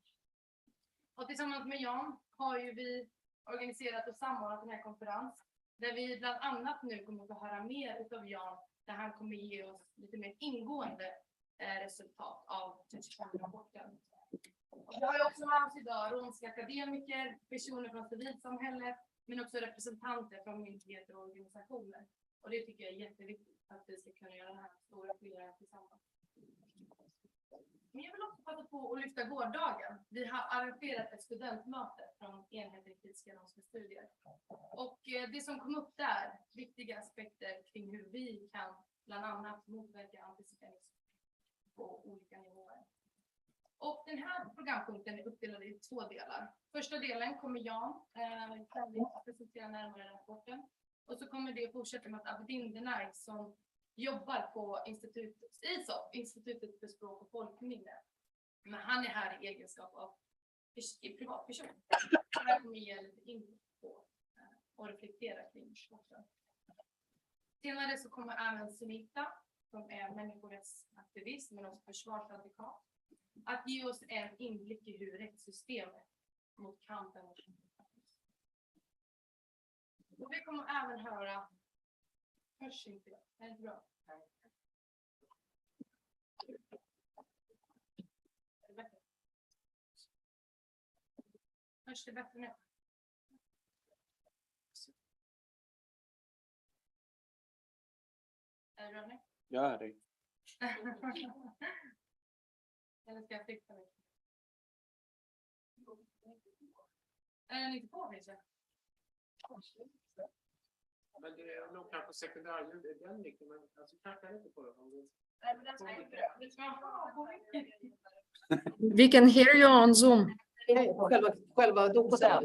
Och tillsammans med Jan har ju vi organiserat och samordnat den här konferensen där vi bland annat nu kommer att höra mer utav Jan där han kommer ge oss lite mer ingående resultat av CHACHIPEN-rapporten. Vi har ju också med oss idag romska akademiker, personer från civilsamhället men också representanter från myndigheter och organisationer. Och det tycker jag är jätteviktigt att vi ska kunna göra den här stora skillnaden tillsammans. Men jag vill också passa på att lyfta gårdagen. Vi har arrangerat ett studentmöte från enheten kritiska romska studier. Och det som kom upp där, viktiga aspekter kring hur vi kan bland annat motverka antiziganism på olika nivåer. Och den här programpunkten är uppdelad i 2 delar. Första delen kommer Jan att presentera närmare rapporten. Och så kommer det att fortsätta med att Abedin Denay som jobbar på Institutet för språk och folkminne. Men han är här i egenskap av privatperson. Han kommer ge lite input på och reflektera kring sporten. Senare så kommer även Sunita som är människorättsaktivist men också försvarsadvokat att ge oss en inblick i hur rättssystemet mot kampen mot och vi kommer även höra hörs inte det är bra. Hörs det bättre nu? Är det bra nu? Ja, det. Eller ska jag fixa det? Är den inte på mig? Men det är nog kanske sekundärljud i den micken, men alltså knackar inte på det. We can hear you on Zoom. Själva dosan.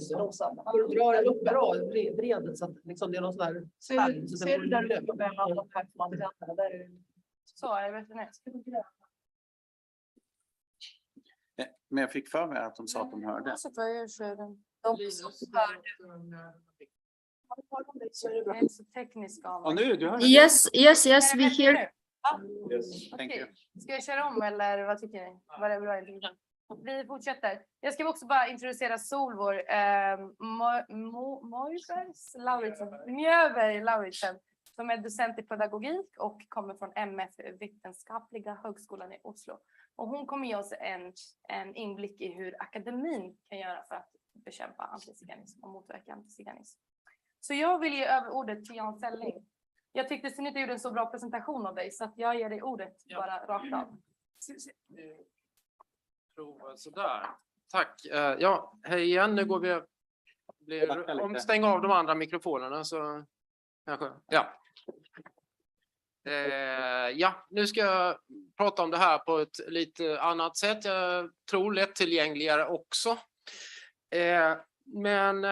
Du drar upp bra bredet så att liksom det är någon sån där färg. Ser du där uppe med alla de här som man berättade? Där är så är det vet Men jag fick för mig att de sa att de hörde. Tekniska. Yes, we hear. Yes, thank you. Ska jag köra om eller vad tycker ni? Var det bra? Vi fortsätter. Jag ska också bara introducera Solvor Mjöberg Lauritsen som är docent i pedagogik och kommer från MF Vetenskapliga högskolan i Oslo. Och hon kommer ge oss en inblick i hur akademin kan göra för att bekämpa antiziganism och motverka antiziganism. Så jag vill ge över ordet till Jan Selling. Jag tyckte Sunita gjorde en så bra presentation av dig så att jag ger dig ordet bara rakt av. Prova sådär. Tack. Ja, hej igen. Nu går vi stäng av de andra mikrofonerna så kanske. Ja. Ja, nu ska jag prata om det här på ett lite annat sätt. Jag tror lättillgängligare också. Men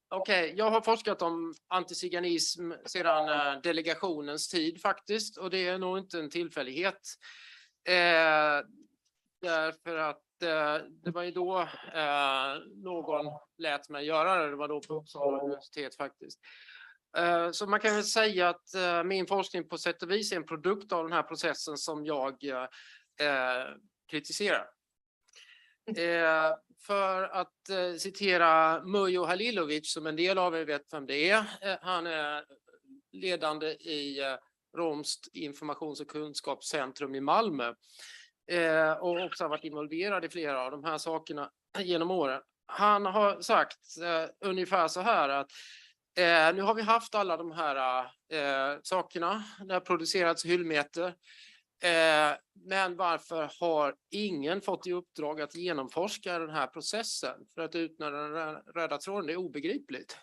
okej, jag har forskat om antiziganism sedan delegationens tid faktiskt. Och det är nog inte en tillfällighet. Därför att det var ju då någon lät mig göra det. Det var då på Uppsala universitet faktiskt. Så man kan väl säga att min forskning på sätt och vis är en produkt av den här processen som jag kritiserar. För att citera Mujo Halilovic som en del av er vet vem det är. Han är ledande i Romskt informations- och kunskapscentrum i Malmö. Och också har varit involverad i flera av de här sakerna genom åren. Han har sagt ungefär så här att nu har vi haft alla de här sakerna. Det har producerats hyllmeter. Men varför har ingen fått i uppdrag att genomforska den här processen för att utnämna den röda tråden? Det är obegripligt.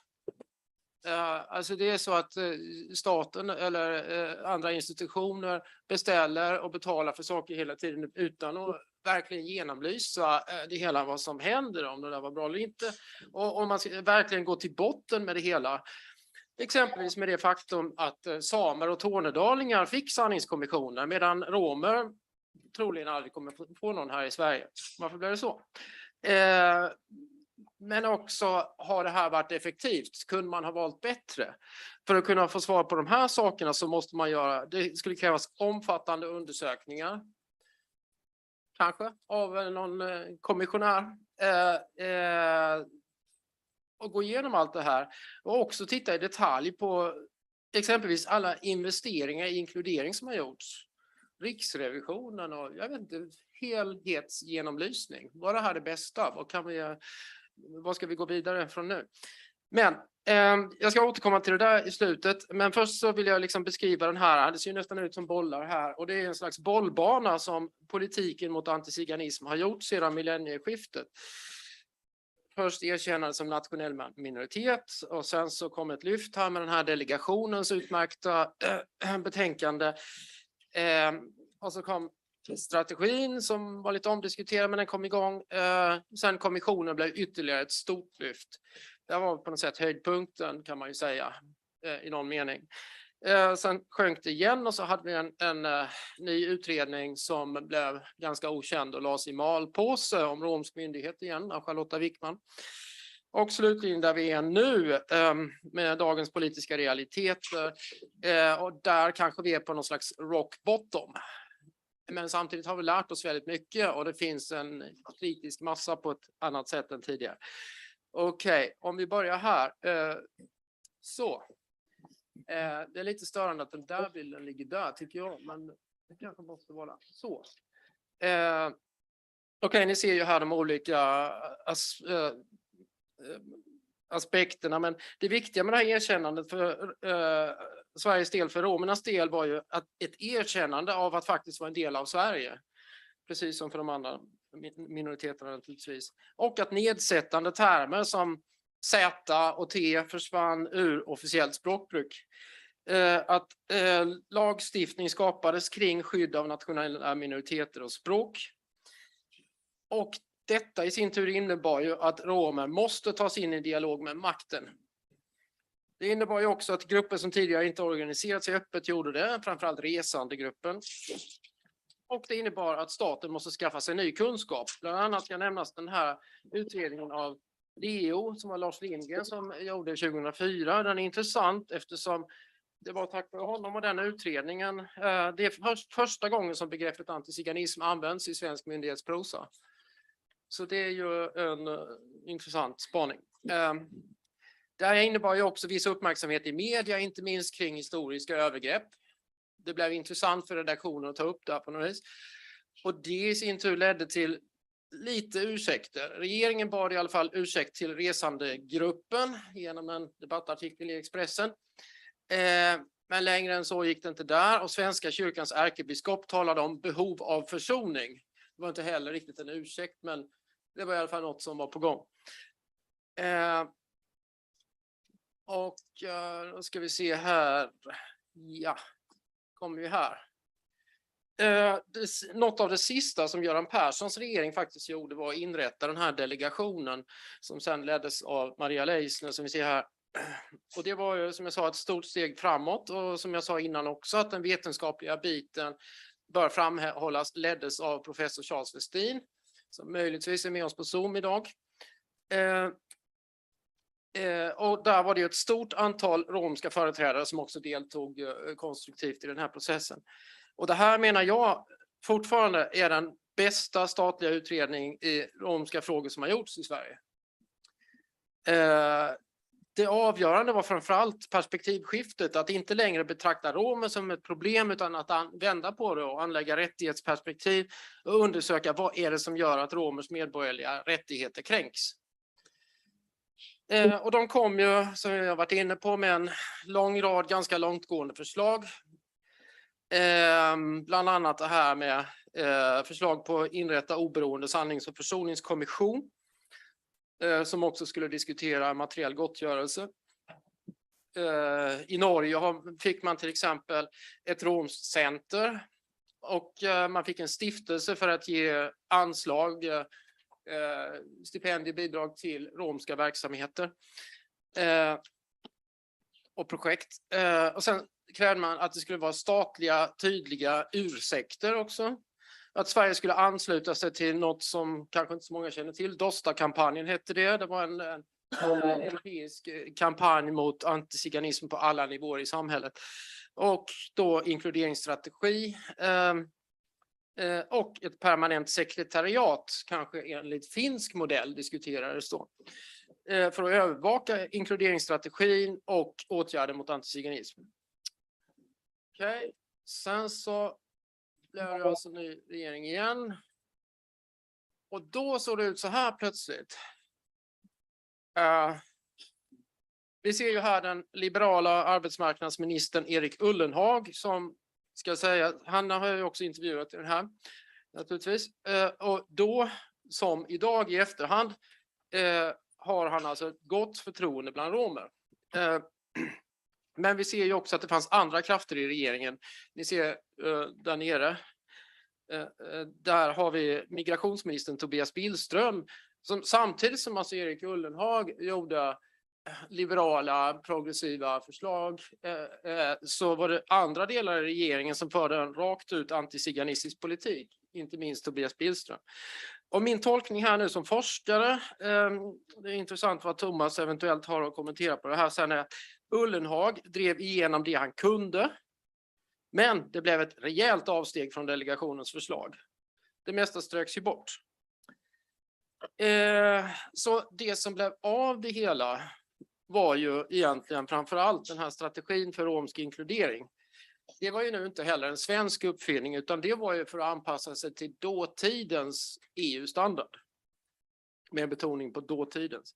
Alltså det är så att staten eller andra institutioner beställer och betalar för saker hela tiden utan att verkligen genomlysa det hela, vad som händer, om det där var bra eller inte. Och om man ska verkligen gå till botten med det hela, exempelvis med det faktum att samer och tornedalingar fick sanningskommissioner medan romer troligen aldrig kommer få någon här i Sverige. Varför blev det så? Men också, har det här varit effektivt? Kunde man ha valt bättre? För att kunna få svar på de här sakerna så måste man det skulle krävas omfattande undersökningar. Kanske av någon kommissionär. Och gå igenom allt det här. Och också titta i detalj på exempelvis alla investeringar i inkludering som har gjorts. Riksrevisionen och jag vet inte, helhetsgenomlysning. Var det här det bästa? Vad ska vi gå vidare från nu? Men jag ska återkomma till det där i slutet. Men först så vill jag liksom beskriva den här. Det ser ju nästan ut som bollar här. Och det är en slags bollbana som politiken mot antiziganism har gjort sedan millennieskiftet. Först erkännande som nationell minoritet och sen så kom ett lyft här med den här delegationens utmärkta betänkande. Och så kom strategin som var lite omdiskuterad, men den kom igång. Sen kommissionen blev ytterligare ett stort lyft. Det var på något sätt höjdpunkten, kan man ju säga, i någon mening. Sen sjönk det igen och så hade vi en ny utredning som blev ganska okänd och lades i malpåse om romsk myndighet igen av Charlotta Wickman. Och slutligen där vi är nu med dagens politiska realiteter och där kanske vi är på någon slags rock bottom. Men samtidigt har vi lärt oss väldigt mycket och det finns en kritisk massa på ett annat sätt än tidigare. Okej, om vi börjar här. Det är lite störande att den där bilden ligger där tycker jag, men det kanske måste vara så. Okej, ni ser ju här de olika aspekterna, men det viktiga med det här erkännandet för Sveriges del, för romernas del, var ju att ett erkännande av att faktiskt vara en del av Sverige, precis som för de andra minoriteterna naturligtvis, och att nedsättande termer som Z och T försvann ur officiellt språkbruk. Att lagstiftning skapades kring skydd av nationella minoriteter och språk. Och detta i sin tur innebar ju att romer måste tas in i dialog med makten. Det innebar ju också att grupper som tidigare inte organiserat sig öppet gjorde det, framförallt resandegruppen. Och det innebar att staten måste skaffa sig ny kunskap. Bland annat ska nämnas den här utredningen av DO som var Lars Lindgren som gjorde 2004. Den är intressant eftersom det var tack vare honom och den utredningen. Det är första gången som begreppet antiziganism används i svensk myndighetsprosa. Så det är ju en intressant spaning. Det här innebar ju också viss uppmärksamhet i media, inte minst kring historiska övergrepp. Det blev intressant för redaktionen att ta upp det här på något vis. Och det i sin tur ledde till lite ursäkter. Regeringen bad i alla fall ursäkt till resandegruppen genom en debattartikel i Expressen. Men längre än så gick det inte där och Svenska kyrkans ärkebiskop talade om behov av försoning. Det var inte heller riktigt en ursäkt, men det var i alla fall något som var på gång. Och då ska vi se här. Ja, kommer vi här. Något av det sista som Göran Perssons regering faktiskt gjorde var att inrätta den här delegationen som sedan leddes av Maria Leissner som vi ser här. Och det var ju som jag sa ett stort steg framåt och som jag sa innan också att den vetenskapliga biten bör framhållas leddes av professor Charles Westin som möjligtvis är med oss på Zoom idag. Och där var det ett stort antal romska företrädare som också deltog konstruktivt i den här processen. Och det här menar jag fortfarande är den bästa statliga utredning i romska frågor som har gjorts i Sverige. Det avgörande var framförallt perspektivskiftet, att inte längre betrakta romer som ett problem utan att vända på det och anlägga rättighetsperspektiv och undersöka vad är det som gör att romers medborgerliga rättigheter kränks. Och de kom ju, som jag varit inne på, med en lång rad ganska långtgående förslag. Bland annat det här med förslag på att inrätta oberoende sannings- och försoningskommission som också skulle diskutera materiell gottgörelse. I Norge fick man till exempel ett romskt center och man fick en stiftelse för att ge anslag, stipendiebidrag till romska verksamheter och projekt. Och sen krävde man att det skulle vara statliga, tydliga ursäkter också. Att Sverige skulle ansluta sig till något som kanske inte så många känner till. Dosta-kampanjen hette det. Det var en europeisk kampanj mot antiziganism på alla nivåer i samhället. Och då inkluderingsstrategi och ett permanent sekretariat, kanske enligt finsk modell diskuterades då. För att övervaka inkluderingsstrategin och åtgärder mot antiziganism. Okej, sen så blev det alltså ny regering igen. Och då såg det ut så här plötsligt. Vi ser ju här den liberala arbetsmarknadsministern Erik Ullenhag som ska säga, han har ju också intervjuat i den här naturligtvis. Och då som idag i efterhand har han alltså ett gott förtroende bland romer. Men vi ser ju också att det fanns andra krafter i regeringen. Ni ser där nere. Där har vi migrationsministern Tobias Billström som samtidigt som alltså Erik Ullenhag gjorde liberala progressiva förslag så var det andra delar i regeringen som förde en rakt ut antiziganistisk politik, inte minst Tobias Billström. Och min tolkning här nu som forskare, det är intressant vad Thomas eventuellt har att kommentera på det här sen, är att Ullenhag drev igenom det han kunde, men det blev ett rejält avsteg från delegationens förslag. Det mesta ströks ju bort. Så det som blev av det hela var ju egentligen framförallt den här strategin för romsk inkludering. Det var ju nu inte heller en svensk uppfinning utan det var ju för att anpassa sig till dåtidens EU-standard. Med betoning på dåtidens.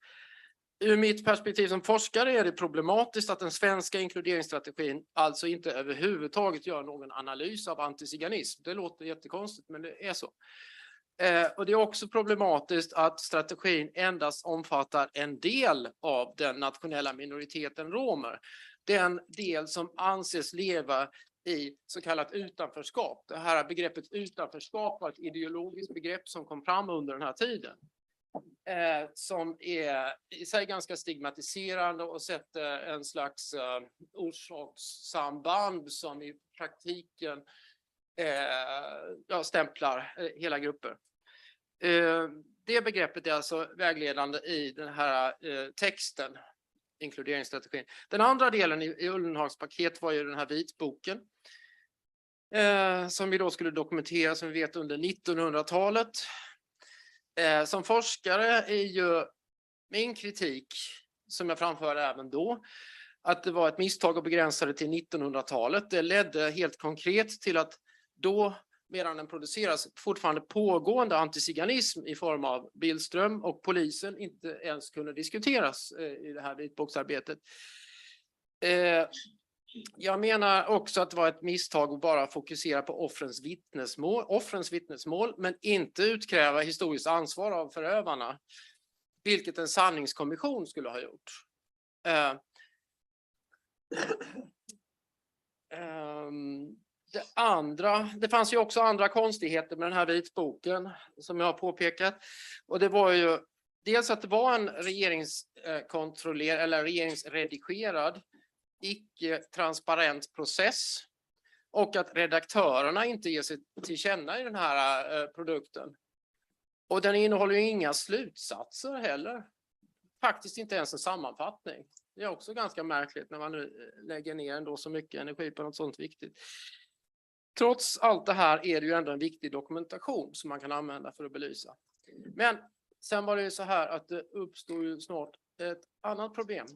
Ur mitt perspektiv som forskare är det problematiskt att den svenska inkluderingsstrategin alltså inte överhuvudtaget gör någon analys av antiziganism. Det låter jättekonstigt men det är så. Och det är också problematiskt att strategin endast omfattar en del av den nationella minoriteten romer. Den del som anses leva i så kallat utanförskap. Det här begreppet utanförskap var ett ideologiskt begrepp som kom fram under den här tiden. Som är i sig ganska stigmatiserande och sätter en slags orsakssamband som i praktiken stämplar hela grupper. Det begreppet är alltså vägledande i den här texten, inkluderingsstrategin. Den andra delen i Ullenhags paket var ju den här vitboken som vi då skulle dokumentera som vi vet under 1900-talet. Som forskare är ju min kritik, som jag framförde även då, att det var ett misstag att begränsa det till 1900-talet. Det ledde helt konkret till att då, medan den produceras, fortfarande pågående antiziganism i form av Billström och polisen inte ens kunde diskuteras i det här vitboksarbetet. Jag menar också att det var ett misstag att bara fokusera på offrens vittnesmål, men inte utkräva historiskt ansvar av förövarna, vilket en sanningskommission skulle ha gjort. Det fanns ju också andra konstigheter med den här vitboken som jag har påpekat. Och det var ju dels att det var en regeringskontrollerad eller regeringsredigerad icke-transparent process och att redaktörerna inte ger sig till känna i den här produkten. Och den innehåller ju inga slutsatser heller. Faktiskt inte ens en sammanfattning. Det är också ganska märkligt när man nu lägger ner ändå så mycket energi på något sånt viktigt. Trots allt det här är det ju ändå en viktig dokumentation som man kan använda för att belysa. Men sen var det ju så här att det uppstod ju snart ett annat problem.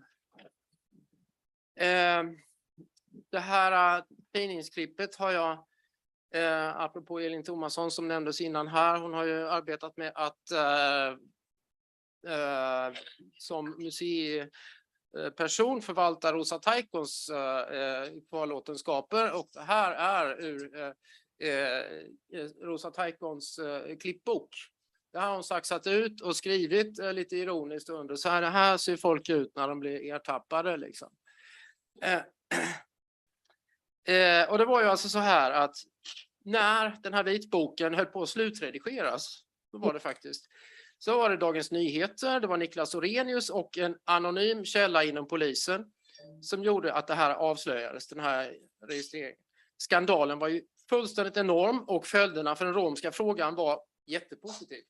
Det här tidningsklippet har jag, apropå Elin Thomasson som nämndes innan här, hon har ju arbetat med att som museiperson förvalta Rosa Taikons kvarlåtenskaper och det här är ur Rosa Taikons klippbok. Det har hon saxat ut och skrivit lite ironiskt under. Så här ser folk ut när de blir ertappade liksom. Och det var ju alltså så här att när den här vitboken höll på att slutredigeras, då var det faktiskt, så var det Dagens Nyheter, det var Niklas Orenius och en anonym källa inom polisen som gjorde att det här avslöjades, den här registreringen. Skandalen var ju fullständigt enorm och följderna för den romska frågan var jättepositiv.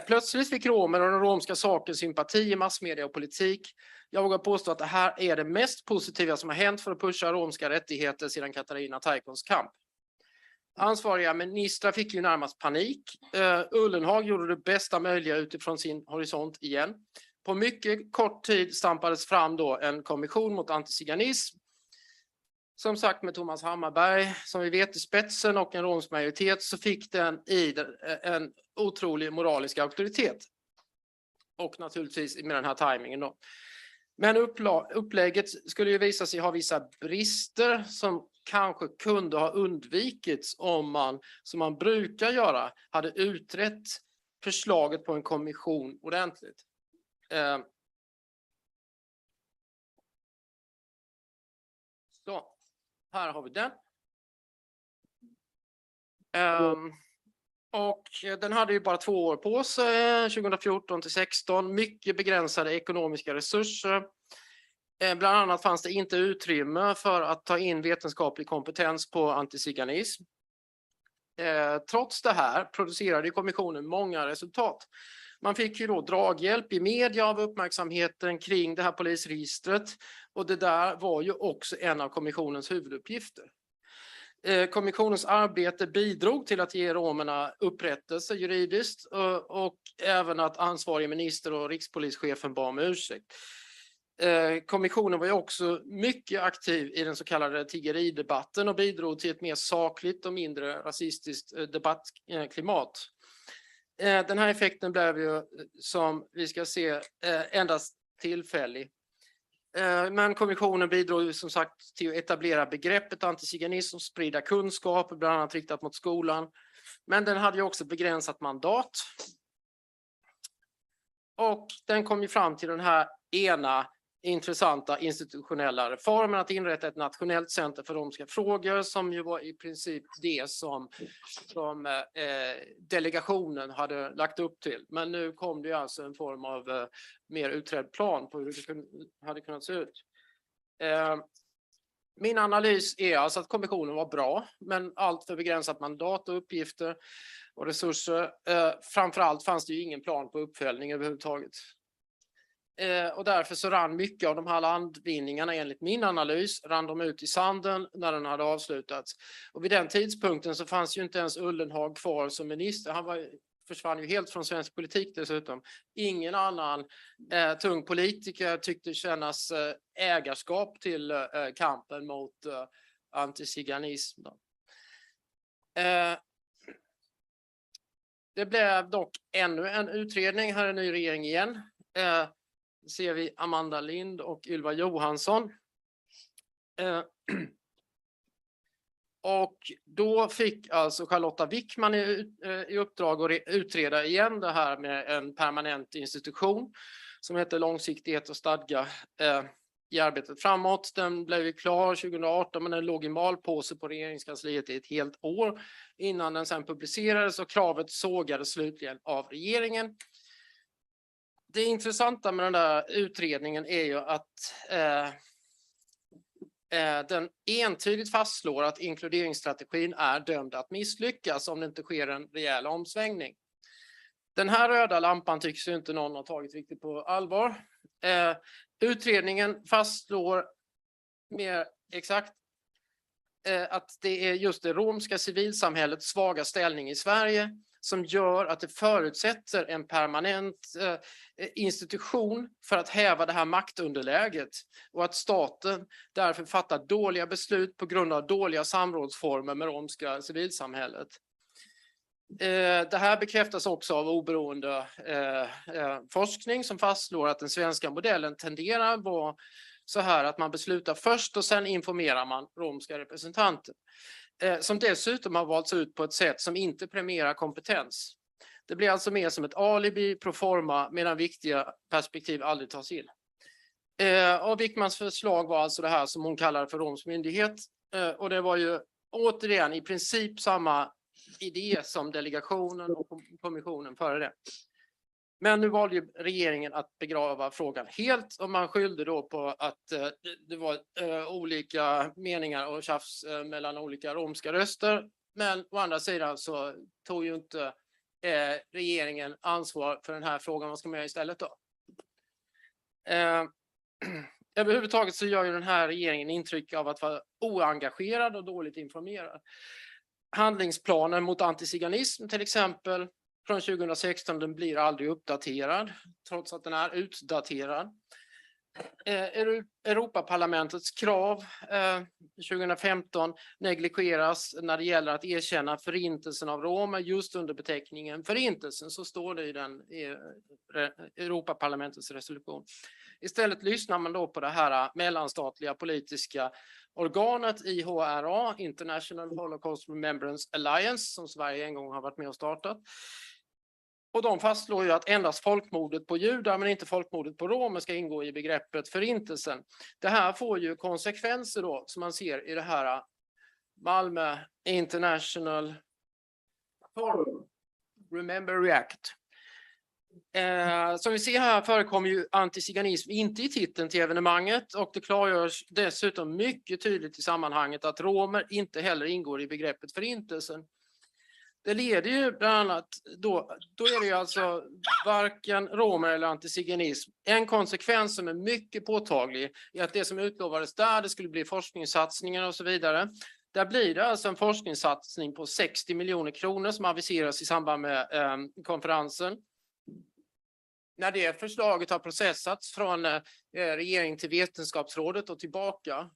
Plötsligt fick romer och den romska saken sympati i massmedia och politik. Jag vågar påstå att det här är det mest positiva som har hänt för att pusha romska rättigheter sedan Katarina Taikons kamp. Ansvariga ministrar fick ju närmast panik. Ullenhag gjorde det bästa möjliga utifrån sin horisont igen. På mycket kort tid stampades fram då en kommission mot antiziganism. Som sagt, med Thomas Hammarberg som vi vet i spetsen och en romsk majoritet, så fick den en otrolig moralisk auktoritet. Och naturligtvis med den här tajmingen då. Men upplägget skulle ju visa sig ha vissa brister som kanske kunde ha undvikits om man, som man brukar göra, hade utrett förslaget på en kommission ordentligt. Så, här har vi den. Och den hade ju bara 2 år på sig, 2014 till 2016, mycket begränsade ekonomiska resurser. Bland annat fanns det inte utrymme för att ta in vetenskaplig kompetens på antiziganism. Trots det här producerade kommissionen många resultat. Man fick ju då draghjälp i media av uppmärksamheten kring det här polisregistret, och det där var ju också en av kommissionens huvuduppgifter. Kommissionens arbete bidrog till att ge romerna upprättelse juridiskt och även att ansvarig minister och rikspolischefen bad om ursäkt. Kommissionen var ju också mycket aktiv i den så kallade tiggeridebatten och bidrog till ett mer sakligt och mindre rasistiskt debattklimat. Den här effekten blev ju, som vi ska se, endast tillfällig. Men kommissionen bidrog som sagt till att etablera begreppet antiziganism och sprida kunskap, bland annat riktat mot skolan. Men den hade ju också begränsat mandat. Och den kom ju fram till den här ena intressanta institutionella reformen att inrätta ett nationellt center för romska frågor, som ju var i princip det som delegationen hade lagt upp till. Men nu kom det alltså en form av mer utredd plan på hur det hade kunnat se ut. Min analys är alltså att kommissionen var bra, men allt för begränsat mandat och uppgifter och resurser. Framförallt fanns det ju ingen plan på uppföljning överhuvudtaget. Och därför så rann mycket av de här landvinningarna, enligt min analys, rann de ut i sanden när den hade avslutats. Och vid den tidpunkten så fanns ju inte ens Ullenhag kvar som minister. Han försvann ju helt från svensk politik dessutom. Ingen annan tung politiker tyckte kännas ägarskap till kampen mot antiziganism. Det blev dock ännu en utredning. Här är en ny regering igen. Ser vi Amanda Lind och Ylva Johansson. Och då fick alltså Charlotta Wickman i uppdrag att utreda igen det här med en permanent institution som heter långsiktighet och stadga i arbetet framåt. Den blev ju klar 2018, men den låg i malpåse på regeringskansliet i ett helt år innan den sen publicerades, och kravet sågades slutligen av regeringen. Det intressanta med den där utredningen är ju att den entydigt fastslår att inkluderingsstrategin är dömd att misslyckas om det inte sker en rejäl omsvängning. Den här röda lampan tycks ju inte någon ha tagit riktigt på allvar. Utredningen fastslår mer exakt att det är just det romska civilsamhällets svaga ställning i Sverige som gör att det förutsätter en permanent institution för att häva det här maktunderläget, och att staten därför fattar dåliga beslut på grund av dåliga samrådsformer med romska civilsamhället. Det här bekräftas också av oberoende forskning som fastslår att den svenska modellen tenderar att vara så här att man beslutar först och sen informerar man romska representanter. Som dessutom har valts ut på ett sätt som inte premierar kompetens. Det blir alltså mer som ett alibi pro forma, medan viktiga perspektiv aldrig tas in. Och Wickmans förslag var alltså det här som hon kallar för Roms myndighet. Och det var ju återigen i princip samma idé som delegationen och kommissionen före det. Men nu valde ju regeringen att begrava frågan helt och man skyllde då på att det var olika meningar och tjafs mellan olika romska röster. Men å andra sidan så tog ju inte regeringen ansvar för den här frågan. Vad ska man göra istället då? Överhuvudtaget så gör ju den här regeringen intryck av att vara oengagerad och dåligt informerad. Handlingsplanen mot antiziganism till exempel från 2016, den blir aldrig uppdaterad trots att den är utdaterad. Europaparlamentets krav 2015 negligeras när det gäller att erkänna förintelsen av romer just under beteckningen förintelsen, så står det i den Europaparlamentets resolution. Istället lyssnar man då på det här mellanstatliga politiska organet IHRA, International Holocaust Remembrance Alliance, som Sverige en gång har varit med och startat. Och de fastslår ju att endast folkmordet på judar men inte folkmordet på romer ska ingå i begreppet förintelsen. Det här får ju konsekvenser då som man ser i det här Malmö International Forum, Remember React. Som vi ser här förekommer ju antiziganism inte i titeln till evenemanget och det klargörs dessutom mycket tydligt i sammanhanget att romer inte heller ingår i begreppet förintelsen. Det leder ju bland annat, då är det ju alltså varken romer eller antiziganism. En konsekvens som är mycket påtaglig är att det som utlovades där, det skulle bli forskningssatsningar och så vidare. Där blir det alltså en forskningssatsning på 60 miljoner kronor som aviseras i samband med konferensen. När det förslaget har processats från regering till vetenskapsrådet och tillbaka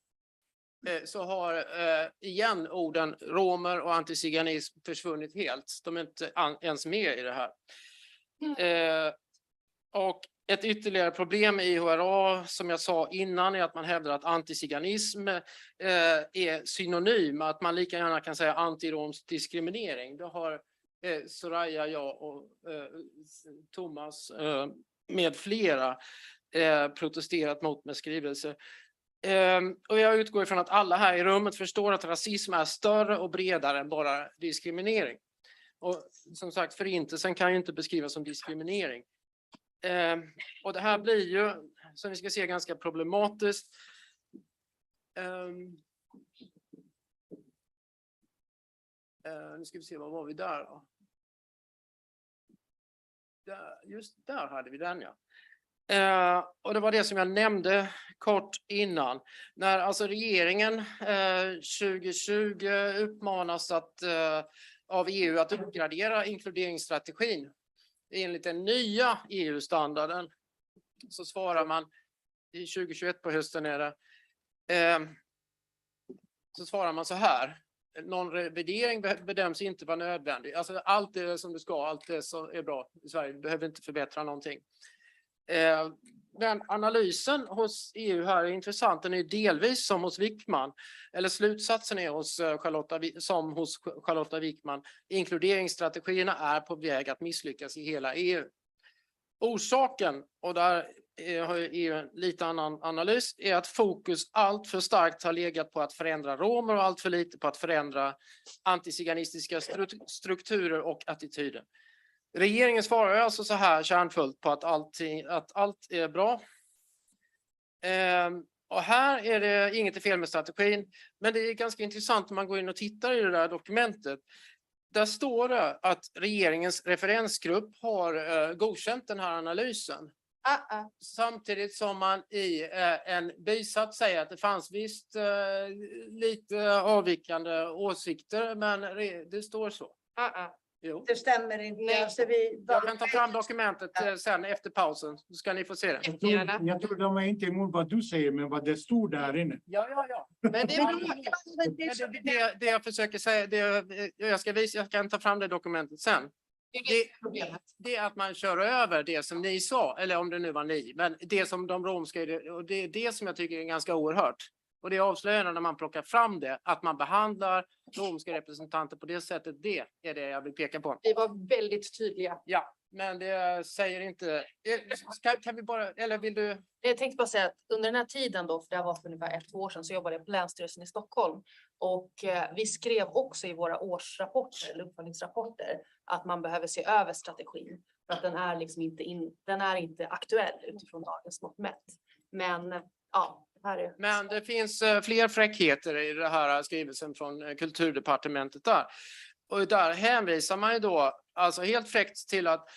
så har igen orden romer och antiziganism försvunnit helt. De är inte ens med i det här. Och ett ytterligare problem i IHRA som jag sa innan är att man hävdar att antiziganism är synonym, att man lika gärna kan säga antiromsk diskriminering. Det har Soraya, jag och Thomas med flera protesterat mot med skrivelser. Och jag utgår ifrån att alla här i rummet förstår att rasism är större och bredare än bara diskriminering. Och som sagt, förintelsen kan ju inte beskrivas som diskriminering. Och det här blir ju, som vi ska se, ganska problematiskt. Nu ska vi se, vad var vi där då? Just där hade vi den, ja. Och det var det som jag nämnde kort innan. När alltså regeringen 2020 uppmanas av EU att uppgradera inkluderingsstrategin enligt den nya EU-standarden, så svarar man i 2021 på hösten är det, så svarar man så här: någon revidering bedöms inte vara nödvändig. Alltså allt är som det ska, allt det som är bra i Sverige, vi behöver inte förbättra någonting. Men analysen hos EU här är intressant. Den är delvis som hos Wickman, eller slutsatsen är som hos Charlotta Wickman. Inkluderingsstrategierna är på väg att misslyckas i hela EU. Orsaken, och där har EU en lite annan analys, är att fokus allt för starkt har legat på att förändra romer och allt för lite på att förändra antiziganistiska strukturer och attityder. Regeringen svarar alltså så här kärnfullt på att allt är bra. Och här är det inget fel med strategin, men det är ganska intressant om man går in och tittar i det där dokumentet. Där står det att regeringens referensgrupp har godkänt den här analysen. Samtidigt som man i en bisats säger att det fanns visst lite avvikande åsikter, men det står så. Jo. Det stämmer inte. Nej. Alltså Jag kan ta fram dokumentet sen efter pausen, så ska ni få se det. Jag tror de är inte emot vad du säger, men vad det stod där inne. Ja. Men det jag försöker säga, jag kan ta fram det dokumentet sen. Det är att man kör över det som ni sa, eller om det nu var ni, men det som de romska, och det är det som jag tycker är ganska oerhört. Och det är avslöjande när man plockar fram det, att man behandlar romska representanter på det sättet. Det är det jag vill peka på. Vi var väldigt tydliga. Ja, Men det säger inte... Kan vi bara... Eller vill du... Jag tänkte bara säga att under den här tiden då, för det var för ungefär 1-2 år sedan, så jobbade jag på Länsstyrelsen i Stockholm. Och vi skrev också i våra årsrapporter, eller uppföljningsrapporter, att man behöver se över strategin. För att den är liksom den är inte aktuell utifrån dagens mått mätt. Men ja, här är... Men det finns fler fräckheter i den här skrivelsen från Kulturdepartementet där. Och där hänvisar man ju då alltså helt fräckt till att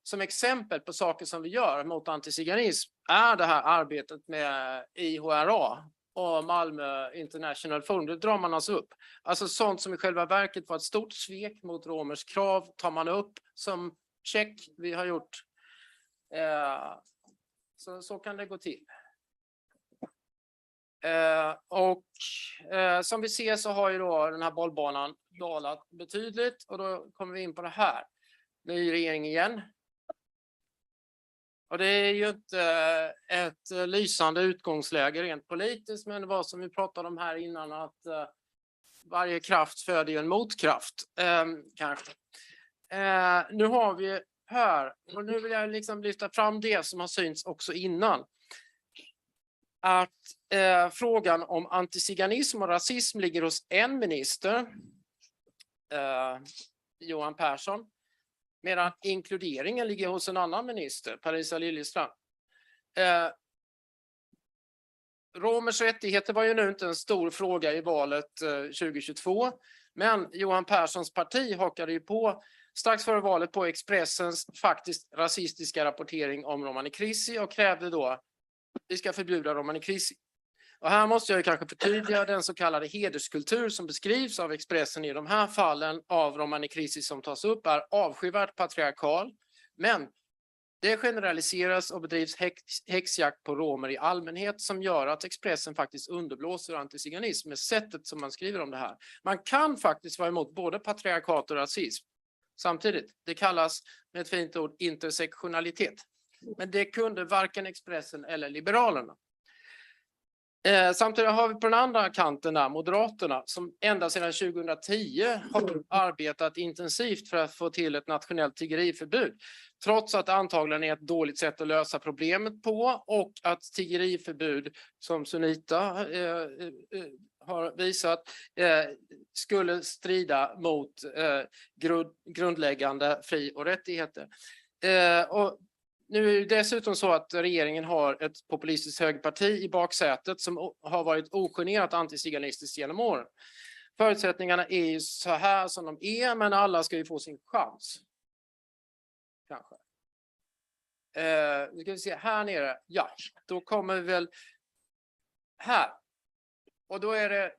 som exempel på saker som vi gör mot antiziganism är det här arbetet med IHRA och Malmö International Forum. Det drar man alltså upp. Alltså sånt som i själva verket var ett stort svek mot romers krav tar man upp som check vi har gjort. Så kan det gå till. Som vi ser så har ju då den här bollbanan dalat betydligt och då kommer vi in på det här. Ny regering igen. Och det är ju inte ett lysande utgångsläge rent politiskt, men det var som vi pratade om här innan att varje kraft föder ju en motkraft kanske. Nu har vi här, och nu vill jag liksom lyfta fram det som har synts också innan. Att frågan om antiziganism och rasism ligger hos en minister, Johan Persson, medan inkluderingen ligger hos en annan minister, Parisa Liljestrand. Romers rättigheter var ju nu inte en stor fråga i valet 2022, men Johan Perssons parti hakade ju på strax före valet på Expressens faktiskt rasistiska rapportering om Romani Chrysi och krävde då vi ska förbjuda Romani Chrysi. Och här måste jag kanske förtydliga den så kallade hederskultur som beskrivs av Expressen i de här fallen av Romani Chrysi som tas upp är avskyvärt patriarkal. Men det generaliseras och bedrivs häxjakt på romer i allmänhet som gör att Expressen faktiskt underblåser antiziganism med sättet som man skriver om det här. Man kan faktiskt vara emot både patriarkat och rasism samtidigt. Det kallas med ett fint ord intersektionalitet. Men det kunde varken Expressen eller Liberalerna. Samtidigt har vi på den andra kanten där Moderaterna som ända sedan 2010 har arbetat intensivt för att få till ett nationellt tiggeriförbud. Trots att det antagligen är ett dåligt sätt att lösa problemet på och att tiggeriförbud som Sunita har visat skulle strida mot grundläggande fri- och rättigheter. Och nu är det dessutom så att regeringen har ett populistiskt högerparti i baksätet som har varit ogenerat antiziganistiskt genom åren. Förutsättningarna är ju så här som de är, men alla ska ju få sin chans. Kanske. Nu ska vi se här nere. Ja, då kommer vi väl här. Och då är det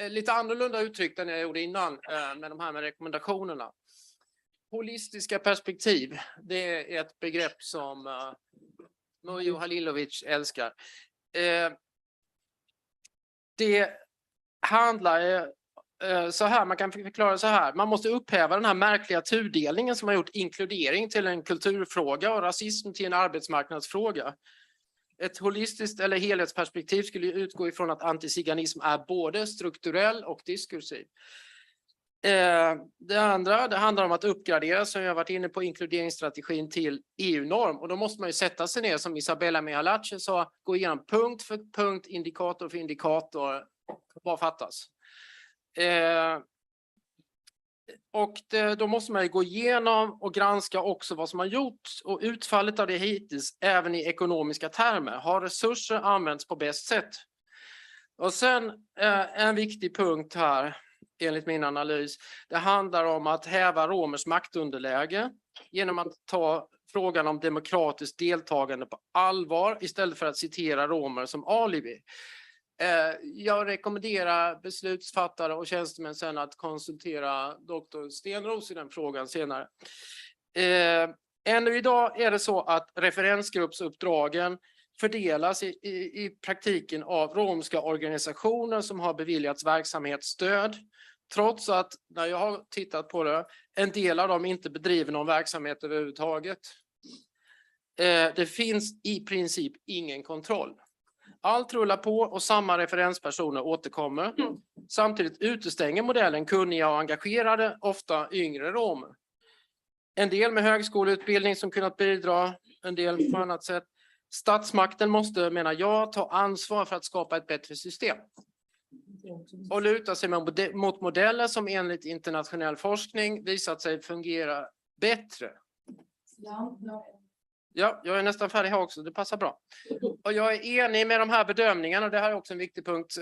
lite annorlunda uttryckt än jag gjorde innan med de här med rekommendationerna. Holistiska perspektiv, det är ett begrepp som Mujo Halilovic älskar. Det handlar så här, man kan förklara så här. Man måste upphäva den här märkliga tudelningen som har gjort inkludering till en kulturfråga och rasism till en arbetsmarknadsfråga. Ett holistiskt eller helhetsperspektiv skulle utgå ifrån att antiziganism är både strukturell och diskursiv. Det andra, det handlar om att uppgradera, som jag har varit inne på, inkluderingsstrategin till EU-norm. Och då måste man ju sätta sig ner, som Isabella Mihalache sa, gå igenom punkt för punkt, indikator för indikator, vad fattas. Då måste man ju gå igenom och granska också vad som har gjorts och utfallet av det hittills, även i ekonomiska termer. Har resurser använts på bäst sätt? Och sen en viktig punkt här, enligt min analys, det handlar om att häva romers maktunderläge genom att ta frågan om demokratiskt deltagande på allvar istället för att citera romer som alibi. Jag rekommenderar beslutsfattare och tjänstemän sen att konsultera doktor Stenros i den frågan senare. Ännu idag är det så att referensgruppsuppdragen fördelas i praktiken av romska organisationer som har beviljats verksamhetsstöd. Trots att, när jag har tittat på det, en del av dem inte bedriver någon verksamhet överhuvudtaget. Det finns i princip ingen kontroll. Allt rullar på och samma referenspersoner återkommer. Samtidigt utestänger modellen kunniga och engagerade, ofta yngre romer. En del med högskoleutbildning som kunnat bidra, en del på annat sätt. Statsmakten måste, menar jag, ta ansvar för att skapa ett bättre system. Och luta sig mot modeller som enligt internationell forskning visat sig fungera bättre. Ja, jag är nästan färdig här också, det passar bra. Och jag är enig med de här bedömningarna, och det här är också en viktig punkt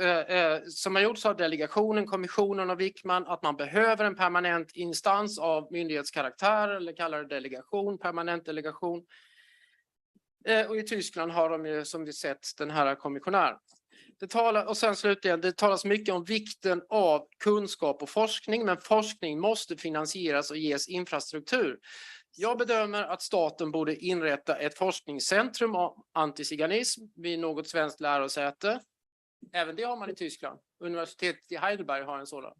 som har gjorts av delegationen, kommissionen och Wickman, att man behöver en permanent instans av myndighetskaraktär, eller kallar det delegation, permanent delegation. Och i Tyskland har de ju, som vi sett, den här kommissionären. Och sen slutligen, det talas mycket om vikten av kunskap och forskning, men forskning måste finansieras och ges infrastruktur. Jag bedömer att staten borde inrätta ett forskningscentrum om antiziganism vid något svenskt lärosäte. Även det har man i Tyskland. Universitetet i Heidelberg har en sådan.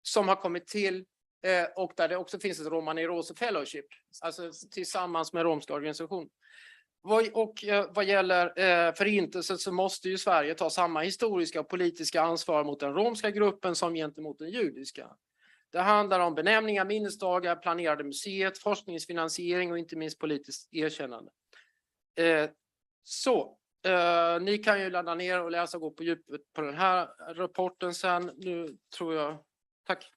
Som har kommit till och där det också finns ett Romani Fellowship. Alltså tillsammans med romska organisationer. Och vad gäller förintelsen så måste ju Sverige ta samma historiska och politiska ansvar mot den romska gruppen som gentemot den judiska. Det handlar om benämningar, minnesdagar, planerade museet, forskningsfinansiering och inte minst politiskt erkännande. Ni kan ju ladda ner och läsa och gå på djupet på den här rapporten sen. Nu tror jag... Tack.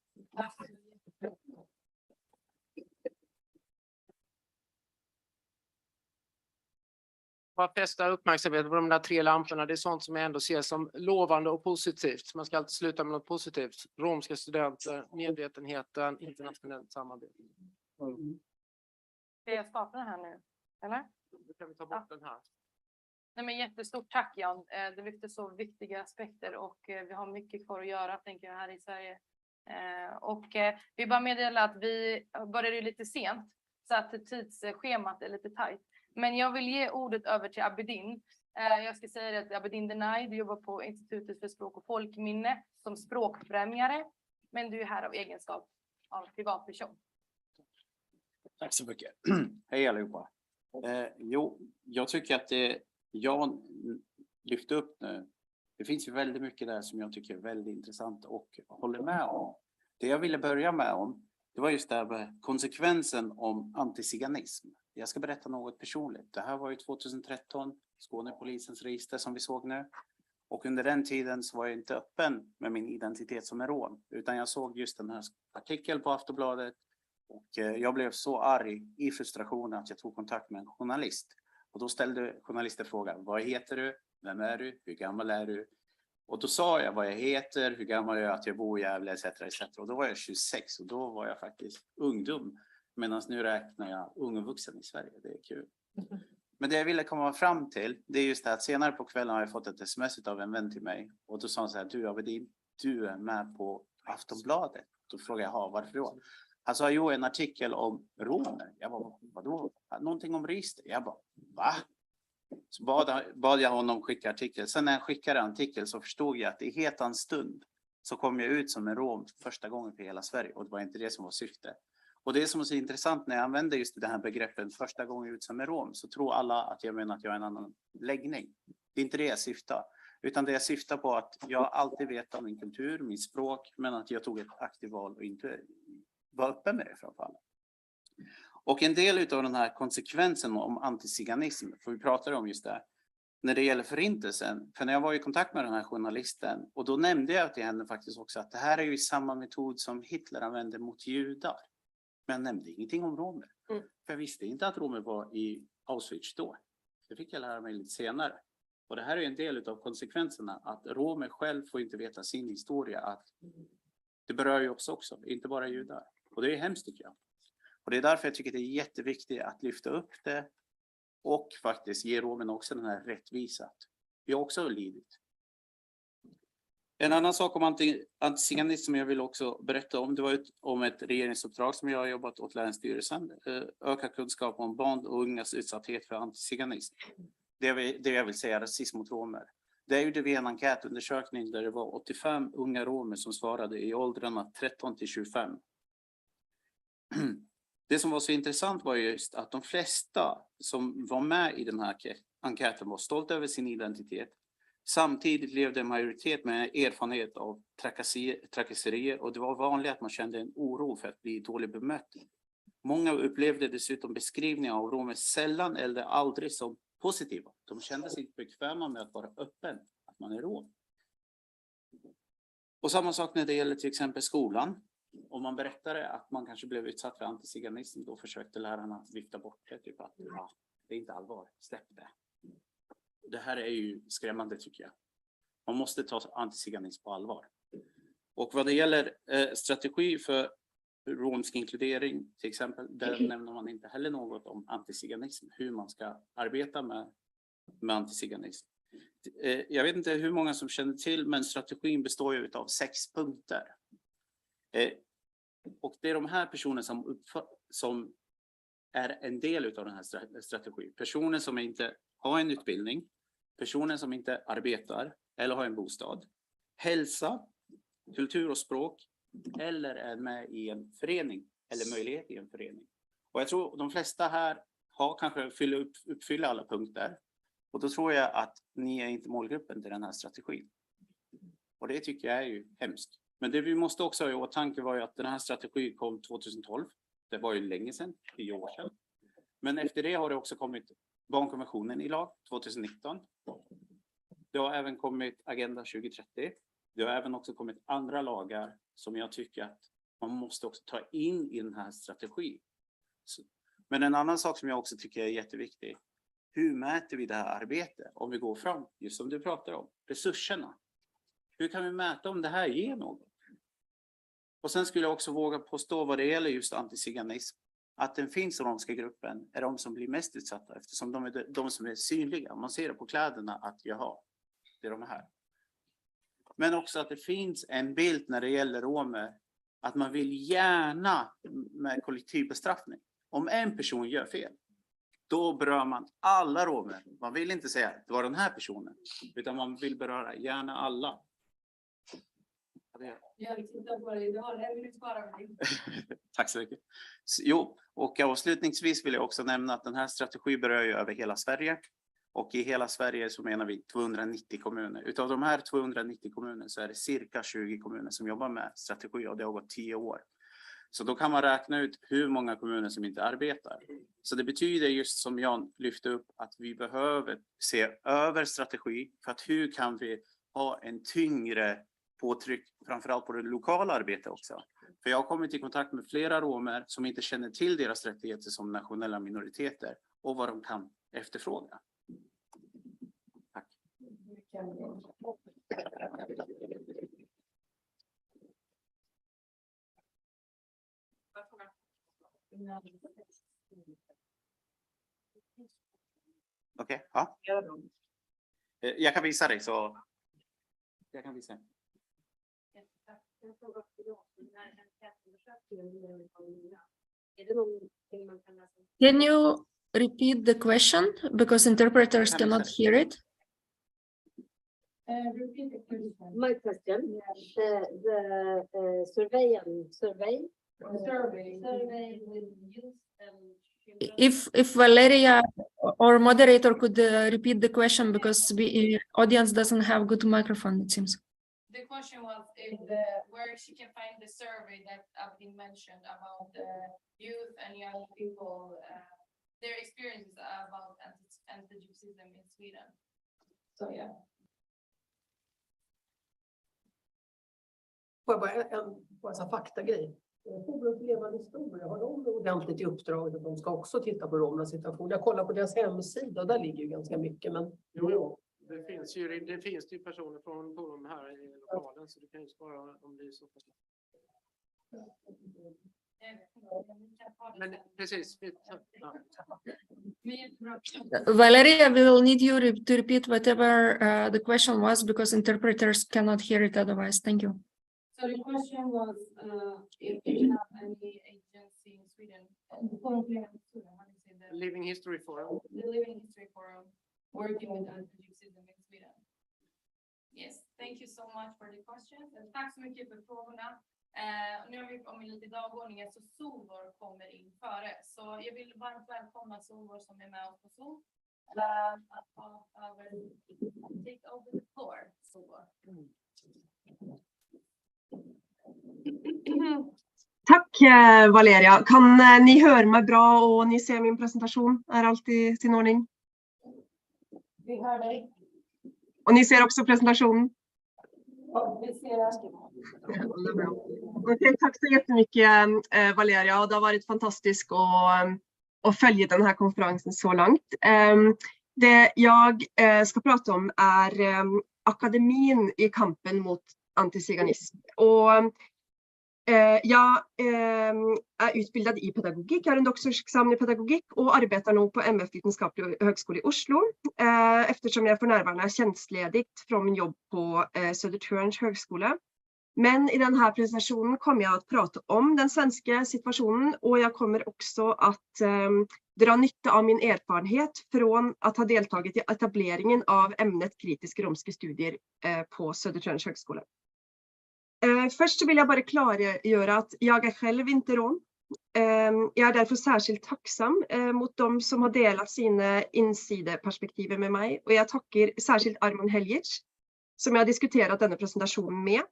Bara fästa uppmärksamhet på de där 3 lamporna. Det är sånt som jag ändå ser som lovande och positivt. Man ska alltid sluta med något positivt. Romska studenter, medvetenheten, internationellt samarbete. Ska jag starta här nu? Eller? Då kan vi ta bort den här. Nej, men jättestort tack Jan. Du lyfter så viktiga aspekter och vi har mycket kvar att göra, tänker jag, här i Sverige. Vi bara meddela att vi började lite sent så att tidsschemat är lite tajt. Men jag vill ge ordet över till Abedin. Jag ska säga att Abedin Denay, du jobbar på Institutet för språk och folkminne som språkfrämjare. Men du är här av egenskap av privatperson. Tack så mycket. Hej allihopa. Jag tycker att det Jan lyfte upp nu, det finns ju väldigt mycket där som jag tycker är väldigt intressant och håller med om. Det jag ville börja med det var just det här med konsekvensen om antiziganism. Jag ska berätta något personligt. Det här var ju 2013, Skånepolisens register som vi såg nu. Och under den tiden så var jag inte öppen med min identitet som en rom. Utan jag såg just den här artikeln på Aftonbladet. Och jag blev så arg i frustration att jag tog kontakt med en journalist. Och då ställde journalisten frågan: vad heter du? Vem är du? Hur gammal är du? Och då sa jag vad jag heter, hur gammal jag är, att jag bor i Gävle etc. Och då var jag 26 och då var jag faktiskt ungdom. Medan nu räknar jag ung och vuxen i Sverige. Det är kul. Men det jag ville komma fram till, det är just det att senare på kvällen har jag fått ett sms av en vän till mig. Och då sa han så här: du Abedin, du är med på Aftonbladet. Då frågade jag, varför då? Han sa, jo, en artikel om romer. Jag bara, vadå? Någonting om register. Jag bara, va? Så bad jag honom skicka artikel. Sen när jag skickade artikel så förstod jag att i hetans stund så kom jag ut som en rom första gången för hela Sverige. Och det var inte det som var syfte. Och det som är så intressant när jag använder just det här begreppet första gången ut som en rom, så tror alla att jag menar att jag är en annan läggning. Det är inte det jag syftar. Utan det jag syftar på att jag alltid vet om min kultur, min språk, men att jag tog ett aktivt val och inte var öppen med det framför. Och en del av den här konsekvensen om antiziganism, för vi pratar om just det, när det gäller förintelsen. För när jag var i kontakt med den här journalisten, och då nämnde jag till henne faktiskt också att det här är ju samma metod som Hitler använde mot judar. Men jag nämnde ingenting om romer. För jag visste inte att romer var i Auschwitz då. Det fick jag lära mig lite senare. Och det här är en del av konsekvenserna, att romer själv får inte veta sin historia. Att det berör ju också, inte bara judar. Och det är hemskt tycker jag. Och det är därför jag tycker det är jätteviktigt att lyfta upp det och faktiskt ge romerna också den här rättvisan. Vi har också lidit. En annan sak om antiziganism som jag vill också berätta om, det var om ett regeringsuppdrag som jag har jobbat åt Länsstyrelsen. Öka kunskap om barn och ungas utsatthet för antiziganism. Det jag vill säga rasism mot romer. Det gjorde vi en enkätundersökning där det var 85 unga romer som svarade i åldrarna 13 till 25. Det som var så intressant var just att de flesta som var med i den här enkäten var stolta över sin identitet. Samtidigt levde en majoritet med erfarenhet av trakasserier och det var vanligt att man kände en oro för att bli dåligt bemött. Många upplevde dessutom beskrivningar av romer sällan eller aldrig som positiva. De kände sig inte bekväma med att vara öppen, att man är rom. Och samma sak när det gäller till exempel skolan. Om man berättade att man kanske blev utsatt för antiziganism, då försökte lärarna vifta bort det. Typ att det är inte allvar, släpp det. Det här är ju skrämmande tycker jag. Man måste ta antiziganism på allvar. Och vad det gäller strategi för romsk inkludering till exempel, där nämner man inte heller något om antiziganism, hur man ska arbeta med antiziganism. Jag vet inte hur många som känner till, men strategin består ju av 6 punkter. Och det är de här personerna som är en del av den här strategin. Personer som inte har en utbildning, personer som inte arbetar eller har en bostad, hälsa, kultur och språk, eller är med i en förening eller möjlighet i en förening. Och jag tror de flesta här har kanske uppfyller alla punkter. Och då tror jag att ni är inte målgruppen till den här strategin. Och det tycker jag är ju hemskt. Men det vi måste också ha i åtanke var ju att den här strategin kom 2012. Det var ju länge sedan, 10 år sedan. Men efter det har det också kommit barnkonventionen i lag 2019. Det har även kommit Agenda 2030. Det har även också kommit andra lagar som jag tycker att man måste också ta in i den här strategin. Men en annan sak som jag också tycker är jätteviktig. Hur mäter vi det här arbetet om vi går fram, just som du pratar om, resurserna? Hur kan vi mäta om det här ger något? Och sen skulle jag också våga påstå vad det gäller just antiziganism, att den finns i romska gruppen är de som blir mest utsatta eftersom de är de som är synliga. Man ser det på kläderna att jaha, det är de här. Men också att det finns en bild när det gäller romer att man vill gärna med kollektiv bestraffning. Om en person gör fel, då berör man alla romer. Man vill inte säga att det var den här personen, utan man vill beröra gärna alla. Tack så mycket. Jo, och avslutningsvis vill jag också nämna att den här strategin berör ju över hela Sverige. Och i hela Sverige så menar vi 290 kommuner. Utav de här 290 kommuner så är det cirka 20 kommuner som jobbar med strategi och det har gått 10 år. Så då kan man räkna ut hur många kommuner som inte arbetar. Så det betyder just som Jan lyfte upp att vi behöver se över strategi för att hur kan vi ha en tyngre påtryck framförallt på det lokala arbetet också. För jag har kommit i kontakt med flera romer som inte känner till deras rättigheter som nationella minoriteter och vad de kan efterfråga. Tack. Okej, ja. Jag kan visa dig så. Jag kan visa. Can you repeat the question because interpreters cannot hear it? Repeat the question. My question. The survey with youth and If Valeria or moderator could repeat the question because the audience doesn't have good microphone, it seems. The question was if where she can find the survey that Abdi mentioned about the youth and young people, their experiences about antigypsyism in Sweden. So yeah. Får jag bara en faktagrej? Forum för levande historia har de ordentligt i uppdrag att de ska också titta på romernas situation. Jag kollar på deras hemsida, där ligger ju ganska mycket. Men... Jo. Det finns ju personer från forum här i lokalen så det kan ju svara om det är så. Men precis. Ja. Valeria, we will need you to repeat whatever the question was because interpreters cannot hear it otherwise. Thank you. So the question was if you have any agency in Sweden, Living History Forum. The Living History Forum working with Antigypsyism in Sweden. Yes, thank you so much for the questions. Tack så mycket för frågorna. Nu har vi kommit lite i dagordningen så Solvor kommer in före. Så jag vill varmt välkomna Solvor som är med oss på Zoom. Att ta över, take over the floor, Solvor. Tack. Valeria. Kan ni høre meg bra og ni ser min presentasjon? Alt I sin ordning? Vi hör dig. Og ni ser også presentasjonen? Ja, vi ser det. Okay, tack så jättemycket Valeria. Det har varit fantastiskt att följa den här konferensen så långt. Det jag ska prata om är akademin I kampen mot antiziganism. Och jag är utbildad I pedagogik, jag har en doktorsexamen I pedagogik och arbetar nu på MF-vitenskaplig högskola I Oslo, eftersom jag för närvarande är tjänstledigt från min jobb på Södertörns högskola. Men I den här presentationen kommer jag att prata om den svenska situationen och jag kommer också att dra nytta av min erfarenhet från att ha deltagit I etableringen av ämnet kritiska romska studier på Södertörns högskola. Först så vill jag bara klargöra att jag är själv inte rom. Jag är därför särskilt tacksam mot de som har delat sina insideperspektiver med mig och jag tackar särskilt Armon Heljic som jag har diskuterat denna presentation med,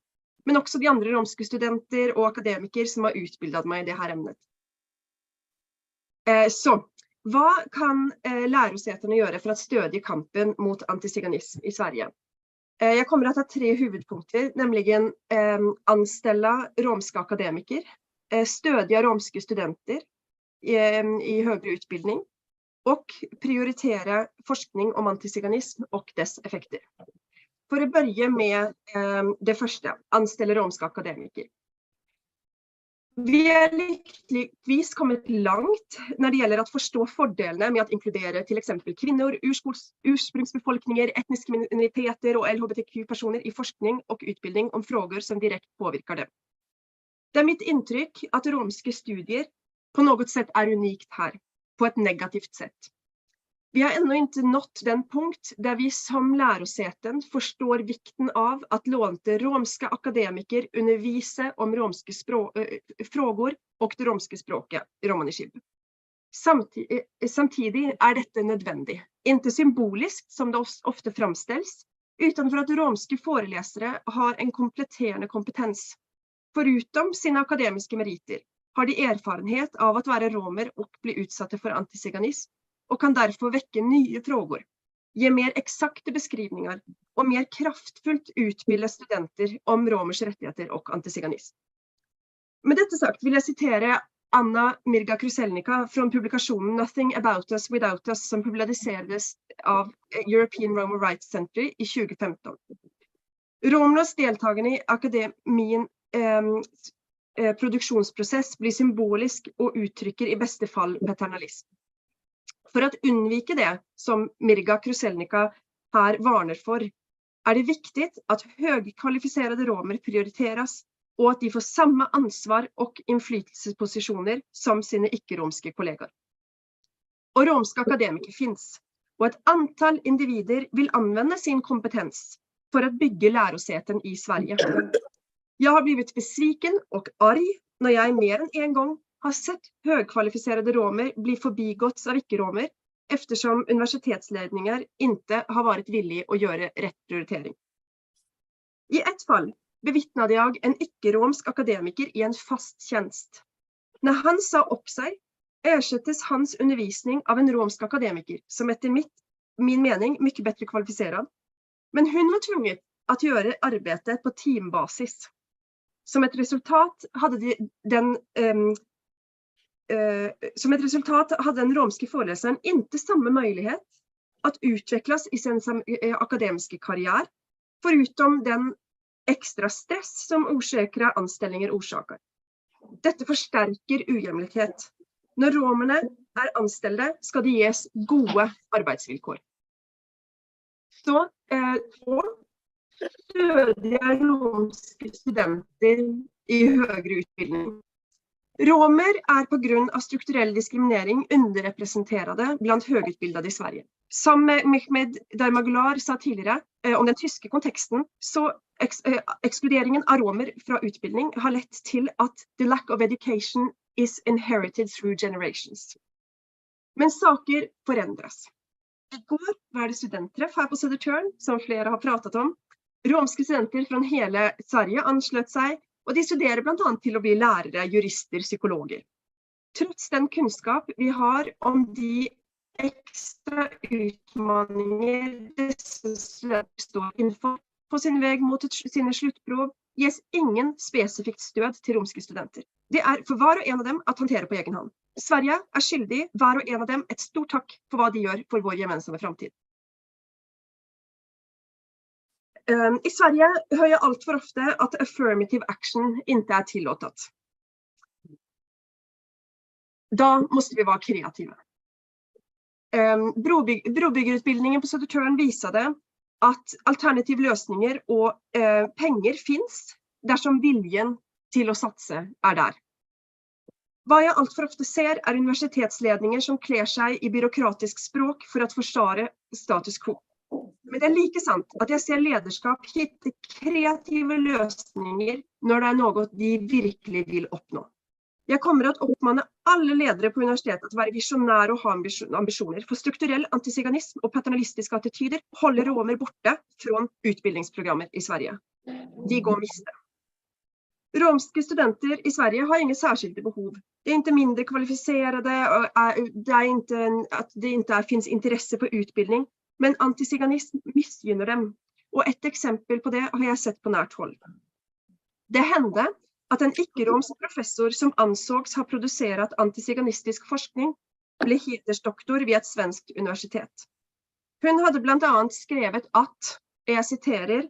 men också de andra romska studenter och akademiker som har utbildat mig I det här ämnet. Så, vad kan lärosätena göra för att stödja kampen mot antiziganism I Sverige? Jag kommer att ha 3 huvudpunkter, nämligen anställa romska akademiker, stödja romska studenter I högre utbildning och prioritera forskning om antiziganism och dess effekter. För att börja med det första, anställa romska akademiker. Vi har lyckligtvis kommit långt när det gäller att förstå fördelarna med att inkludera till exempel kvinnor, ursprungsbefolkningar, etniska minoriteter och LGBTQ-personer I forskning och utbildning om frågor som direkt påverkar dem. Det är mitt intryck att romska studier på något sätt är unikt här, på ett negativt sätt. Vi har ännu inte nått den punkt där vi som lärosäten förstår vikten av att låta romska akademiker undervisa om romska frågor och det romska språket I Romani. Samtidigt är detta nödvändigt, inte symboliskt som det ofta framställs, utan för att romska föreläsare har en kompletterande kompetens. Förutom sina akademiska meriter har de erfarenhet av att vara romer och bli utsatta för antiziganism och kan därför väcka nya frågor, ge mer exakta beskrivningar och mer kraftfullt utbilda studenter om romers rättigheter och antiziganism. Med detta sagt vill jag citera Anna Mirga Kruselnika från publikationen Nothing about us without us som publicerades av European Roma Rights Center I 2015. Romernas deltagande I akademin produktionsprocess blir symbolisk och uttrycker I bästa fall paternalism. För att undvika det som Mirga Kruselnika här varnar för är det viktigt att högkvalificerade romer prioriteras och att de får samma ansvar och inflytelsepositioner som sina icke-romska kollegor. Och romska akademiker finns och ett antal individer vill använda sin kompetens för att bygga lärosäten I Sverige. Jag har blivit besviken och arg när jag mer än en gång har sett högkvalificerade romer bli förbigåtts av icke-romer eftersom universitetsledningar inte har varit villiga att göra rätt prioritering. I ett fall bevittnade jag en icke-romsk akademiker I en fast tjänst. När han sa upp sig ersattes hans undervisning av en romsk akademiker som efter min mening mycket bättre kvalificerad. Men hon var tvungen att göra arbetet på teambasis. Som ett resultat hade den romske föreläsaren inte samma möjlighet att utvecklas I sin akademiska karriär, förutom den extra stress som osäkra anställningar orsakar. Detta förstärker ojämlikhet. När romerna är anställda ska de ges goda arbetsvillkor. Så, stödja romska studenter I högre utbildning. Romer är på grund av strukturell diskriminering underrepresenterade bland högutbildade I Sverige. Som Mehmed Darmagular sa tidigare om den tyska kontexten så exkluderingen av romer från utbildning har lett till att the lack of education is inherited through generations. Men saker förändras. Igår var det studentträff här på Södertörn som flera har pratat om. Romska studenter från hela Sverige anslöt sig og de studerer blant annet til å bli lærere, jurister, psykologer. Trots den kunnskap vi har om de ekstra utmaninger disse studenter står innenfor på sin vei mot sine sluttprov, ges ingen spesifikt stød til romske studenter. Det for hver og en av dem at håndtere på egen hånd. Sverige skyldig hver og en av dem et stort takk for hva de gjør for vår gemensamme framtid. I Sverige hører jeg alt for ofte at affirmative action ikke tillåtet. Da måste vi være kreative. Brobyggerutbildningen på Södertörn visade at alternative løsninger og penger finns dersom viljen til å satse der. Hva jeg alt for ofte ser universitetsledninger som kler seg i byråkratisk språk for å forsvare status quo. Men det like sant at jeg ser lederskap hitte kreative løsninger når det noe de virkelig vil oppnå. Jeg kommer at oppmanne alle ledere på universitetet til å være visjonære og ha ambisjoner, for strukturell antiziganism og paternalistiske attityder holder romer borte fra utbildningsprogrammer i Sverige. De går miste. Romske studenter i Sverige har ingen særskilte behov. Det ikke mindre kvalifiserede, og det ikke finnes interesse for utbildning, men antiziganism misgynner dem. Og et eksempel på det har jeg sett på nært hold. Det hendte at en ikke-romsk professor som ansågs ha produsert antiziganistisk forskning ble hedersdoktor ved et svensk universitet. Hun hadde blant annet skrevet at, jeg siterer,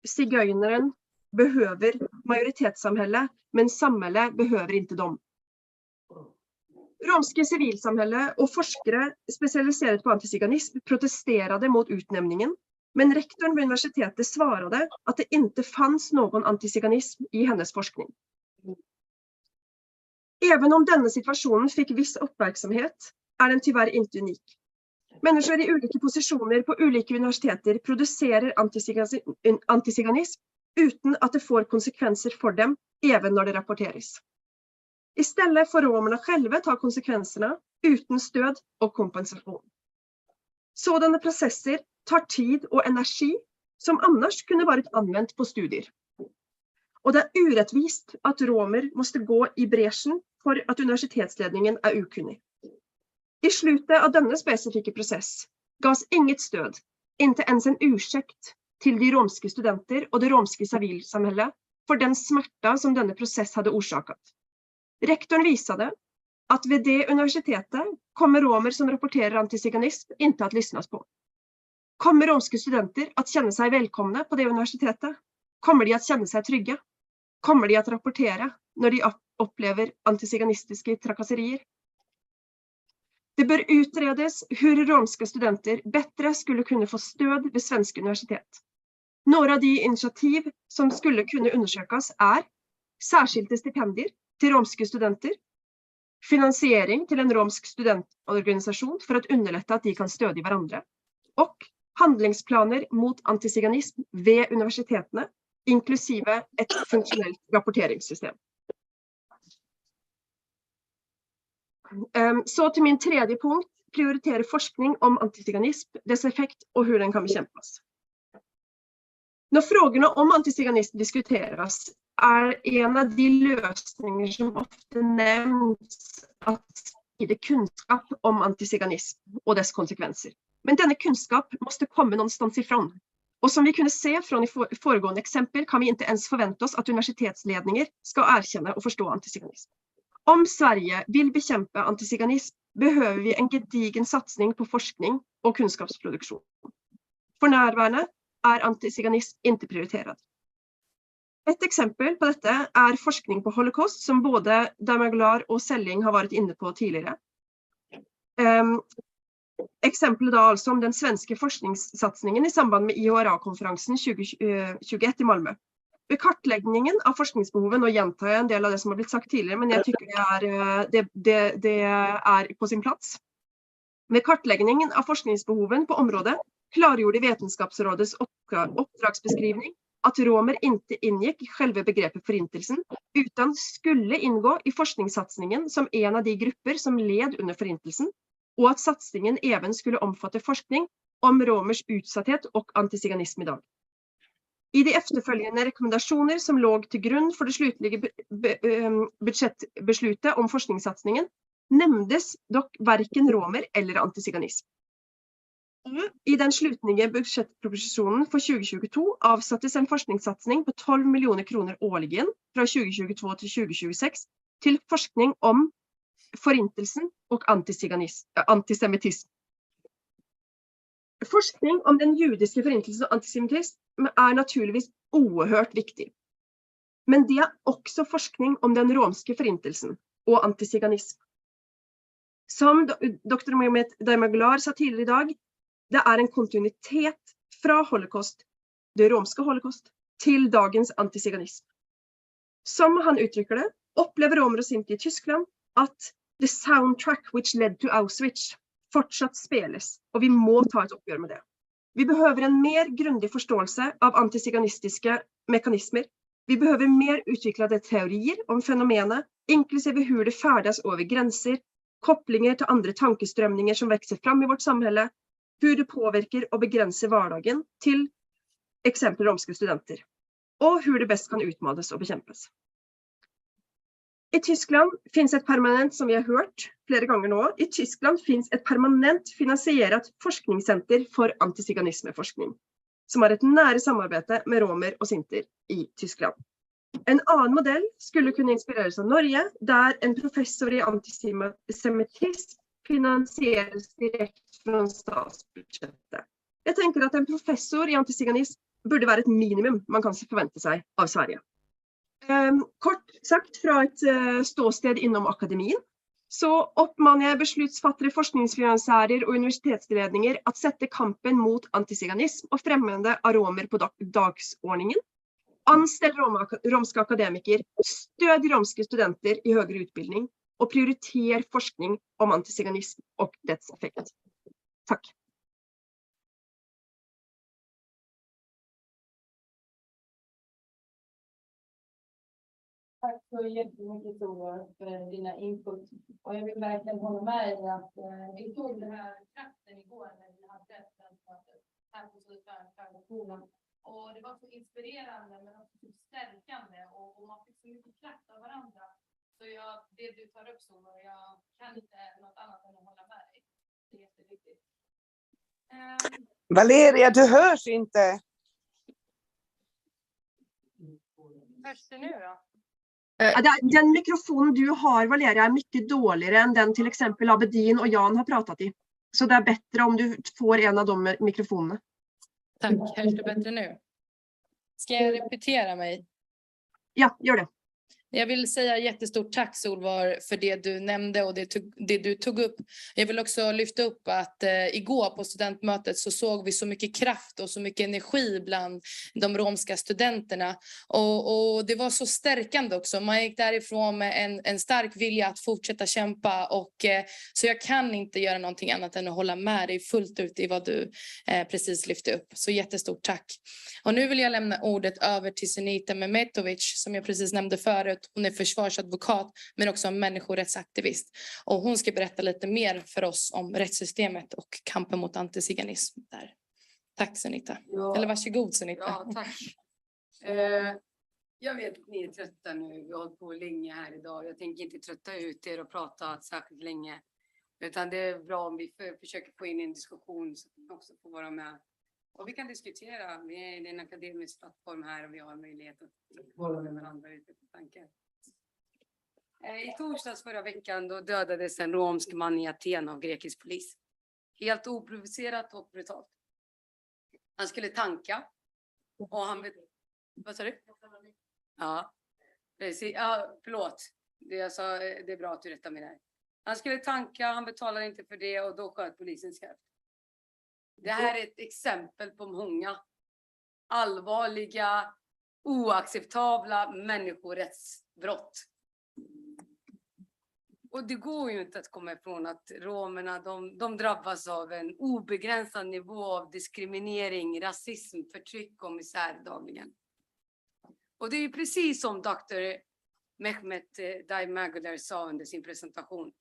«Sigøyneren behøver majoritetssamhället, men samhället behøver ikke dem». Romske sivilsamhälle og forskere spesialisert på antiziganism protesterade mot utnämningen, men rektoren ved universitetet svarade at det ikke fanns noen antiziganism i hennes forskning. Även om denne situasjonen fikk viss oppmerksomhet, den tyvärr ikke unik. Mennesker i ulike posisjoner på ulike universiteter produserer antiziganism uten at det får konsekvenser for dem, even når det rapporteres. I stedet får romerne selv ta konsekvensene uten stød og kompensasjon. Sådanne prosesser tar tid og energi som annars kunne vært anvendt på studier. Og det urettvist at romer måste gå i bresjen for at universitetsledningen ukunnig. I slutet av denne spesifikke prosess gavs inget stød, ikke ens en ursäkt til de romske studenter og det romske civilsamhället for den smärta som denne prosess hadde orsaket. Rektoren visade at ved det universitetet kommer romer som rapporterer antiziganism ikke at lyssnas på. Kommer romske studenter at kjenne seg velkomne på det universitetet? Kommer de at kjenne seg trygge? Kommer de at rapportere når de opplever antiziganistiske trakasserier? Det bør utredes hvor romske studenter bedre skulle kunne få stød ved svenske universitet. Noen av de initiativ som skulle kunne undersøkes særskilte stipendier til romske studenter, finansiering til en romsk studentorganisasjon for å underlette at de kan støde hverandre, og handlingsplaner mot antiziganism ved universitetene, inklusive et funksjonelt rapporteringssystem. Så til min tredje punkt, prioritere forskning om antiziganism, dess effekt og hvordan den kan bekjempes. Når frågorna om antiziganism diskuteres, en av de løsninger som ofte nevnes at det kunnskap om antiziganism og dess konsekvenser. Men denne kunnskap måste komme någonstans ifrån. Og som vi kunne se fra i foregående eksempel, kan vi ikke ens forvente oss at universitetsledninger skal erkjenne og forstå antiziganism. Om Sverige vil bekjempe antiziganism, behøver vi en gedigen satsning på forskning og kunnskapsproduksjon. For nærværende antiziganism ikke prioriteret. Et eksempel på dette forskning på holocaust, som både Damaglar og Selling har vært inne på tidligere. Eksempelet da altså om den svenske forskningssatsningen i samband med IHRA-konferansen 2021 i Malmö. Ved kartleggingen av forskningsbehovet, nå gjentar jeg en del av det som har blitt sagt tidligere, men jeg tykker det på sin plass. Ved kartleggingen av forskningsbehoven på området klargjorde Vetenskapsrådets oppdragsbeskrivning at romer ikke inngikk i selve begrepet forintelsen, utan skulle inngå i forskningssatsningen som en av de grupper som led under forintelsen, og at satsningen even skulle omfatte forskning om romers utsatthet og antiziganism i dag. I de efterfølgende rekommendationer som låg till grund för det slutliga budgetbeslutet om forskningssatsningen nämndes dock varken romer eller antiziganism. I den slutliga budgetpropositionen för 2022 avsattes en forskningssatsning på 12 miljoner kronor årligen från 2022 till 2026 till forskning om förintelsen och antisemitism. Forskning om den judiska förintelsen och antisemitism är naturligtvis oerhört viktig. Men det är också forskning om den romska förintelsen och antiziganism. Som Dr. Mehmet Daimaglar sa tidigare idag, det är en kontinuitet från holocaust, det romska holocaust, till dagens antiziganism. Som han uttrycker det, upplever romer och sinti i Tyskland att the soundtrack which led to Auschwitz fortsatt spelas och vi må ta ett uppgör med det. Vi behöver en mer grundlig förståelse av antiziganistiska mekanismer. Vi behöver mer utvecklade teorier om fenomenet, inklusive hur det färdas över gränser, kopplingar till andra tankeströmningar som växer fram i vårt samhälle, hur det påverkar och begränsar vardagen till exempel romska studenter och hur det bäst kan utmanas och bekämpas. I Tyskland finns ett permanent, som vi har hört flera gånger nu, i Tyskland finns ett permanent finansierat forskningscenter för antiziganismforskning som har ett nära samarbete med romer och sinter i Tyskland. En annan modell skulle kunna inspireras av Norge, där en professor i antisemitism finansieras direkt från statsbudgetet. Jag tänker att en professor i antiziganism borde vara ett minimum man kan förvänta sig av Sverige. Kort sagt, från ett ståsted inom akademin så uppmanar jag beslutsfattare, forskningsfinansiärer och universitetsledningar att sätta kampen mot antiziganism och främjande av romer på dagsordningen. Anställ romska akademiker, stöd romska studenter i högre utbildning och prioritera forskning om antiziganism och dess effekt. Tack. Tack så jättemycket Tova för dina input. Och jag vill verkligen hålla med i att vi tog den här kraften igår när vi hade presidentmötet här på Södertörnsskolan. Och det var så inspirerande men också så stärkande och man fick så mycket kraft av varandra. Så det du tar upp så jag kan inte något annat än att hålla med dig. Det är jätteviktigt. Valeria, du hörs inte. Hörs det nu då? Den mikrofonen du har, Valeria, är mycket dåligare än den till exempel Abedin och Jan har pratat i. Så det är bättre om du får en av de mikrofonerna. Tack, hörs det bättre nu? Ska jag repetera mig? Ja, gör det. Jag vill säga jättestort tack Solvar för det du nämnde och det du tog upp. Jag vill också lyfta upp att igår på studentmötet så såg vi så mycket kraft och så mycket energi bland de romska studenterna. Och det var så stärkande också. Man gick därifrån med en stark vilja att fortsätta kämpa. Så jag kan inte göra någonting annat än att hålla med dig fullt ut i vad du precis lyfte upp. Så jättestort tack. Och nu vill jag lämna ordet över till Sunita Mehmetovic som jag precis nämnde förut. Hon är försvarsadvokat men också en människorättsaktivist. Och hon ska berätta lite mer för oss om rättssystemet och kampen mot antiziganism där. Tack Sunita. Ja. Eller varsågod Sunita. Ja, tack. Jag vet att ni är trötta nu. Vi har hållit på länge här idag. Jag tänker inte trötta ut er och prata särskilt länge. Utan det är bra om vi försöker få in en diskussion så att ni också får vara med. Och vi kan diskutera. Vi är en akademisk plattform här och vi har möjlighet att hålla med varandra ute på tankar. I torsdags förra veckan då dödades en romsk man i Aten av grekisk polis. Helt oprovocerat och brutalt. Han skulle tanka. Och han... Vad sa du? Ja, precis. Ja, förlåt. Det är bra att du rättar mig där. Han skulle tanka, han betalade inte för det och då sköt polisen skarpt. Det här är ett exempel på många allvarliga, oacceptabla människorättsbrott. Och det går ju inte att komma ifrån att romerna, de drabbas av en obegränsad nivå av diskriminering, rasism, förtryck och misär dagligen. Och det är precis som Dr. Mehmet Daimaglar sa under sin presentation.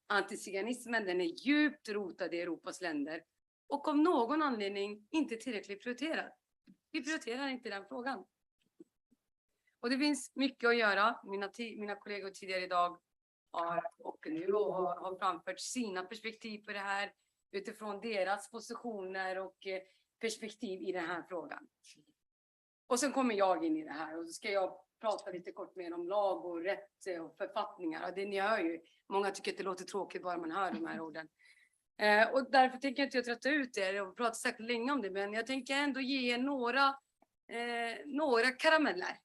Antiziganismen, den är djupt rotad i Europas länder och av någon anledning inte tillräckligt prioriterad. Vi prioriterar inte den frågan. Och det finns mycket att göra. Mina kollegor tidigare idag har framfört sina perspektiv på det här utifrån deras positioner och perspektiv i den här frågan. Och sen kommer jag in i det här och så ska jag prata lite kort mer om lag och rätt och författningar. Och det ni hör ju, många tycker att det låter tråkigt bara man hör de här orden. Och därför tänker jag inte trötta ut er och prata särskilt länge om det, men jag tänker ändå ge er några karameller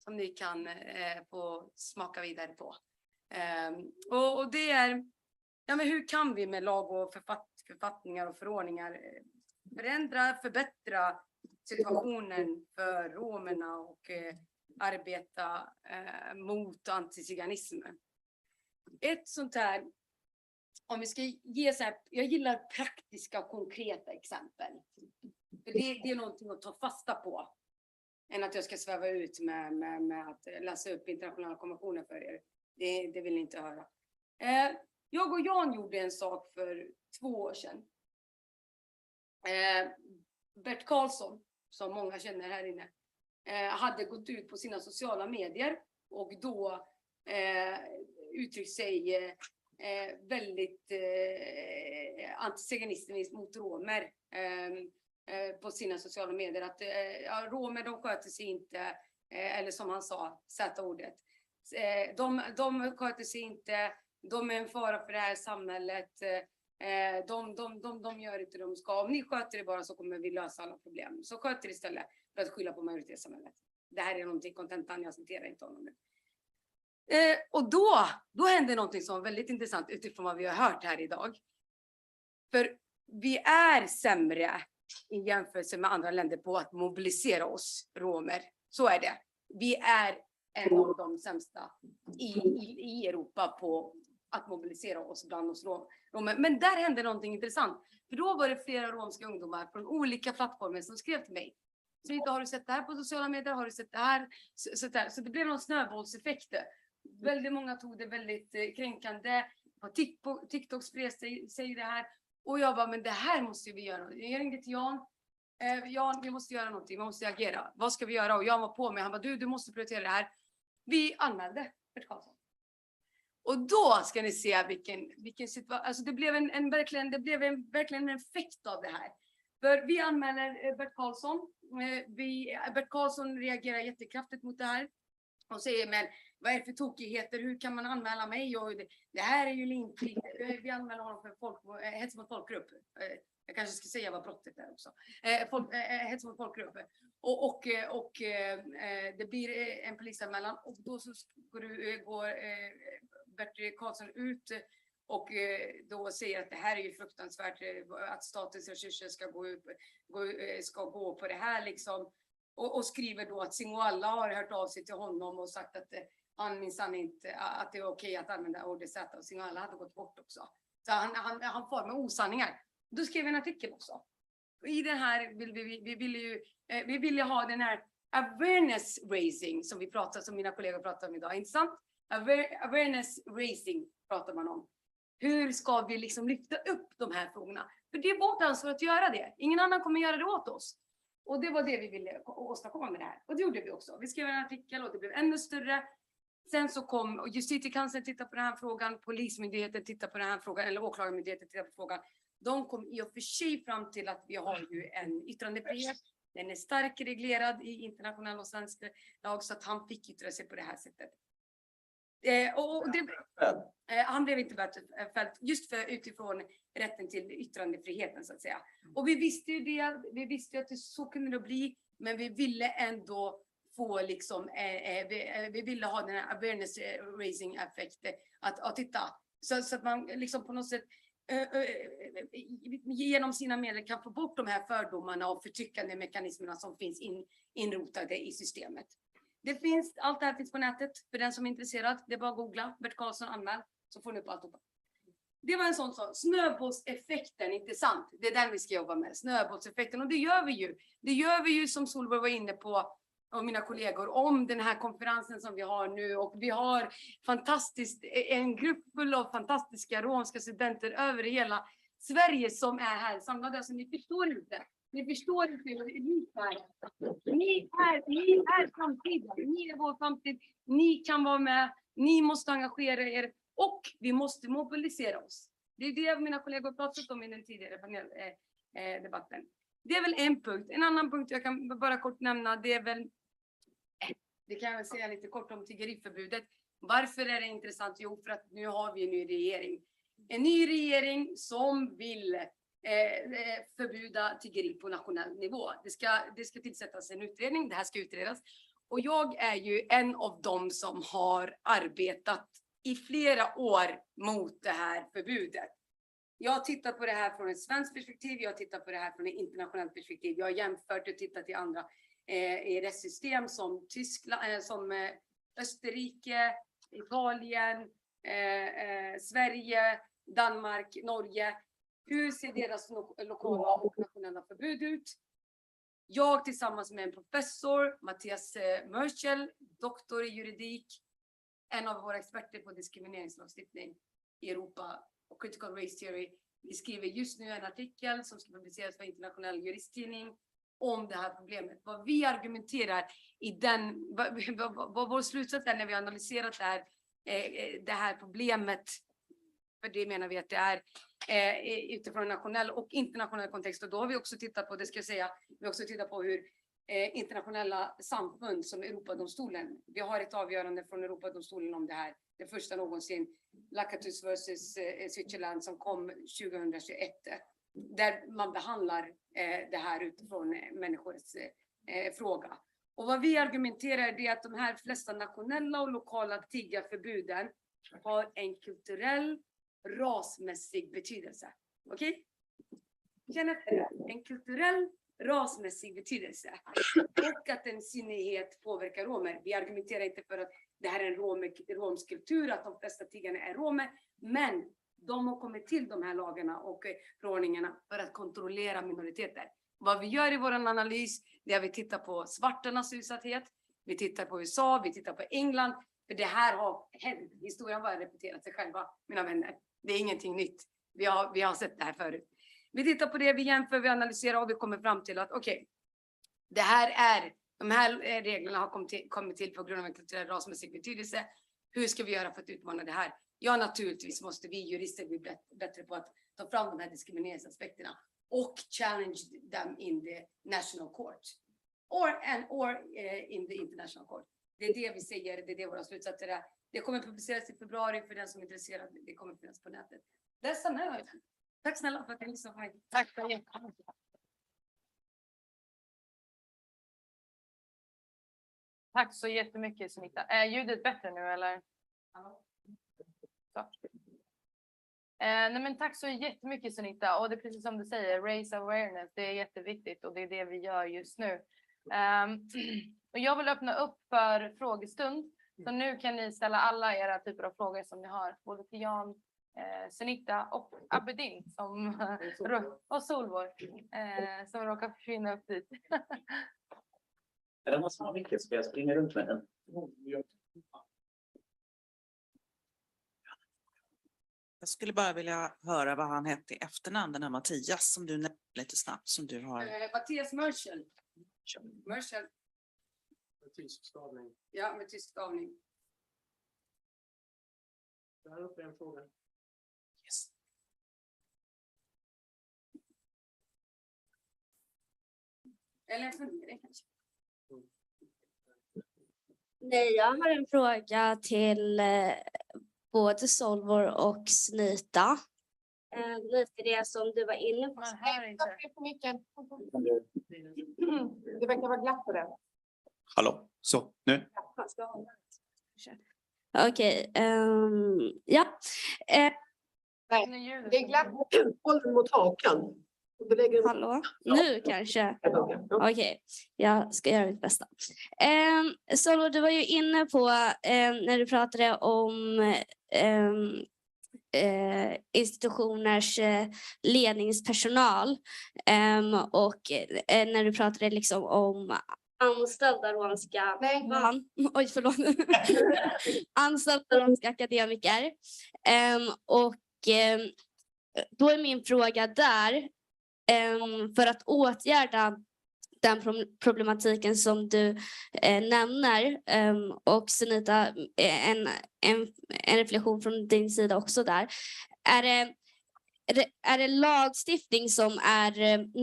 som ni kan få smaka vidare på. Och det är, ja, men hur kan vi med lag och författningar och förordningar förbättra situationen för romerna och arbeta mot antiziganismen? Ett sånt här, om vi ska ge så här, jag gillar praktiska och konkreta exempel. För det är någonting att ta fasta på. Än att jag ska sväva ut med att läsa upp internationella konventioner för er. Det vill ni inte höra. Jag och Jan gjorde en sak för 2 år sedan. Bert Karlsson, som många känner här inne, hade gått ut på sina sociala medier och då uttryckt sig väldigt antiziganistiskt mot romer på sina sociala medier. Att romer, de sköter sig inte, eller som han sa, Z-ordet. De sköter sig inte, de är en fara för det här samhället. De gör inte det de ska. Om ni sköter det bara så kommer vi lösa alla problem. Så sköter det istället för att skylla på majoritetssamhället. Det här är någonting, kontentan, jag citerar inte honom nu. Och då hände någonting som var väldigt intressant utifrån vad vi har hört här idag. För vi är sämre i jämförelse med andra länder på att mobilisera oss romer. Så är det. Vi är en av de sämsta i Europa på att mobilisera oss bland oss romer. Men där hände någonting intressant. För då var det flera romska ungdomar från olika plattformar som skrev till mig. Så inte har du sett det här på sociala medier? Har du sett det här? Så det blev någon snöbollseffekt. Väldigt många tog det väldigt kränkande. På TikTok spred sig det här. Och jag bara, men det här måste vi göra. Jag ringde till Jan. Jan, vi måste göra någonting. Vi måste agera. Vad ska vi göra? Och Jan var på mig. Han bara, du måste prioritera det här. Vi anmälde Bert Karlsson. Och då ska ni se vilken situation. Alltså det blev verkligen en effekt av det här. För vi anmäler Bert Karlsson. Bert Karlsson reagerar jättekraftigt mot det här. Och säger, men vad är det för tokigheter? Hur kan man anmäla mig? Och det här är ju inte. Vi anmäler honom för hets mot folkgrupp. Jag kanske ska säga vad brottet är också. Hets mot folkgrupp. Och det blir en polisanmälan. Och då så går Bert Karlsson ut och då säger att det här är ju fruktansvärt. Att statens resurser ska gå på det här liksom. Och skriver då att Singoalla har hört av sig till honom och sagt att han minsann inte, att det är okej att använda ordet Z, och Singoalla hade gått bort också. Så han får med osanningar. Då skrev vi en artikel också. Och i den här vi ville ha den här awareness raising som mina kollegor pratar om idag, inte sant? Awareness raising pratar man om. Hur ska vi liksom lyfta upp de här frågorna? För det är vårt ansvar att göra det. Ingen annan kommer göra det åt oss. Och det var det vi ville åstadkomma med det här. Och det gjorde vi också. Vi skrev en artikel och det blev ännu större. Sen så kom justitiekanslern titta på den här frågan. Polismyndigheten titta på den här frågan. Eller åklagarmyndigheten titta på frågan. De kom i och för sig fram till att vi har ju en yttrandefrihet. Den är starkt reglerad i internationell och svensk lag. Så att han fick yttra sig på det här sättet. Han blev inte bötfälld just utifrån rätten till yttrandefriheten så att säga. Och vi visste ju det, vi visste att det så kunde det bli, men vi ville ändå få liksom, vi ville ha den här awareness raising effekt att titta. Så att man liksom på något sätt genom sina medel kan få bort de här fördomarna och förtryckande mekanismerna som finns inrotade i systemet. Allt det här finns på nätet för den som är intresserad. Det är bara att googla Bert Karlsson anmäl så får ni upp allt. Det var en sån sak. Snöbollseffekten, inte sant? Det är den vi ska jobba med. Snöbollseffekten. Och det gör vi ju. Det gör vi ju som Solveig var inne på och mina kollegor om den här konferensen som vi har nu. Och vi har en grupp full av fantastiska romska studenter över hela Sverige som är här samlade. Alltså ni förstår inte. Ni förstår inte hur unik det är. Ni är framtiden. Ni är vår framtid. Ni kan vara med. Ni måste engagera er. Och vi måste mobilisera oss. Det är det mina kollegor pratat om i den tidigare paneldebatten. Det är väl en punkt. En annan punkt jag kan bara kort nämna, det är väl, det kan jag säga lite kort om tiggeriförbudet. Varför är det intressant? Jo, för att nu har vi en ny regering. En ny regering som vill förbjuda tiggeri på nationell nivå. Det ska tillsättas en utredning, det här ska utredas. Och jag är ju en av dem som har arbetat i flera år mot det här förbudet. Jag har tittat på det här från ett svenskt perspektiv, jag har tittat på det här från ett internationellt perspektiv. Jag har jämfört och tittat till andra rättssystem som Tyskland, som Österrike, Italien, Sverige, Danmark, Norge. Hur ser deras lokala och nationella förbud ut? Jag tillsammans med en professor, Mattias Mörchel, doktor i juridik, en av våra experter på diskrimineringslagstiftning i Europa och critical race theory. Vi skriver just nu en artikel som ska publiceras för internationell juristtidning om det här problemet. Vad vi argumenterar i den, vad vår slutsats är när vi har analyserat det här problemet. För det menar vi att det är utifrån nationell och internationell kontext. Och då har vi också tittat på, det ska jag säga, vi har också tittat på hur internationella samfund som Europadomstolen. Vi har ett avgörande från Europadomstolen om det här. Det första någonsin, Lakatus versus Switzerland, som kom 2021. Där man behandlar det här utifrån människors fråga. Och vad vi argumenterar är att de här flesta nationella och lokala tiggarförbuden har en kulturell, rasmässig betydelse. Okej? Känn efter det. En kulturell, rasmässig betydelse. Och att en synlighet påverkar romer. Vi argumenterar inte för att det här är en romsk kultur, att de flesta tiggarna är romer. Men de har kommit till de här lagarna och förordningarna för att kontrollera minoriteter. Vad vi gör i vår analys, det är att vi tittar på svartarnas utsatthet. Vi tittar på USA, vi tittar på England. För det här har hänt. Historien har repeterat sig själva, mina vänner. Det är ingenting nytt. Vi har sett det här förut. Vi tittar på det, vi jämför, vi analyserar och vi kommer fram till att okej, de här reglerna har kommit till på grund av en kulturell rasmässig betydelse. Hur ska vi göra för att utmana det här? Ja, naturligtvis måste vi jurister bli bättre på att ta fram de här diskrimineringsaspekterna och challenge them in the national court or in the international court. Det är det vi säger, det är det våra slutsatser är. Det kommer publiceras i februari för den som är intresserad. Det kommer finnas på nätet. Det är snälla. Tack snälla för att ni lyssnade. Tack så jättemycket. Tack så jättemycket, Sunita. Är ljudet bättre nu eller? Ja. Nej, men tack så jättemycket, Sunita. Och det är precis som du säger, raise awareness, det är jätteviktigt och det är det vi gör just nu. Och jag vill öppna upp för frågestund. Så nu kan ni ställa alla era typer av frågor som ni har. Både till Jan, Sunita och Abedin och Solvor som råkar försvinna upp dit. Det måste vara mycket, ska jag springa runt med den? Jag skulle bara vilja höra vad han hette i efternamn, den här Mattias som du nämnde lite snabbt som du har. Mattias Mörchel. Mörchel. Med tysk stavning. Ja, med tysk stavning. Där uppe är en fråga. Yes. Eller en fundering kanske. Nej, jag har en fråga till både Solvor och Snita. Lite det som du var inne på. Det verkar vara glatt på det. Hallå, så nu. Okej, ja. Nej, det är glatt. Håll den mot hakan. Hallå, nu kanske. Okej, jag ska göra mitt bästa. Solvor, du var ju inne på när du pratade om institutioners ledningspersonal och när du pratade liksom om anställda romska anställda romska akademiker och då är min fråga där, för att åtgärda den problematiken som du nämner. Och Sunita, en reflektion från din sida också där. Är det lagstiftning som är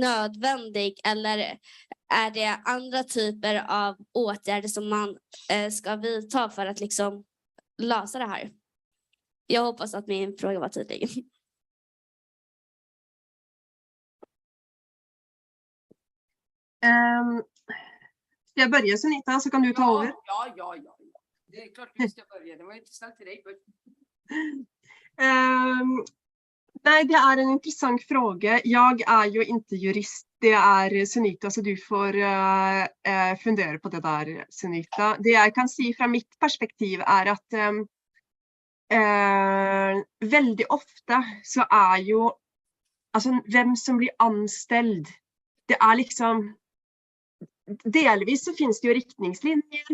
nödvändig, eller är det andra typer av åtgärder som man ska vidta för att liksom lösa det här? Jag hoppas att min fråga var tydlig. Ska jag börja, Sunita, så kan du ta över? Ja. Det är klart vi ska börja. Det var intressant till dig. Nej, det är en intressant fråga. Jag är ju inte jurist. Det är Sunita, så du får fundera på det där, Sunita. Det jag kan säga från mitt perspektiv är att väldigt ofta så är ju alltså vem som blir anställd. Det är liksom delvis så finns det ju riktningslinjer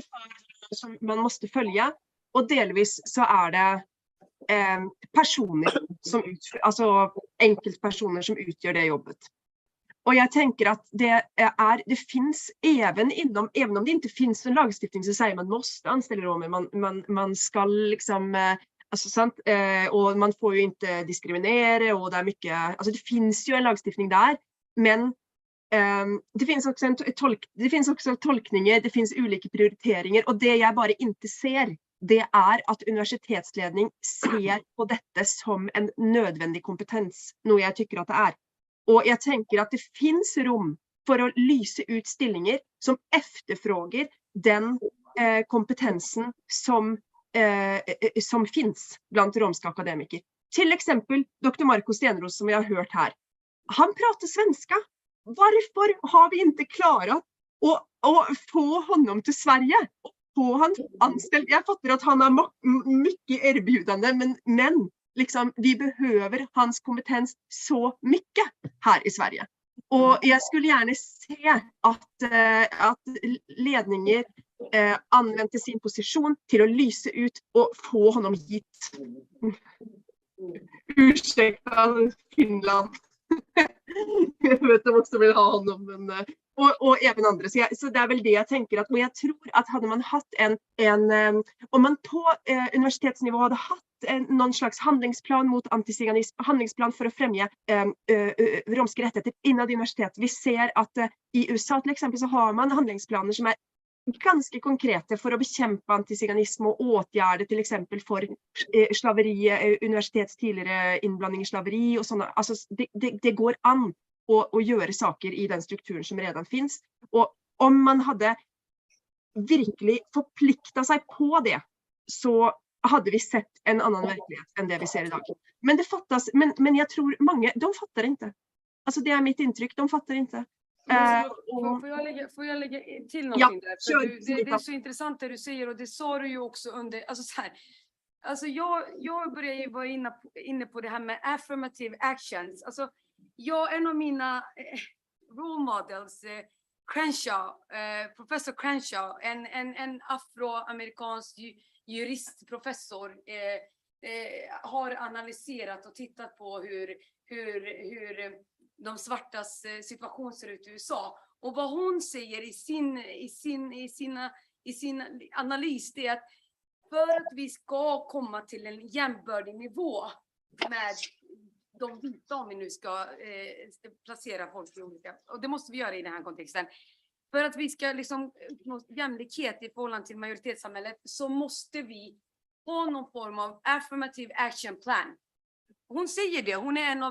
som man måste följa, och delvis så är det personer som alltså enkeltpersoner som utgör det jobbet. Och jag tänker att det finns även om det inte finns en lagstiftning så säger man måste anställa romer, man ska liksom alltså sant, och man får ju inte diskriminera, och det är mycket, alltså det finns ju en lagstiftning där, men det finns också tolkningar, det finns olika prioriteringar, och det jag bara inte ser, det är att universitetsledning ser på detta som en nödvändig kompetens, något jag tycker att det är. Och jag tänker att det finns rum för att lysa ut stillingar som efterfrågar den kompetensen som finns bland romska akademiker. Till exempel Dr. Marco Stenros, som jag har hört här. Han pratar svenska. Varför har vi inte klarat att få honom till Sverige? Få han anställd? Jag fattar att han har mycket erbjudande, men liksom, vi behöver hans kompetens så mycket här i Sverige. Och jag skulle gärna se att ledningen använder sin position till att lysa ut och få honom hit. Ursäkta, Finland. Jag vet att också vill ha honom, men och även andra. Så det är väl det jag tänker, att, och jag tror att hade man haft om man på universitetsnivå hade haft någon slags handlingsplan mot antiziganism, handlingsplan för att främja romska rättigheter inom universitet. Vi ser att i USA till exempel så har man handlingsplaner som är ganska konkreta för att bekämpa antiziganism och åtgärder till exempel för slaveri, universitets tidigare inblandning i slaveri och sådana. Alltså det går an att göra saker i den strukturen som redan finns. Och om man hade verkligen förpliktat sig på det, så hade vi sett en annan verklighet än det vi ser idag. Men det fattas, men jag tror många, de fattar inte. Alltså det är mitt intryck, de fattar inte. Får jag lägga till någonting där? För det är så intressant det du säger, och det sa du ju också under, alltså så här. Alltså jag börjar ju vara inne på det här med affirmative actions. Alltså en av mina role models, professor Crenshaw, en afroamerikansk juristprofessor, har analyserat och tittat på hur de svartas situation ser ut i USA. Och vad hon säger i sin analys, det är att för att vi ska komma till en jämbördig nivå med de vita, om vi nu ska placera folk i olika, och det måste vi göra i den här kontexten. För att vi ska liksom uppnå jämlikhet i förhållande till majoritetssamhället, så måste vi ha någon form av affirmative action plan. Hon säger det, hon är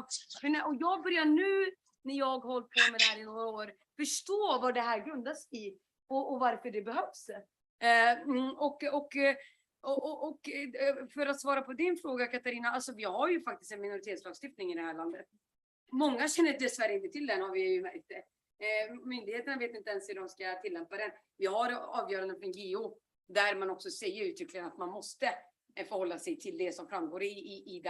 och jag börjar nu, när jag har hållit på med det här i några år, förstå vad det här grundas i och varför det behövs. Och för att svara på din fråga, Katarina, alltså vi har ju faktiskt en minoritetslagstiftning i det här landet. Många känner dessvärre inte till den, har vi ju märkt det. Myndigheterna vet inte ens hur de ska tillämpa den. Vi har avgöranden från GO där man också säger uttryckligen att man måste förhålla sig till det som framgår i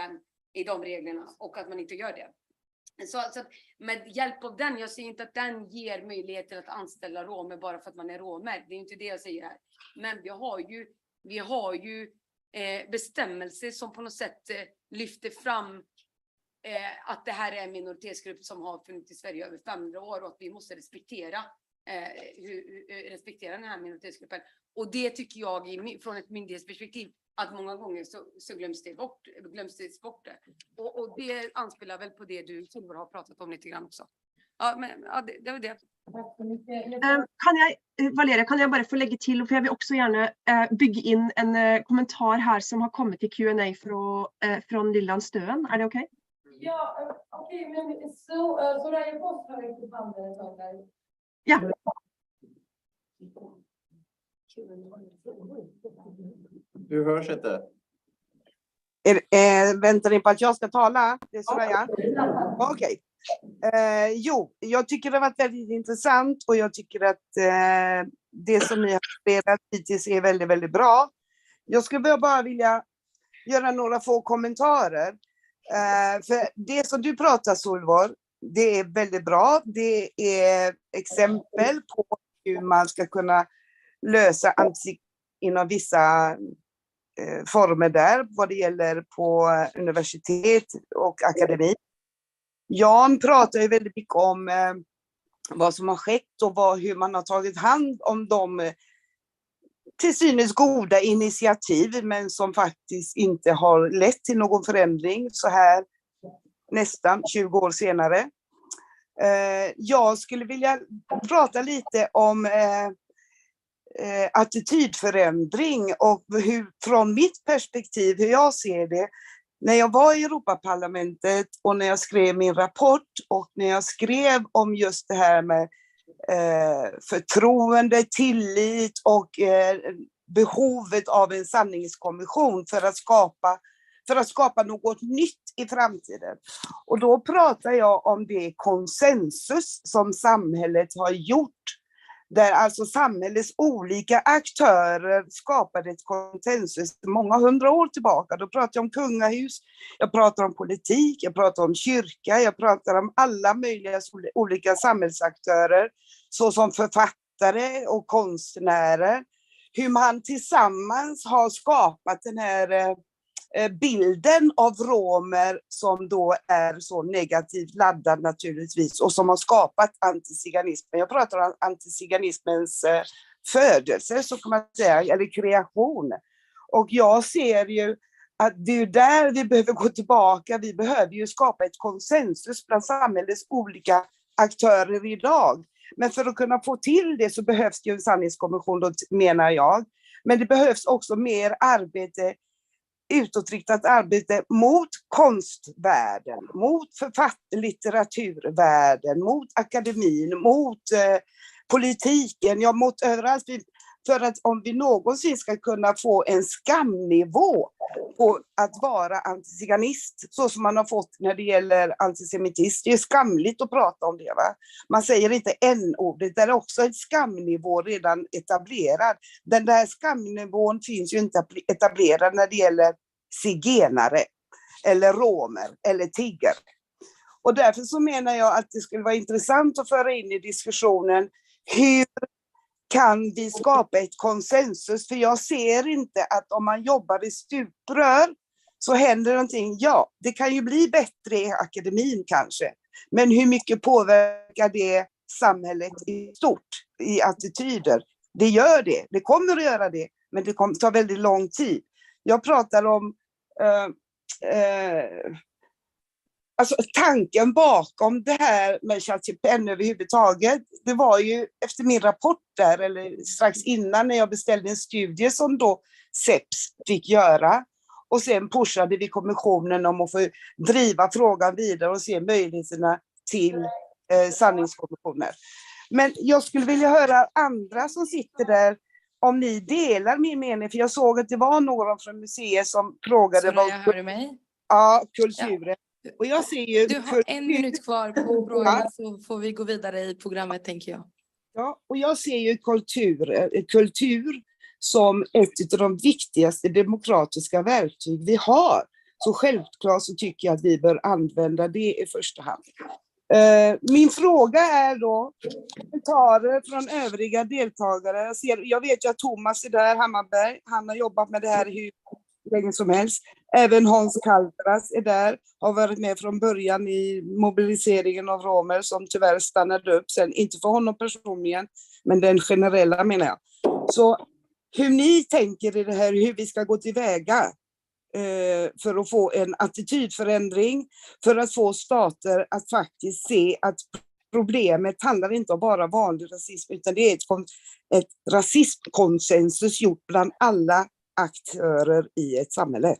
de reglerna, och att man inte gör det. Så med hjälp av den, jag säger inte att den ger möjlighet till att anställa romer bara för att man är romer. Det är inte det jag säger här. Men vi har ju bestämmelser som på något sätt lyfter fram att det här är en minoritetsgrupp som har funnits i Sverige över 500 år och att vi måste respektera den här minoritetsgruppen. Och det tycker jag från ett myndighetsperspektiv att många gånger så glöms det bort. Och det anspelar väl på det du Solveig har pratat om lite grann också. Ja, men ja, det var det. Valeria, kan jag bara få lägga till, för jag vill också gärna bygga in en kommentar här som har kommit till Q&A från Lilland Støen. Är det okej? Ja, okej, men så där jag måste ha lite handen där. Ja. Du hörs inte. Väntar ni på att jag ska tala? Det är sådär, ja. Okej. Jo, jag tycker det har varit väldigt intressant och jag tycker att det som ni har spelat hittills är väldigt, väldigt bra. Jag skulle bara vilja göra några få kommentarer. För det som du pratar, Solveig, det är väldigt bra. Det är exempel på hur man ska kunna lösa inom vissa former där, vad det gäller på universitet och akademi. Jan pratar ju väldigt mycket om vad som har skett och hur man har tagit hand om de till synes goda initiativ, men som faktiskt inte har lett till någon förändring så här nästan 20 år senare. Jag skulle vilja prata lite om attitydförändring och från mitt perspektiv, hur jag ser det. När jag var i Europaparlamentet och när jag skrev min rapport och när jag skrev om just det här med förtroende, tillit och behovet av en sanningskommission för att skapa något nytt i framtiden. Och då pratar jag om det konsensus som samhället har gjort, där alltså samhällets olika aktörer skapade ett konsensus många 100 år tillbaka. Då pratar jag om kungahus, jag pratar om politik, jag pratar om kyrka, jag pratar om alla möjliga olika samhällsaktörer, såsom författare och konstnärer. Hur man tillsammans har skapat den här bilden av romer som då är så negativt laddad naturligtvis och som har skapat antiziganismen. Jag pratar om antiziganismens födelse, så kan man säga, eller kreation. Och jag ser ju att det är där vi behöver gå tillbaka. Vi behöver ju skapa ett konsensus bland samhällets olika aktörer idag. Men för att kunna få till det så behövs det ju en sanningskommission, då, menar jag. Men det behövs också mer arbete, utåtriktat arbete mot konstvärlden, mot litteraturvärlden, mot akademin, mot politiken, ja, mot överallt. För att om vi någonsin ska kunna få en skamnivå på att vara antiziganist, så som man har fått när det gäller antisemitism. Det är skamligt att prata om det, va? Man säger inte n-ordet, det är också en skamnivå redan etablerad. Den där skamnivån finns ju inte etablerad när det gäller zigenare eller romer eller tiggare. Och därför så menar jag att det skulle vara intressant att föra in i diskussionen hur kan vi skapa ett konsensus? För jag ser inte att om man jobbar i stuprör så händer någonting. Ja, det kan ju bli bättre i akademin kanske. Men hur mycket påverkar det samhället i stort, i attityder? Det gör det. Det kommer att göra det. Men det kommer att ta väldigt lång tid. Jag pratar om alltså tanken bakom det här med CHACHIPEN överhuvudtaget. Det var ju efter min rapport där, eller strax innan, när jag beställde en studie som då SEPS fick göra. Och sen pushade vi kommissionen om att få driva frågan vidare och se möjligheterna till sanningskommissioner. Men jag skulle vilja höra andra som sitter där, om ni delar min mening, för jag såg att det var någon från museet som frågade vad... Hör du mig? Ja, kulturen. Ja. Och jag ser ju du har en minut kvar på frågan, så får vi gå vidare i programmet, tänker jag. Ja, och jag ser ju kultur som ett av de viktigaste demokratiska verktyg vi har. Så självklart så tycker jag att vi bör använda det i första hand. Min fråga är då kommentarer från övriga deltagare. Jag vet ju att Thomas är där, Hammarberg. Han har jobbat med det här hur länge som helst. Även Hans Kaltras är där, har varit med från början i mobiliseringen av romer som tyvärr stannade upp sen, inte för honom personligen, men den generella menar jag. Så hur ni tänker i det här, hur vi ska gå tillväga för att få en attitydförändring, för att få stater att faktiskt se att problemet handlar inte om bara vanlig rasism, utan det är ett rasismkonsensus gjort bland alla aktörer i ett samhälle.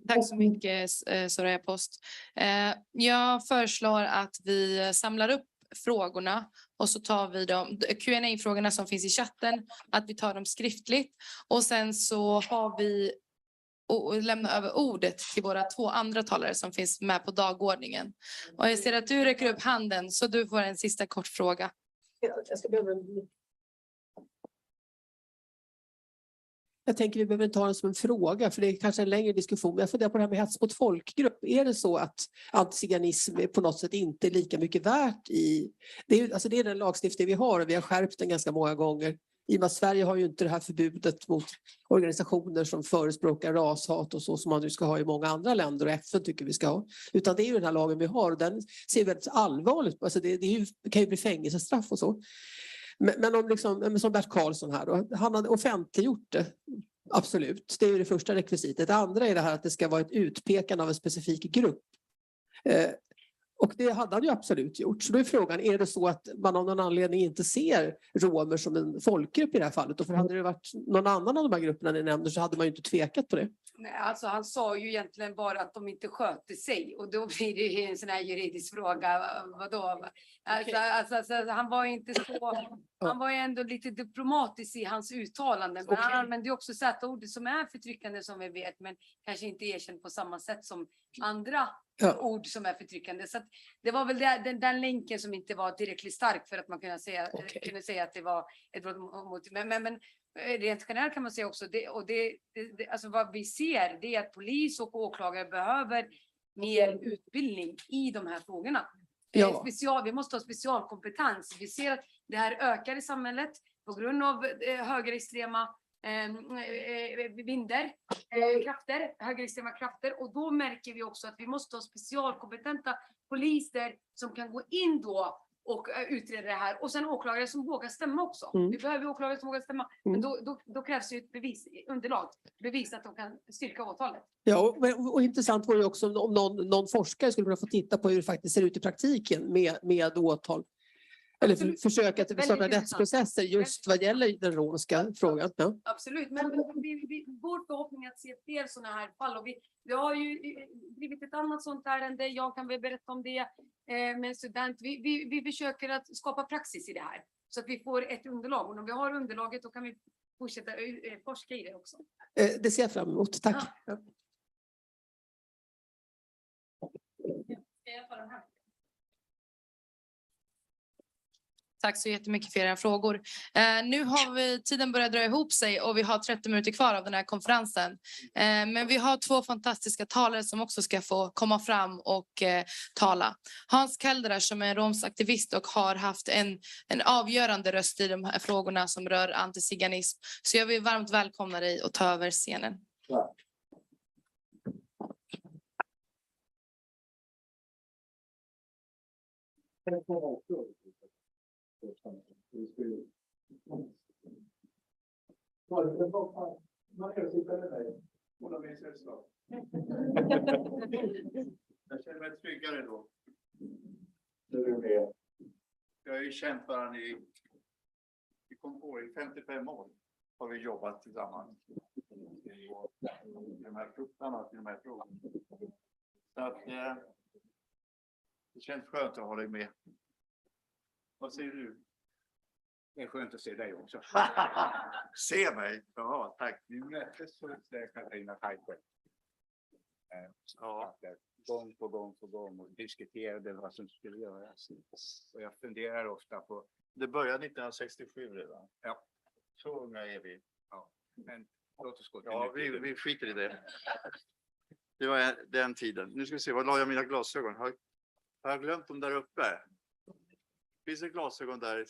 Tack så mycket, Soraya Post. Jag föreslår att vi samlar upp frågorna och så tar vi de Q&A-frågorna som finns i chatten, att vi tar dem skriftligt och sen så har vi och lämna över ordet till våra 2 andra talare som finns med på dagordningen. Och jag ser att du räcker upp handen så du får en sista kort fråga. Jag tänker vi behöver inte ha den som en fråga för det är kanske en längre diskussion. Jag funderar på det här med hets mot folkgrupp. Är det så att antiziganism på något sätt inte är lika mycket värt i... Det är den lagstiftning vi har och vi har skärpt den ganska många gånger. I och med att Sverige har ju inte det här förbudet mot organisationer som förespråkar rashat och så som man nu ska ha i många andra länder och FN tycker vi ska ha. Utan det är ju den här lagen vi har och den ser väldigt allvarligt på. Alltså det kan ju bli fängelsestraff och så. Men om liksom, som Bert Karlsson här då, han hade offentliggjort det. Absolut, det är ju det första rekvisitet. Det andra är det här att det ska vara ett utpekande av en specifik grupp. Och det hade han ju absolut gjort. Så då är frågan, är det så att man av någon anledning inte ser romer som en folkgrupp i det här fallet? Och för hade det varit någon annan av de här grupperna ni nämnde så hade man ju inte tvekat på det. Nej, alltså han sa ju egentligen bara att de inte sköter sig och då blir det en sån här juridisk fråga. Vadå? Alltså, han var inte så, han var ju ändå lite diplomatisk i hans uttalanden. Men han använde ju också ord som är förtryckande som vi vet, men kanske inte erkänt på samma sätt som andra ord som är förtryckande. Så att det var väl den länken som inte var tillräckligt stark för att man kunde säga att det var ett brott mot. Men rent generellt kan man säga också, alltså vad vi ser det är att polis och åklagare behöver mer utbildning i de här frågorna. Vi måste ha specialkompetens. Vi ser att det här ökar i samhället på grund av högerextrema högerextrema krafter och då märker vi också att vi måste ha specialkompetenta poliser som kan gå in då och utreda det här och sen åklagare som vågar stämma också. Vi behöver åklagare som vågar stämma. Men då krävs ju ett underlag, bevis att de kan styrka åtalet. Ja, och intressant vore ju också om någon forskare skulle kunna få titta på hur det faktiskt ser ut i praktiken med åtal. Eller försöka att starta rättsprocesser just vad gäller den romska frågan. Ja. Absolut, men vår förhoppning är att se fler sådana här fall. Och vi har ju drivit ett annat sånt ärende. Jag kan väl berätta om det med student. Vi försöker att skapa praxis i det här. Så att vi får ett underlag. Och om vi har underlaget då kan vi fortsätta forska i det också. Det ser jag fram emot. Tack. Ja. Tack så jättemycket för era frågor. Nu har tiden börjat dra ihop sig och vi har 30 minuter kvar av den här konferensen. Men vi har 2 fantastiska talare som också ska få komma fram och tala. Hans Kaltras som är en romsk aktivist och har haft en avgörande röst i de här frågorna som rör antiziganism. Så jag vill varmt välkomna dig och ta över scenen. Ja. Jag känner mig tryggare då. Jag har ju känt varandra i 55 år har vi jobbat tillsammans. De här fruktarna till de här frågorna. Så att det känns skönt att ha dig med. Vad säger du? Det är skönt att se dig också. Se mig? Jaha, tack. Vi möttes hos Katarina CHACHIPEN. Ja. Gång på gång och diskuterade vad som skulle göras. Och jag funderar ofta på... Det började 1967 redan. Ja. Så unga är vi. Ja. Men låt oss gå till vi skiter i det. Det var den tiden. Nu ska vi se, var la jag mina glasögon? Har jag glömt dem där uppe? Finns det glasögon där?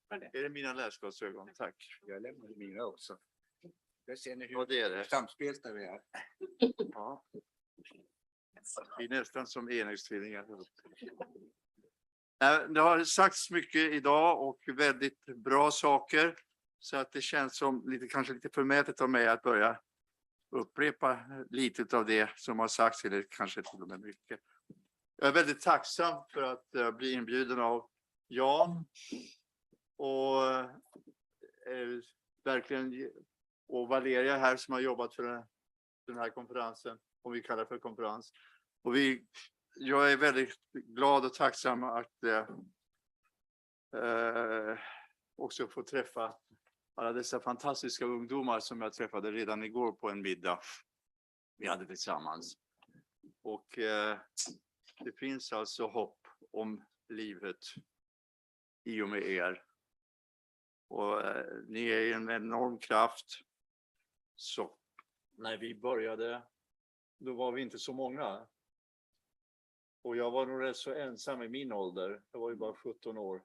Är det mina läsglasögon? Tack. Jag lämnade mina också. Jag ser ni hur Ja, det är det. samspelta vi är. Ja. Vi är nästan som enäggstvillingar. Det har sagts mycket idag och väldigt bra saker. Så att det känns som kanske lite förmätet av mig att börja upprepa lite av det som har sagts, eller kanske till och med mycket. Jag är väldigt tacksam för att bli inbjuden av Jan och verkligen och Valeria här som har jobbat för den här konferensen, om vi kallar det för konferens. Och jag är väldigt glad och tacksam att också få träffa alla dessa fantastiska ungdomar som jag träffade redan igår på en middag vi hade tillsammans. Och det finns alltså hopp om livet i och med er. Och ni är en enorm kraft. Så när vi började, då var vi inte så många. Och jag var nog rätt så ensam i min ålder. Jag var ju bara 17 år.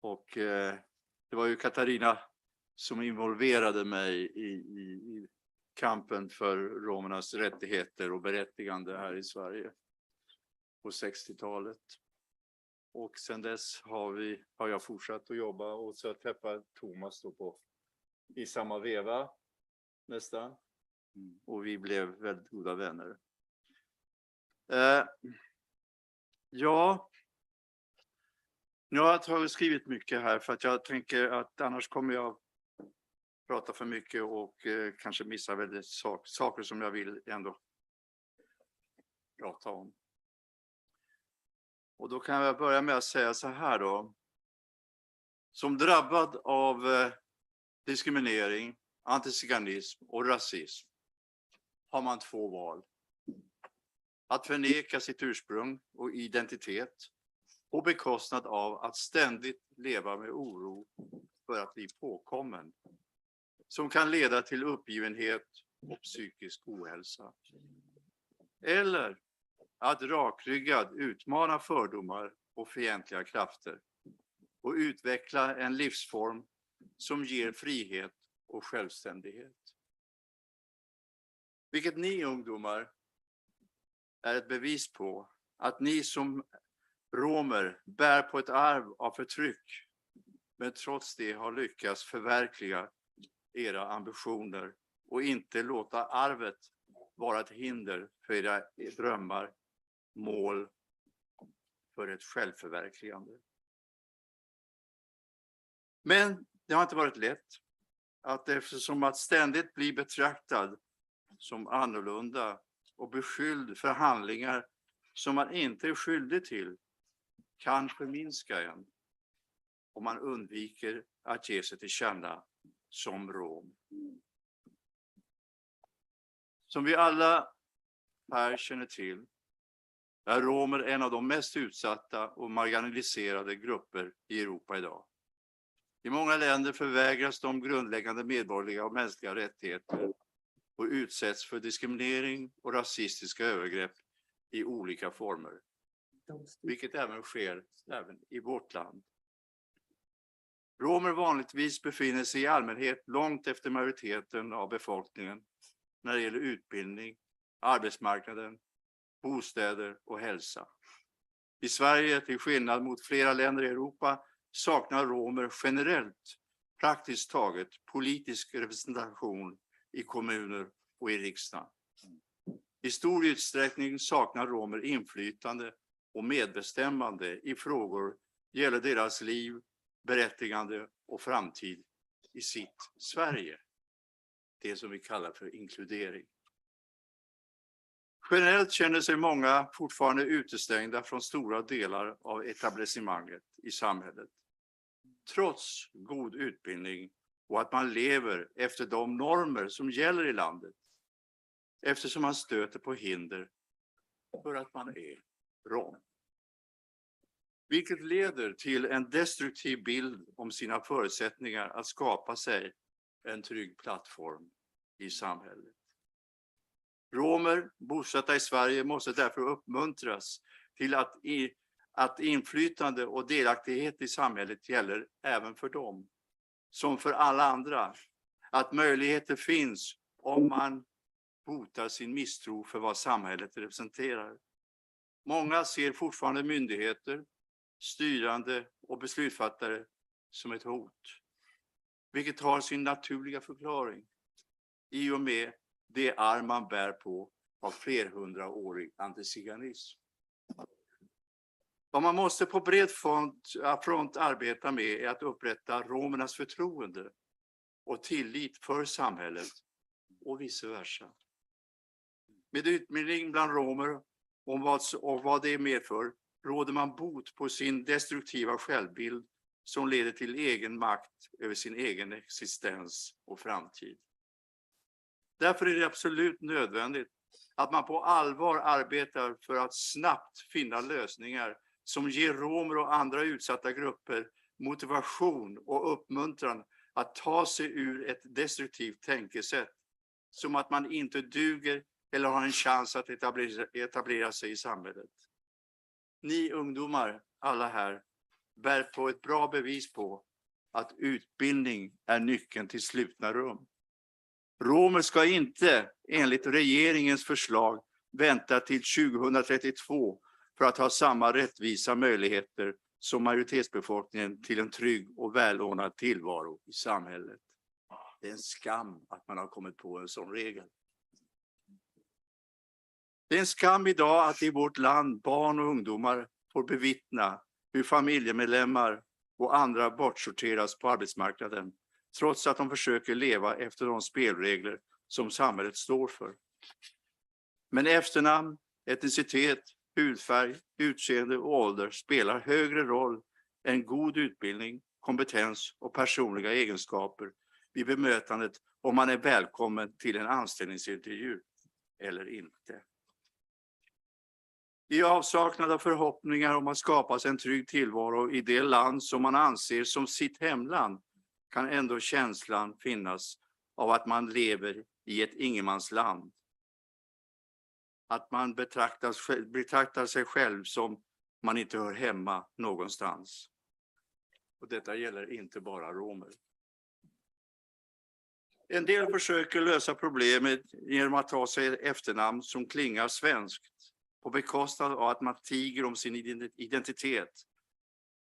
Och det var ju Katarina som involverade mig i kampen för romernas rättigheter och berättigande här i Sverige på 60-talet. Och sen dess har jag fortsatt att jobba, och så träffade Thomas då i samma veva nästan. Och vi blev väldigt goda vänner. Ja, nu har jag skrivit mycket här för att jag tänker att annars kommer jag prata för mycket och kanske missa väldigt saker som jag vill ändå prata om. Och då kan jag börja med att säga så här då. Som drabbad av diskriminering, antiziganism och rasism har man två val. Att förneka sitt ursprung och identitet på bekostnad av att ständigt leva med oro för att bli påkommen, som kan leda till uppgivenhet och psykisk ohälsa. Eller att rakryggat utmana fördomar och fientliga krafter och utveckla en livsform som ger frihet och självständighet. Vilket ni ungdomar är ett bevis på att ni som romer bär på ett arv av förtryck, men trots det har lyckats förverkliga era ambitioner och inte låta arvet vara ett hinder för era drömmar, mål för ett självförverkligande. Men det har inte varit lätt, eftersom att ständigt bli betraktad som annorlunda och beskylld för handlingar som man inte är skyldig till kan förminska en om man undviker att ge sig till känna som rom. Som vi alla här känner till är romer en av de mest utsatta och marginaliserade grupper i Europa idag. I många länder förvägras de grundläggande medborgerliga och mänskliga rättigheter och utsätts för diskriminering och rasistiska övergrepp i olika former. Vilket även sker i vårt land. Romer vanligtvis befinner sig i allmänhet långt efter majoriteten av befolkningen när det gäller utbildning, arbetsmarknaden, bostäder och hälsa. I Sverige, till skillnad mot flera länder i Europa, saknar romer generellt praktiskt taget politisk representation i kommuner och i riksdagen. I stor utsträckning saknar romer inflytande och medbestämmande i frågor gäller deras liv, berättigande och framtid i sitt Sverige. Det som vi kallar för inkludering. Generellt känner sig många fortfarande utestängda från stora delar av etablissemanget i samhället. Trots god utbildning och att man lever efter de normer som gäller i landet. Eftersom man stöter på hinder för att man är rom. Vilket leder till en destruktiv bild om sina förutsättningar att skapa sig en trygg plattform i samhället. Romer bosatta i Sverige måste därför uppmuntras till att inflytande och delaktighet i samhället gäller även för dem, som för alla andra. Att möjligheter finns om man botar sin misstro för vad samhället representerar. Många ser fortfarande myndigheter, styrande och beslutsfattare som ett hot, vilket har sin naturliga förklaring i och med det arv man bär på av flerhundraårig antiziganism. Vad man måste på bred front arbeta med är att upprätta romernas förtroende och tillit för samhället och vice versa. Med utbildning bland romer om vad det medför råder man bot på sin destruktiva självbild som leder till egen makt över sin egen existens och framtid. Därför är det absolut nödvändigt att man på allvar arbetar för att snabbt finna lösningar som ger romer och andra utsatta grupper motivation och uppmuntran att ta sig ur ett destruktivt tänkesätt, som att man inte duger eller har en chans att etablera sig i samhället. Ni ungdomar, alla här, bär på ett bra bevis på att utbildning är nyckeln till slutna rum. Romer ska inte, enligt regeringens förslag, vänta till 2032 för att ha samma rättvisa möjligheter som majoritetsbefolkningen till en trygg och välordnad tillvaro i samhället. Det är en skam att man har kommit på en sån regel. Det är en skam idag att i vårt land barn och ungdomar får bevittna hur familjemedlemmar och andra bortsorteras på arbetsmarknaden, trots att de försöker leva efter de spelregler som samhället står för. Men efternamn, etnicitet, hudfärg, utseende och ålder spelar högre roll än god utbildning, kompetens och personliga egenskaper vid bemötandet om man är välkommen till en anställningsintervju eller inte. I avsaknad av förhoppningar om att skapa en trygg tillvaro i det land som man anser som sitt hemland kan ändå känslan finnas av att man lever i ett ingenmansland. Att man betraktar sig själv som man inte hör hemma någonstans. Och detta gäller inte bara romer. En del försöker lösa problemet genom att ta sig efternamn som klingar svenskt på bekostnad av att man tiger om sin identitet.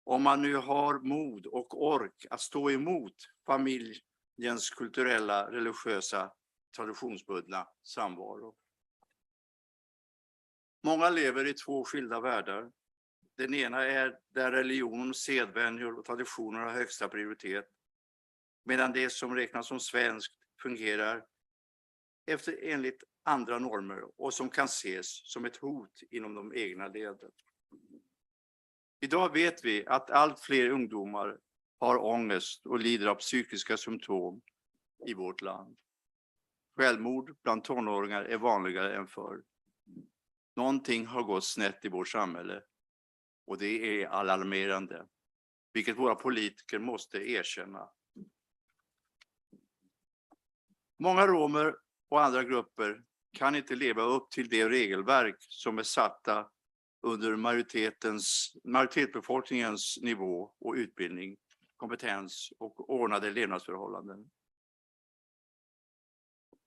Om man nu har mod och ork att stå emot familjens kulturella, religiösa, traditionsbundna samvaro. Många lever i två skilda världar. Den ena är där religion, sedvänjor och traditioner har högsta prioritet, medan det som räknas som svenskt fungerar enligt andra normer och som kan ses som ett hot inom de egna leden. Idag vet vi att allt fler ungdomar har ångest och lider av psykiska symptom i vårt land. Självmord bland tonåringar är vanligare än förr. Någonting har gått snett i vårt samhälle och det är alarmerande, vilket våra politiker måste erkänna. Många romer och andra grupper kan inte leva upp till det regelverk som är satta under majoritetsbefolkningens nivå och utbildning, kompetens och ordnade levnadsförhållanden.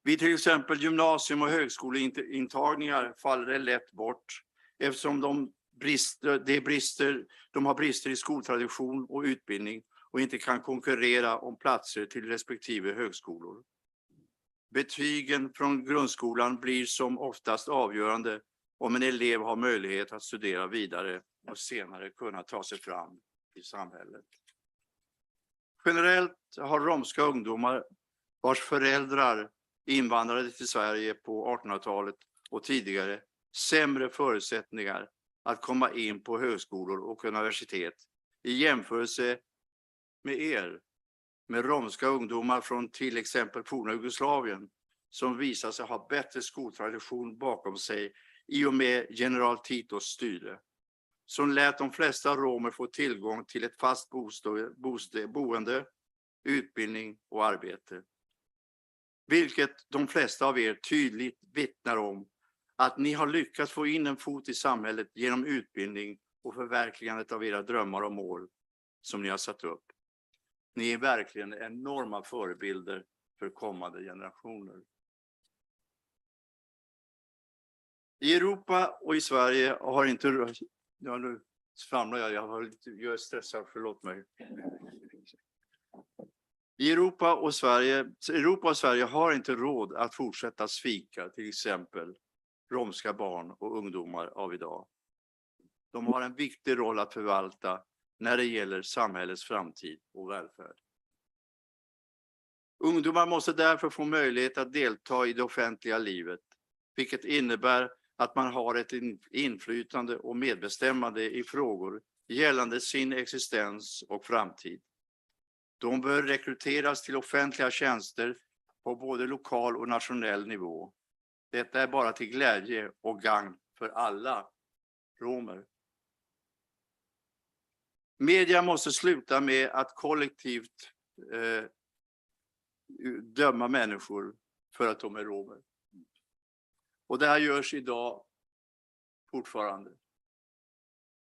Vid till exempel gymnasium- och högskoleintagningar faller det lätt bort eftersom de har brister i skoltradition och utbildning och inte kan konkurrera om platser till respektive högskolor. Betygen från grundskolan blir som oftast avgörande om en elev har möjlighet att studera vidare och senare kunna ta sig fram i samhället. Generellt har romska ungdomar vars föräldrar invandrade till Sverige på 1800-talet och tidigare sämre förutsättningar att komma in på högskolor och universitet i jämförelse med romska ungdomar från till exempel forna Jugoslavien som visar sig ha bättre skoltradition bakom sig i och med general Titos styre, som lät de flesta romer få tillgång till ett fast boende, utbildning och arbete vilket de flesta av er tydligt vittnar om, att ni har lyckats få in en fot i samhället genom utbildning och förverkligandet av era drömmar och mål som ni har satt upp. Ni är verkligen enorma förebilder för kommande generationer. I Europa och i Sverige har inte... Ja, nu famlar jag är stressad, förlåt mig. I Europa och Sverige har inte råd att fortsätta svika till exempel romska barn och ungdomar av idag. De har en viktig roll att förvalta när det gäller samhällets framtid och välfärd. Ungdomar måste därför få möjlighet att delta i det offentliga livet, vilket innebär att man har ett inflytande och medbestämmande i frågor gällande sin existens och framtid. De bör rekryteras till offentliga tjänster på både lokal och nationell nivå. Detta är bara till glädje och gagn för alla romer. Media måste sluta med att kollektivt döma människor för att de är romer. Och det här görs idag fortfarande.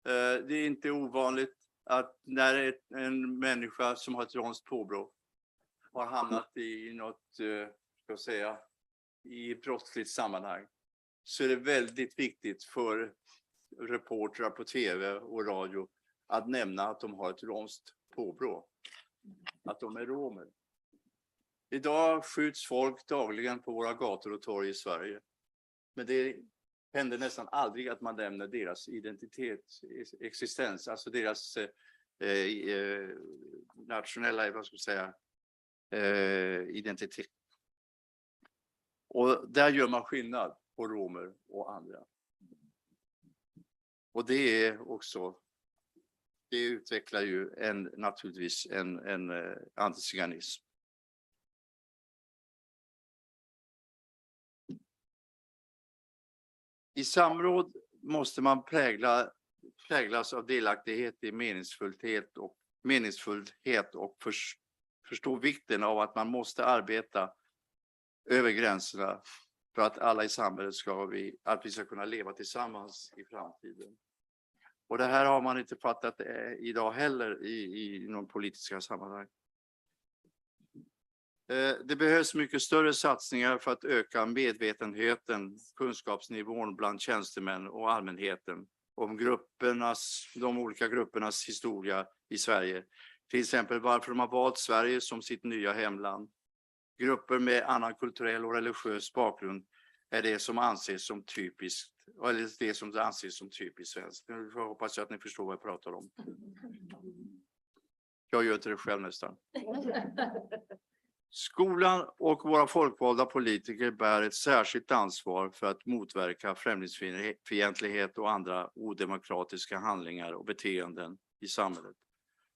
Det är inte ovanligt att när en människa som har ett romskt påbrå har hamnat i något, i brottsligt sammanhang, så är det väldigt viktigt för reportrar på tv och radio att nämna att de har ett romskt påbrå, att de är romer. Idag skjuts folk dagligen på våra gator och torg i Sverige. Men det händer nästan aldrig att man nämner deras identitet, existens, alltså deras nationella, identitet. Och där gör man skillnad på romer och andra. Och det är också, det utvecklar ju naturligtvis en antiziganism. I samråd måste man präglas av delaktighet i meningsfullhet och förstå vikten av att man måste arbeta över gränserna för att alla i samhället att vi ska kunna leva tillsammans i framtiden. Och det här har man inte fattat idag heller i någon politiska sammanhang. Det behövs mycket större satsningar för att öka medvetenheten, kunskapsnivån bland tjänstemän och allmänheten om de olika gruppernas historia i Sverige. Till exempel varför de har valt Sverige som sitt nya hemland. Grupper med annan kulturell och religiös bakgrund är det som anses som typiskt, eller det som anses som typiskt svenskt. Nu hoppas jag att ni förstår vad jag pratar om. Jag gör inte det själv nästan. Skolan och våra folkvalda politiker bär ett särskilt ansvar för att motverka främlingsfientlighet och andra odemokratiska handlingar och beteenden i samhället.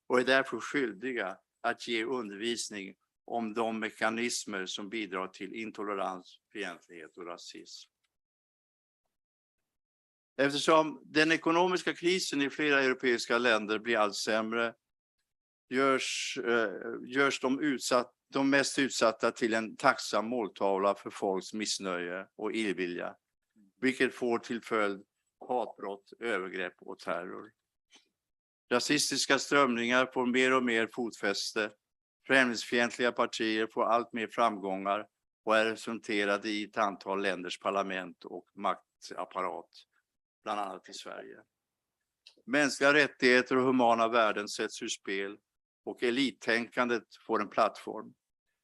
Och är därför skyldiga att ge undervisning om de mekanismer som bidrar till intolerans, fientlighet och rasism. Eftersom den ekonomiska krisen i flera europeiska länder blir allt sämre görs de mest utsatta till en tacksam måltavla för folks missnöje och illvilja, vilket får till följd hatbrott, övergrepp och terror. Rasistiska strömningar får mer och mer fotfäste, främlingsfientliga partier får allt mer framgångar och är representerade i ett antal länders parlament och maktapparat, bland annat i Sverige. Mänskliga rättigheter och humana värden sätts ur spel och elittänkandet får en plattform.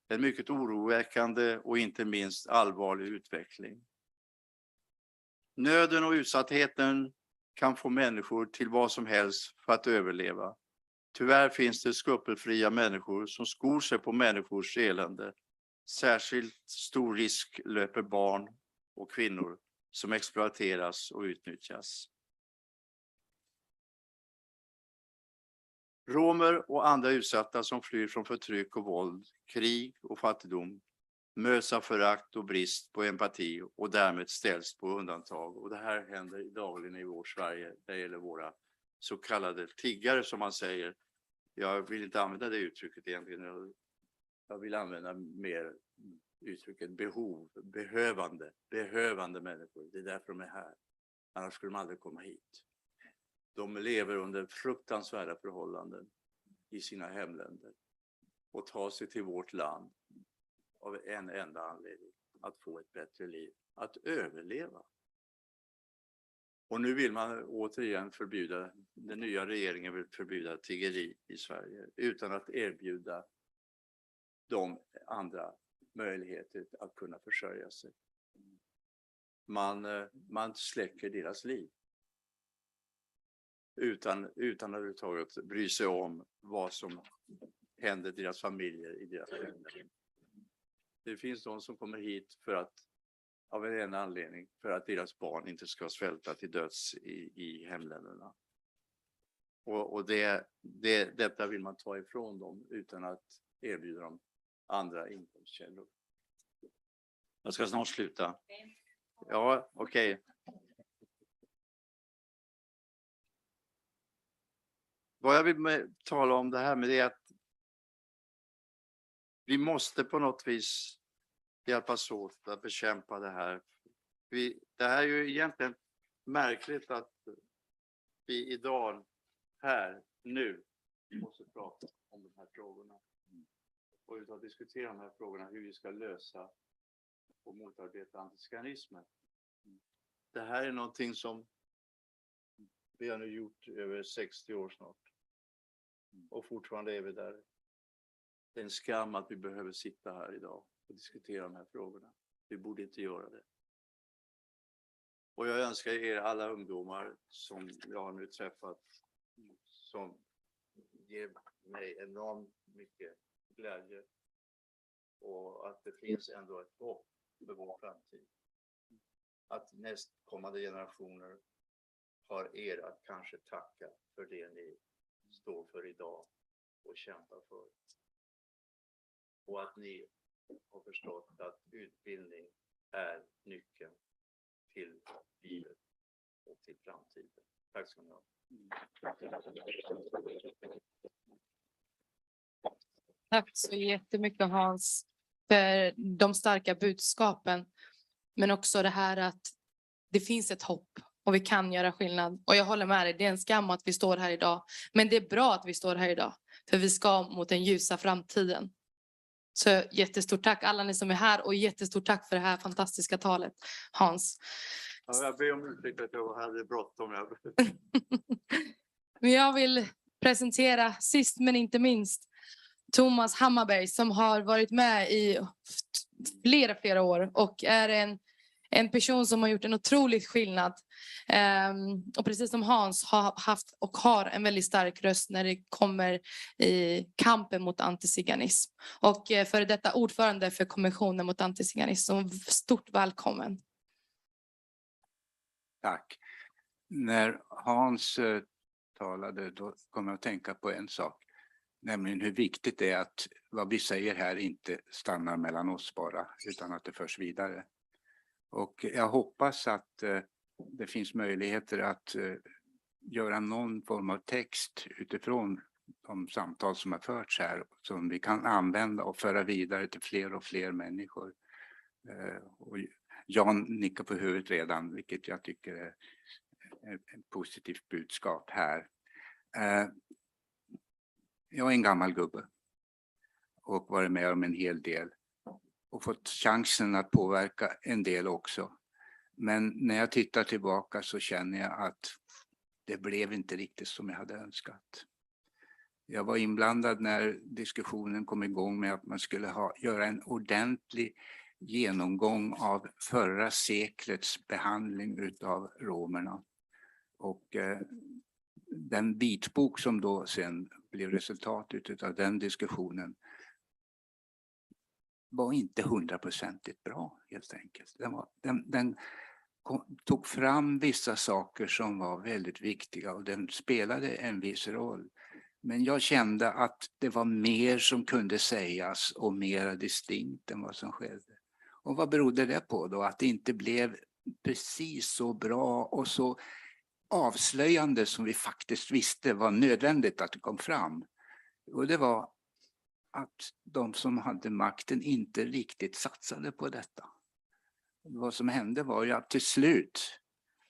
En mycket oroväckande och inte minst allvarlig utveckling. Nöden och utsattheten kan få människor till vad som helst för att överleva. Tyvärr finns det skrupelfria människor som skor sig på människors elände. Särskilt stor risk löper barn och kvinnor som exploateras och utnyttjas. Romer och andra utsatta som flyr från förtryck och våld, krig och fattigdom möts av förakt och brist på empati och därmed ställs på undantag. Och det här händer dagligen i vårt Sverige. Det gäller våra så kallade tiggare som man säger. Jag vill inte använda det uttrycket egentligen. Jag vill använda mer uttrycket behövande människor. Det är därför de är här. Annars skulle de aldrig komma hit. De lever under fruktansvärda förhållanden i sina hemländer och tar sig till vårt land av en enda anledning: att få ett bättre liv, att överleva. Och nu vill man återigen den nya regeringen vill förbjuda tiggeri i Sverige utan att erbjuda de andra möjligheter att kunna försörja sig. Man släcker deras liv utan överhuvudtaget bry sig om vad som händer deras familjer i deras länder. Det finns de som kommer hit för att, av en anledning, för att deras barn inte ska svälta till döds i hemländerna. Och detta vill man ta ifrån dem utan att erbjuda dem andra inkomstkällor. Jag ska snart sluta. Ja, okej. Vad jag vill tala om det här med är att vi måste på något vis hjälpas åt att bekämpa det här. Det här är ju egentligen märkligt att vi idag, här, nu, måste prata om de här frågorna. Och utan att diskutera de här frågorna, hur vi ska lösa och motarbeta antiziganismen. Det här är någonting som vi har nu gjort över 60 år snart. Och fortfarande är vi där. Det är en skam att vi behöver sitta här idag och diskutera de här frågorna. Vi borde inte göra det. Och jag önskar er alla ungdomar som jag har nu träffat, som ger mig enormt mycket glädje, och att det finns ändå ett hopp för vår framtid. Att nästkommande generationer har er att kanske tacka för det ni står för idag och kämpar för. Och att ni har förstått att utbildning är nyckeln till livet och till framtiden. Tack ska ni ha. Tack så jättemycket, Hans, för de starka budskapen. Men också det här att det finns ett hopp och vi kan göra skillnad. Och jag håller med dig, det är en skam att vi står här idag. Men det är bra att vi står här idag, för vi ska mot den ljusa framtiden. Så jättestort tack alla ni som är här, och jättestort tack för det här fantastiska talet, Hans. Ja, jag ber om ursäkt att jag hade bråttom. Men jag vill presentera sist men inte minst Thomas Hammarberg, som har varit med i flera år och är en person som har gjort en otrolig skillnad. Och precis som Hans har haft och har en väldigt stark röst när det kommer i kampen mot antiziganism. Och för detta ordförande för kommissionen mot antiziganism. Så stort välkommen. Tack. När Hans talade, då kom jag att tänka på en sak. Nämligen hur viktigt det är att vad vi säger här inte stannar mellan oss bara, utan att det förs vidare. Och jag hoppas att det finns möjligheter att göra någon form av text utifrån de samtal som har förts här, som vi kan använda och föra vidare till fler och fler människor. Och Jan nickar på huvudet redan, vilket jag tycker är ett positivt budskap här. Jag är en gammal gubbe och varit med om en hel del och fått chansen att påverka en del också. Men när jag tittar tillbaka så känner jag att det blev inte riktigt som jag hade önskat. Jag var inblandad när diskussionen kom igång med att man skulle göra en ordentlig genomgång av förra seklets behandling utav romerna. Och den vitbok som då sen blev resultatet av den diskussionen var inte 100% bra, helt enkelt. Den tog fram vissa saker som var väldigt viktiga och den spelade en viss roll. Men jag kände att det var mer som kunde sägas och mer distinkt än vad som skedde. Och vad berodde det på då? Att det inte blev precis så bra och så avslöjande som vi faktiskt visste var nödvändigt att det kom fram. Och det var att de som hade makten inte riktigt satsade på detta. Vad som hände var ju att till slut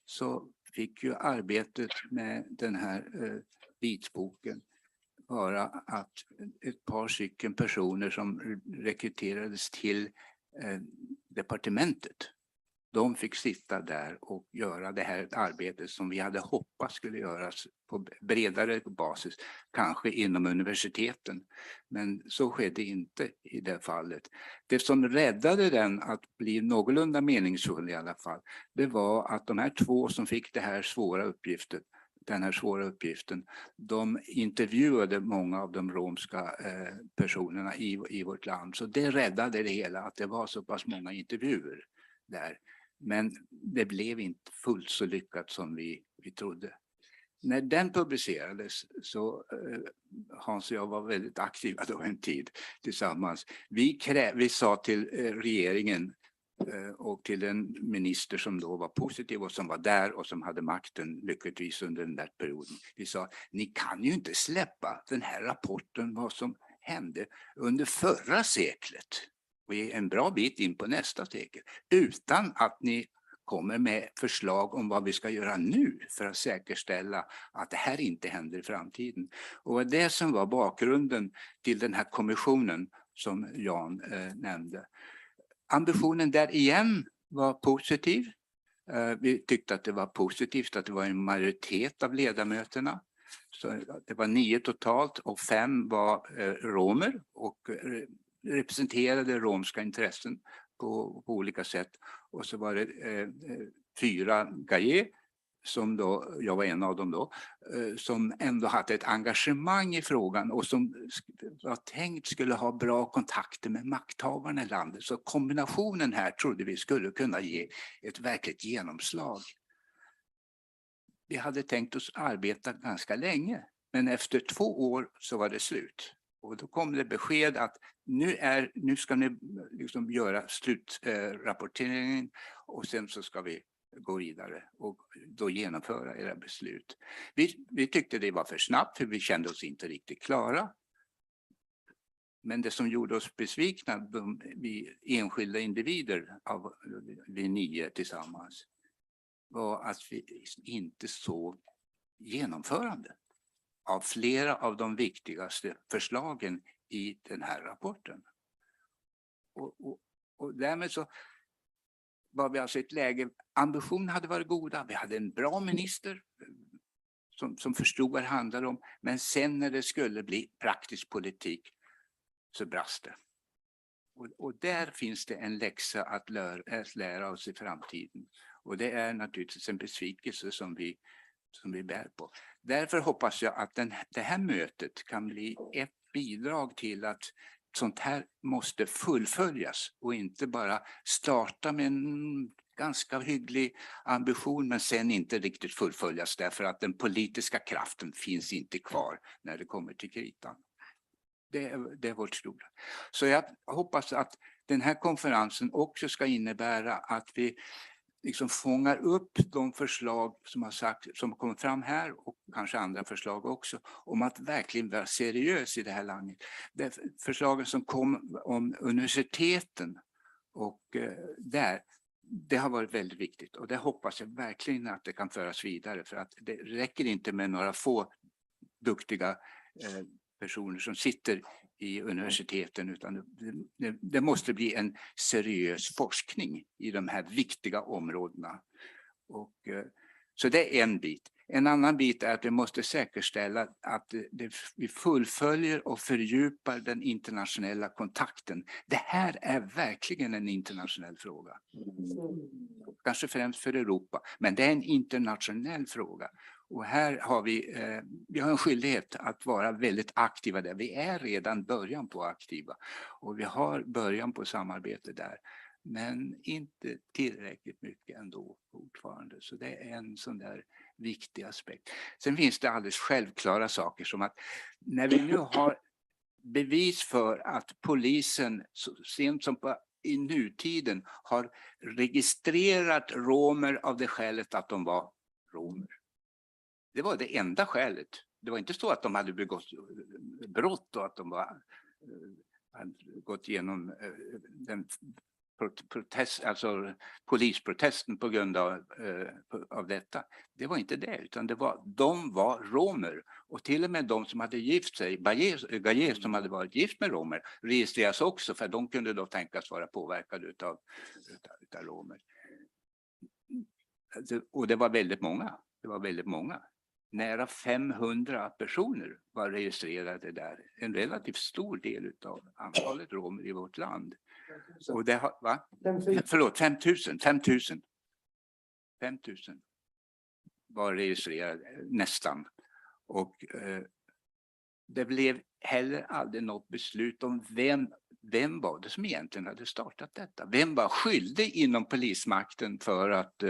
så fick ju arbetet med den här vitboken vara att ett par stycken personer som rekryterades till departementet, de fick sitta där och göra det här arbetet som vi hade hoppats skulle göras på bredare basis, kanske inom universiteten. Men så skedde inte i det fallet. Det som räddade den att bli någorlunda meningsfull i alla fall, det var att de här två som fick den här svåra uppgiften, de intervjuade många av de romska personerna i vårt land. Så det räddade det hela, att det var så pass många intervjuer där. Men det blev inte fullt så lyckat som vi trodde. När den publicerades så Hans och jag var väldigt aktiva då en tid tillsammans. Vi sa till regeringen och till den minister som då var positiv och som var där och som hade makten lyckligtvis under den där perioden. Vi sa, ni kan ju inte släppa den här rapporten vad som hände under förra seklet. Och en bra bit in på nästa sekel, utan att ni kommer med förslag om vad vi ska göra nu för att säkerställa att det här inte händer i framtiden. Och det som var bakgrunden till den här kommissionen som Jan nämnde. Ambitionen där igen var positiv. Vi tyckte att det var positivt att det var en majoritet av ledamöterna. Så det var 9 totalt och 5 var romer och representerade romska intressen på olika sätt. Och så var det 4 gajer, som då, jag var en av dem då, som ändå hade ett engagemang i frågan och som var tänkt skulle ha bra kontakter med makthavarna i landet. Så kombinationen här trodde vi skulle kunna ge ett verkligt genomslag. Vi hade tänkt oss arbeta ganska länge, men efter 2 år så var det slut. Och då kom det besked att nu ska ni liksom göra slutrapporteringen och sen så ska vi gå vidare och då genomföra era beslut. Vi tyckte det var för snabbt för vi kände oss inte riktigt klara. Men det som gjorde oss besvikna, vi enskilda individer av vi 9 tillsammans, var att vi inte såg genomförande av flera av de viktigaste förslagen i den här rapporten. Och därmed så var vi alltså i ett läge, ambitionen hade varit goda, vi hade en bra minister som förstod vad det handlade om, men sen när det skulle bli praktisk politik så brast det. Och där finns det en läxa att lära oss i framtiden. Och det är naturligtvis en besvikelse som vi bär på. Därför hoppas jag att det här mötet kan bli ett bidrag till att sånt här måste fullföljas och inte bara starta med en ganska hygglig ambition men sen inte riktigt fullföljas därför att den politiska kraften finns inte kvar när det kommer till kritan. Det är vårt stora. Så jag hoppas att den här konferensen också ska innebära att vi liksom fångar upp de förslag som kommer fram här och kanske andra förslag också om att verkligen vara seriös i det här landet. Förslagen som kom om universiteten och det har varit väldigt viktigt och det hoppas jag verkligen att det kan föras vidare för att det räcker inte med några få duktiga personer som sitter i universiteten utan det måste bli en seriös forskning i de här viktiga områdena. Så det är en bit. En annan bit är att vi måste säkerställa att vi fullföljer och fördjupar den internationella kontakten. Det här är verkligen en internationell fråga. Kanske främst för Europa, men det är en internationell fråga. Och här har vi har en skyldighet att vara väldigt aktiva där. Vi är redan början på aktiva och vi har början på samarbete där. Men inte tillräckligt mycket ändå fortfarande. Så det är en sån där viktig aspekt. Sen finns det alldeles självklara saker som att när vi nu har bevis för att polisen så sent som i nutiden har registrerat romer av det skälet att de var romer. Det var det enda skälet. Det var inte så att de hade begått brott och att de var hade gått igenom den polisprotesten på grund av detta. Det var inte det, utan de var romer. Och till och med de som hade gift sig, Gayes som hade varit gift med romer, registreras också, för de kunde då tänkas vara påverkade utav romer. Och det var väldigt många. Nära 500 personer var registrerade där. En relativt stor del av antalet romer i vårt land. Och det har, va? Förlåt, 5 000 var registrerade, nästan. Och det blev heller aldrig något beslut om vem var det som egentligen hade startat detta. Vem var skyldig inom polismakten för att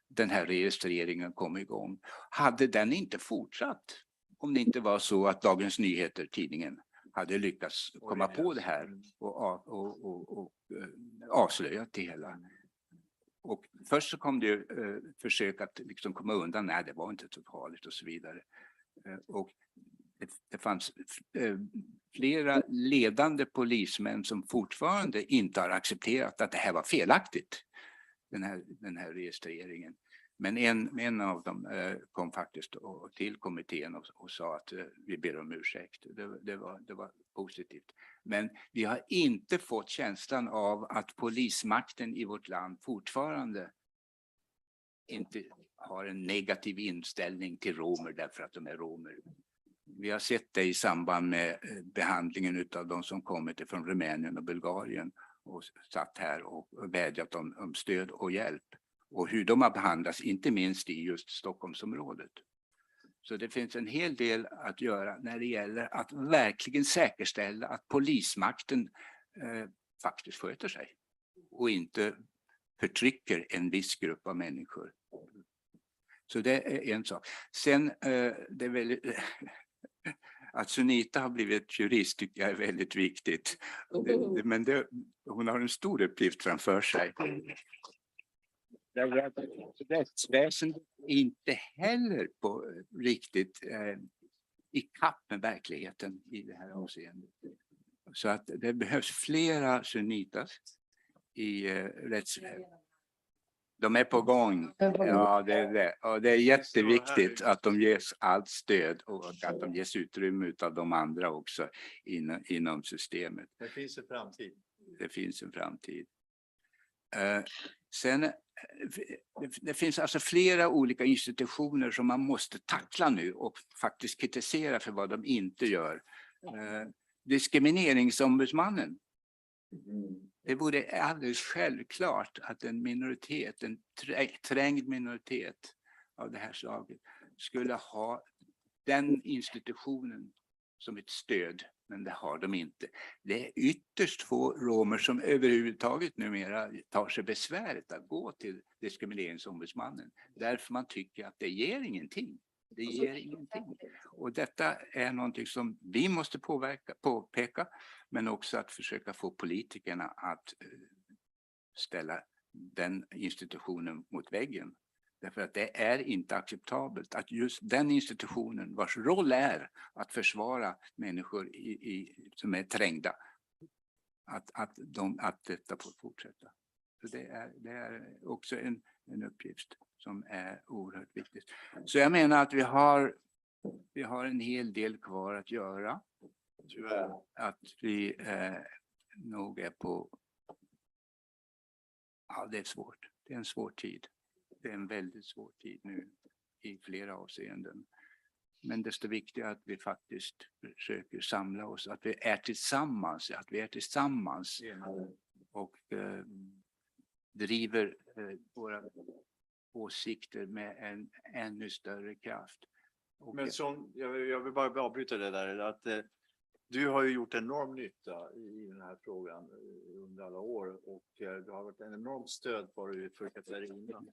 den här registreringen kom igång? Hade den inte fortsatt om det inte var så att Dagens Nyheter, tidningen, hade lyckats komma på det här och avslöjat det hela. Och först så kom det ju försök att liksom komma undan, nej det var inte så farligt och så vidare. Och det fanns flera ledande polismän som fortfarande inte har accepterat att det här var felaktigt, den här registreringen. Men en av dem kom faktiskt till kommittén och sa att vi ber om ursäkt. Det var positivt. Men vi har inte fått känslan av att polismakten i vårt land fortfarande inte har en negativ inställning till romer därför att de är romer. Vi har sett det i samband med behandlingen av de som kommit från Rumänien och Bulgarien och satt här och vädjat om stöd och hjälp. Och hur de har behandlats, inte minst i just Stockholmsområdet. Så det finns en hel del att göra när det gäller att verkligen säkerställa att polismakten faktiskt sköter sig. Och inte förtrycker en viss grupp av människor. Så det är en sak. Sen, det är väldigt... Att Sunita har blivit jurist tycker jag är väldigt viktigt. Men hon har en stor uppgift framför sig. Rättsväsendet är inte heller på riktigt i kapp med verkligheten i det här avseendet. Så att det behövs flera Sunitas i rättsväsendet. De är på gång. Ja, det är det. Och det är jätteviktigt att de ges allt stöd och att de ges utrymme av de andra också inom systemet. Det finns en framtid. Det finns en framtid. Sen det finns alltså flera olika institutioner som man måste tackla nu och faktiskt kritisera för vad de inte gör. Diskrimineringsombudsmannen. Det vore alldeles självklart att en minoritet, en trängd minoritet av det här slaget skulle ha den institutionen som ett stöd, men det har de inte. Det är ytterst få romer som överhuvudtaget numera tar sig besväret att gå till diskrimineringsombudsmannen. Därför man tycker att det ger ingenting. Det ger ingenting. Och detta är någonting som vi måste påpeka, men också att försöka få politikerna att ställa den institutionen mot väggen. Därför att det är inte acceptabelt att just den institutionen, vars roll är att försvara människor som är trängda, att detta får fortsätta. Så det är också en uppgift som är oerhört viktigt. Så jag menar att vi har en hel del kvar att göra. Att vi nog är på... Ja, det är svårt. Det är en svår tid. Det är en väldigt svår tid nu i flera avseenden. Men desto viktigare att vi faktiskt försöker samla oss. Att vi är tillsammans. Och driver våra åsikter med en ännu större kraft. Men som, jag vill bara avbryta det där. Att, du har ju gjort enorm nytta i den här frågan under alla år. Och du har varit en enormt stöd för Katarina.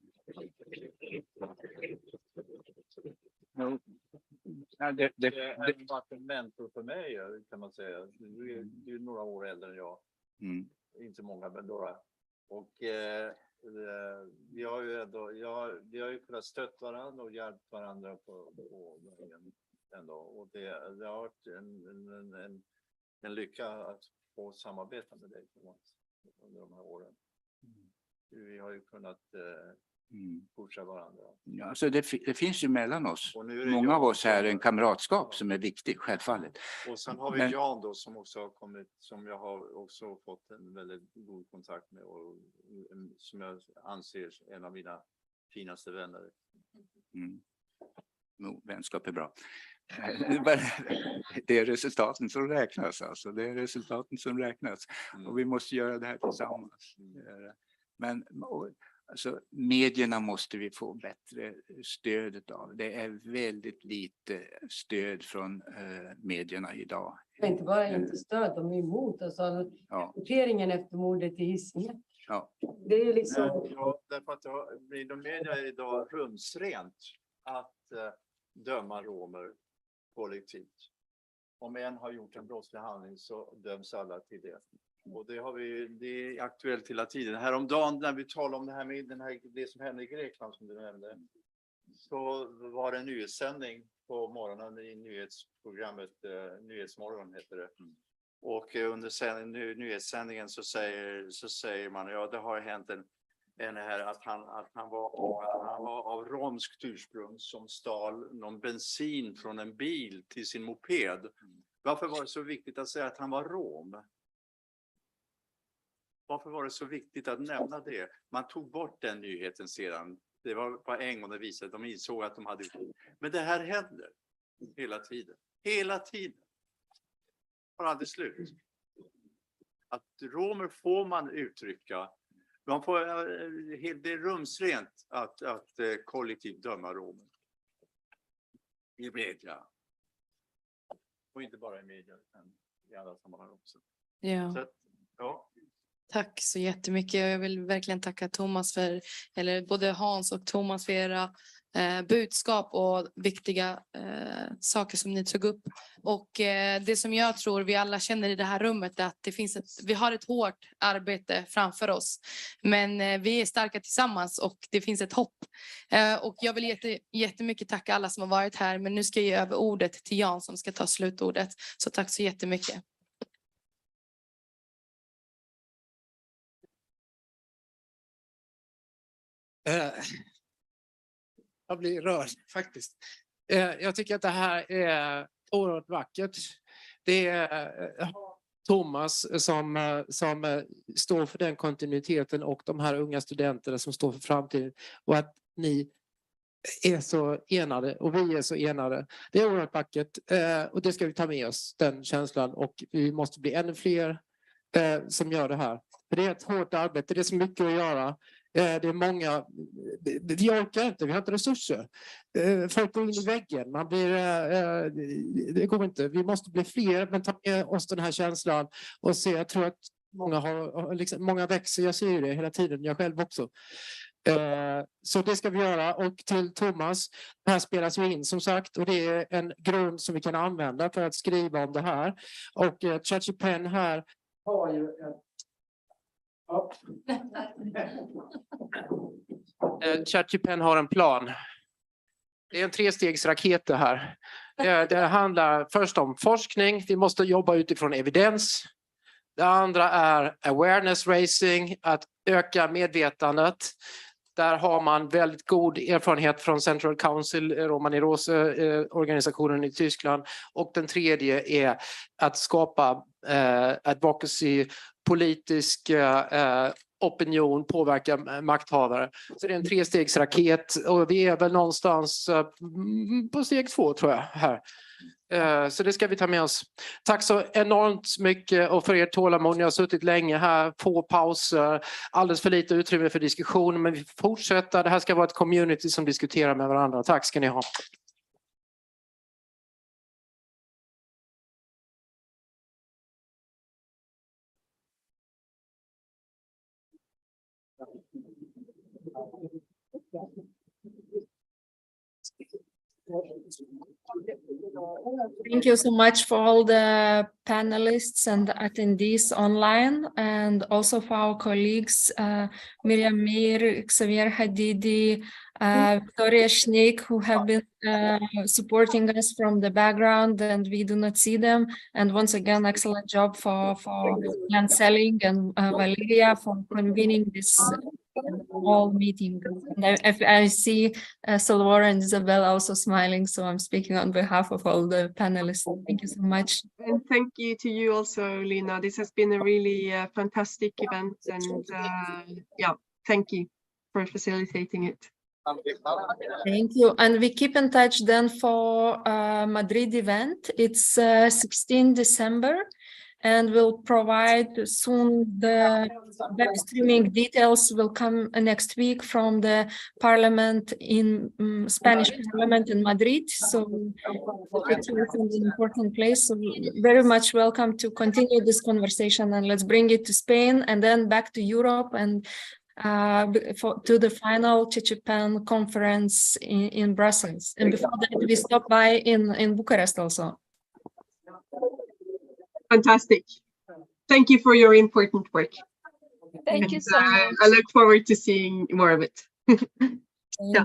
Det har varit en mentor för mig, kan man säga. Du är några år äldre än jag. Inte många, men några. Och vi har ju kunnat stött varandra och hjälpt varandra på vägen ändå. Och det har varit en lycka att få samarbeta med dig under de här åren. Vi har ju kunnat pusha varandra. Ja, så det finns ju mellan oss. Och nu är det Många av jag oss här som- en kamratskap som är viktig, självfallet. Och sen har vi Men- Jan då som också har kommit, som jag har också fått en väldigt god kontakt med och som jag anser en av mina finaste vänner. Vänskap är bra. Det är resultaten som räknas, alltså. Det är resultaten som räknas. Och vi måste göra det här tillsammans. Men alltså, medierna måste vi få bättre stöd av. Det är väldigt lite stöd från medierna idag. Inte bara inte stöd, de är emot. Alltså, rapporteringen efter mordet i Hisingen. Ja. Det är liksom... Ja, därför att de media är idag rumsrent att döma romer kollektivt. Om en har gjort en brottslig handling så döms alla till det. Och det är aktuellt hela tiden. Häromdagen när vi talade om det här med det som hände i Grekland som du nämnde, så var det en nyhetssändning på morgonen i nyhetsprogrammet Nyhetsmorgon heter det. Och under nyhetssändningen så säger man, ja det har hänt en här att han var av romskt ursprung som stal någon bensin från en bil till sin moped. Varför var det så viktigt att säga att han var rom? Varför var det så viktigt att nämna det? Man tog bort den nyheten sedan. Det var bara en gång det visade att de insåg att de hade... Men det här händer hela tiden. Hela tiden. Har aldrig slut. Att romer får man uttrycka. Man får, det är rumsrent att kollektivt döma romer. I media. Och inte bara i media utan i alla sammanhang också. Ja. Så att, ja. Tack så jättemycket. Jag vill verkligen tacka Thomas både Hans och Thomas för era budskap och viktiga saker som ni tog upp. Och det som jag tror vi alla känner i det här rummet är att vi har ett hårt arbete framför oss. Men vi är starka tillsammans och det finns ett hopp. Och jag vill jättemycket tacka alla som har varit här. Men nu ska jag ge över ordet till Jan som ska ta slutordet. Så tack så jättemycket. Jag blir rörd faktiskt. Jag tycker att det här är oerhört vackert. Det är Thomas som står för den kontinuiteten och de här unga studenterna som står för framtiden. Och att ni är så enade och vi är så enade. Det är oerhört vackert och det ska vi ta med oss, den känslan. Och vi måste bli ännu fler som gör det här. För det är ett hårt arbete, det är så mycket att göra. Det är många, vi orkar inte, vi har inte resurser. Folk går in i väggen, det går inte. Vi måste bli fler, men ta med oss den här känslan och se, jag tror att många växer, jag ser ju det hela tiden, jag själv också. Så det ska vi göra. Och till Thomas, det här spelas ju in som sagt och det är en grund som vi kan använda för att skriva om det här. Och CHACHIPEN här har ju CHACHIPEN har en plan. Det är en 3-stegsraket det här. Det handlar först om forskning. Vi måste jobba utifrån evidens. Det andra är awareness raising, att öka medvetandet. Där har man väldigt god erfarenhet från Central Council, Romani organisationen i Tyskland. Och den tredje är att skapa advocacy, politisk opinion, påverka makthavare. Så det är en 3-stegsraket och vi är väl någonstans på steg 2 tror jag här. Så det ska vi ta med oss. Tack så enormt mycket och för er tålamod. Ni har suttit länge här, få pauser, alldeles för lite utrymme för diskussion, men vi fortsätter. Det här ska vara ett community som diskuterar med varandra. Tack ska ni ha. Thank you so much for all the panelists and attendees online, and also for our colleagues, Miriam Mir, Xavier Hadidi, Victoria Schneek, who have been supporting us from the background, and we do not see them. And once again, excellent job for Jan Selling and Valeria for convening this whole meeting. And I see Salvador and Isabel also smiling, so I'm speaking on behalf of all the panelists. Thank you so much. And thank you to you also, Lina. This has been a really fantastic event, and yeah, thank you for facilitating it. Thank you. And we keep in touch then for Madrid event. It's 16 December. And we'll provide soon the web streaming details will come next week from the parliament in Spanish parliament in Madrid. So it's an important place. So very much welcome to continue this conversation, and let's bring it to Spain and then back to Europe and to the final CHACHIPEN conference in Brussels. And before that, we stop by in Bucharest also. Fantastic. Thank you for your important work. Thank you so much. I look forward to seeing more of it. Yeah.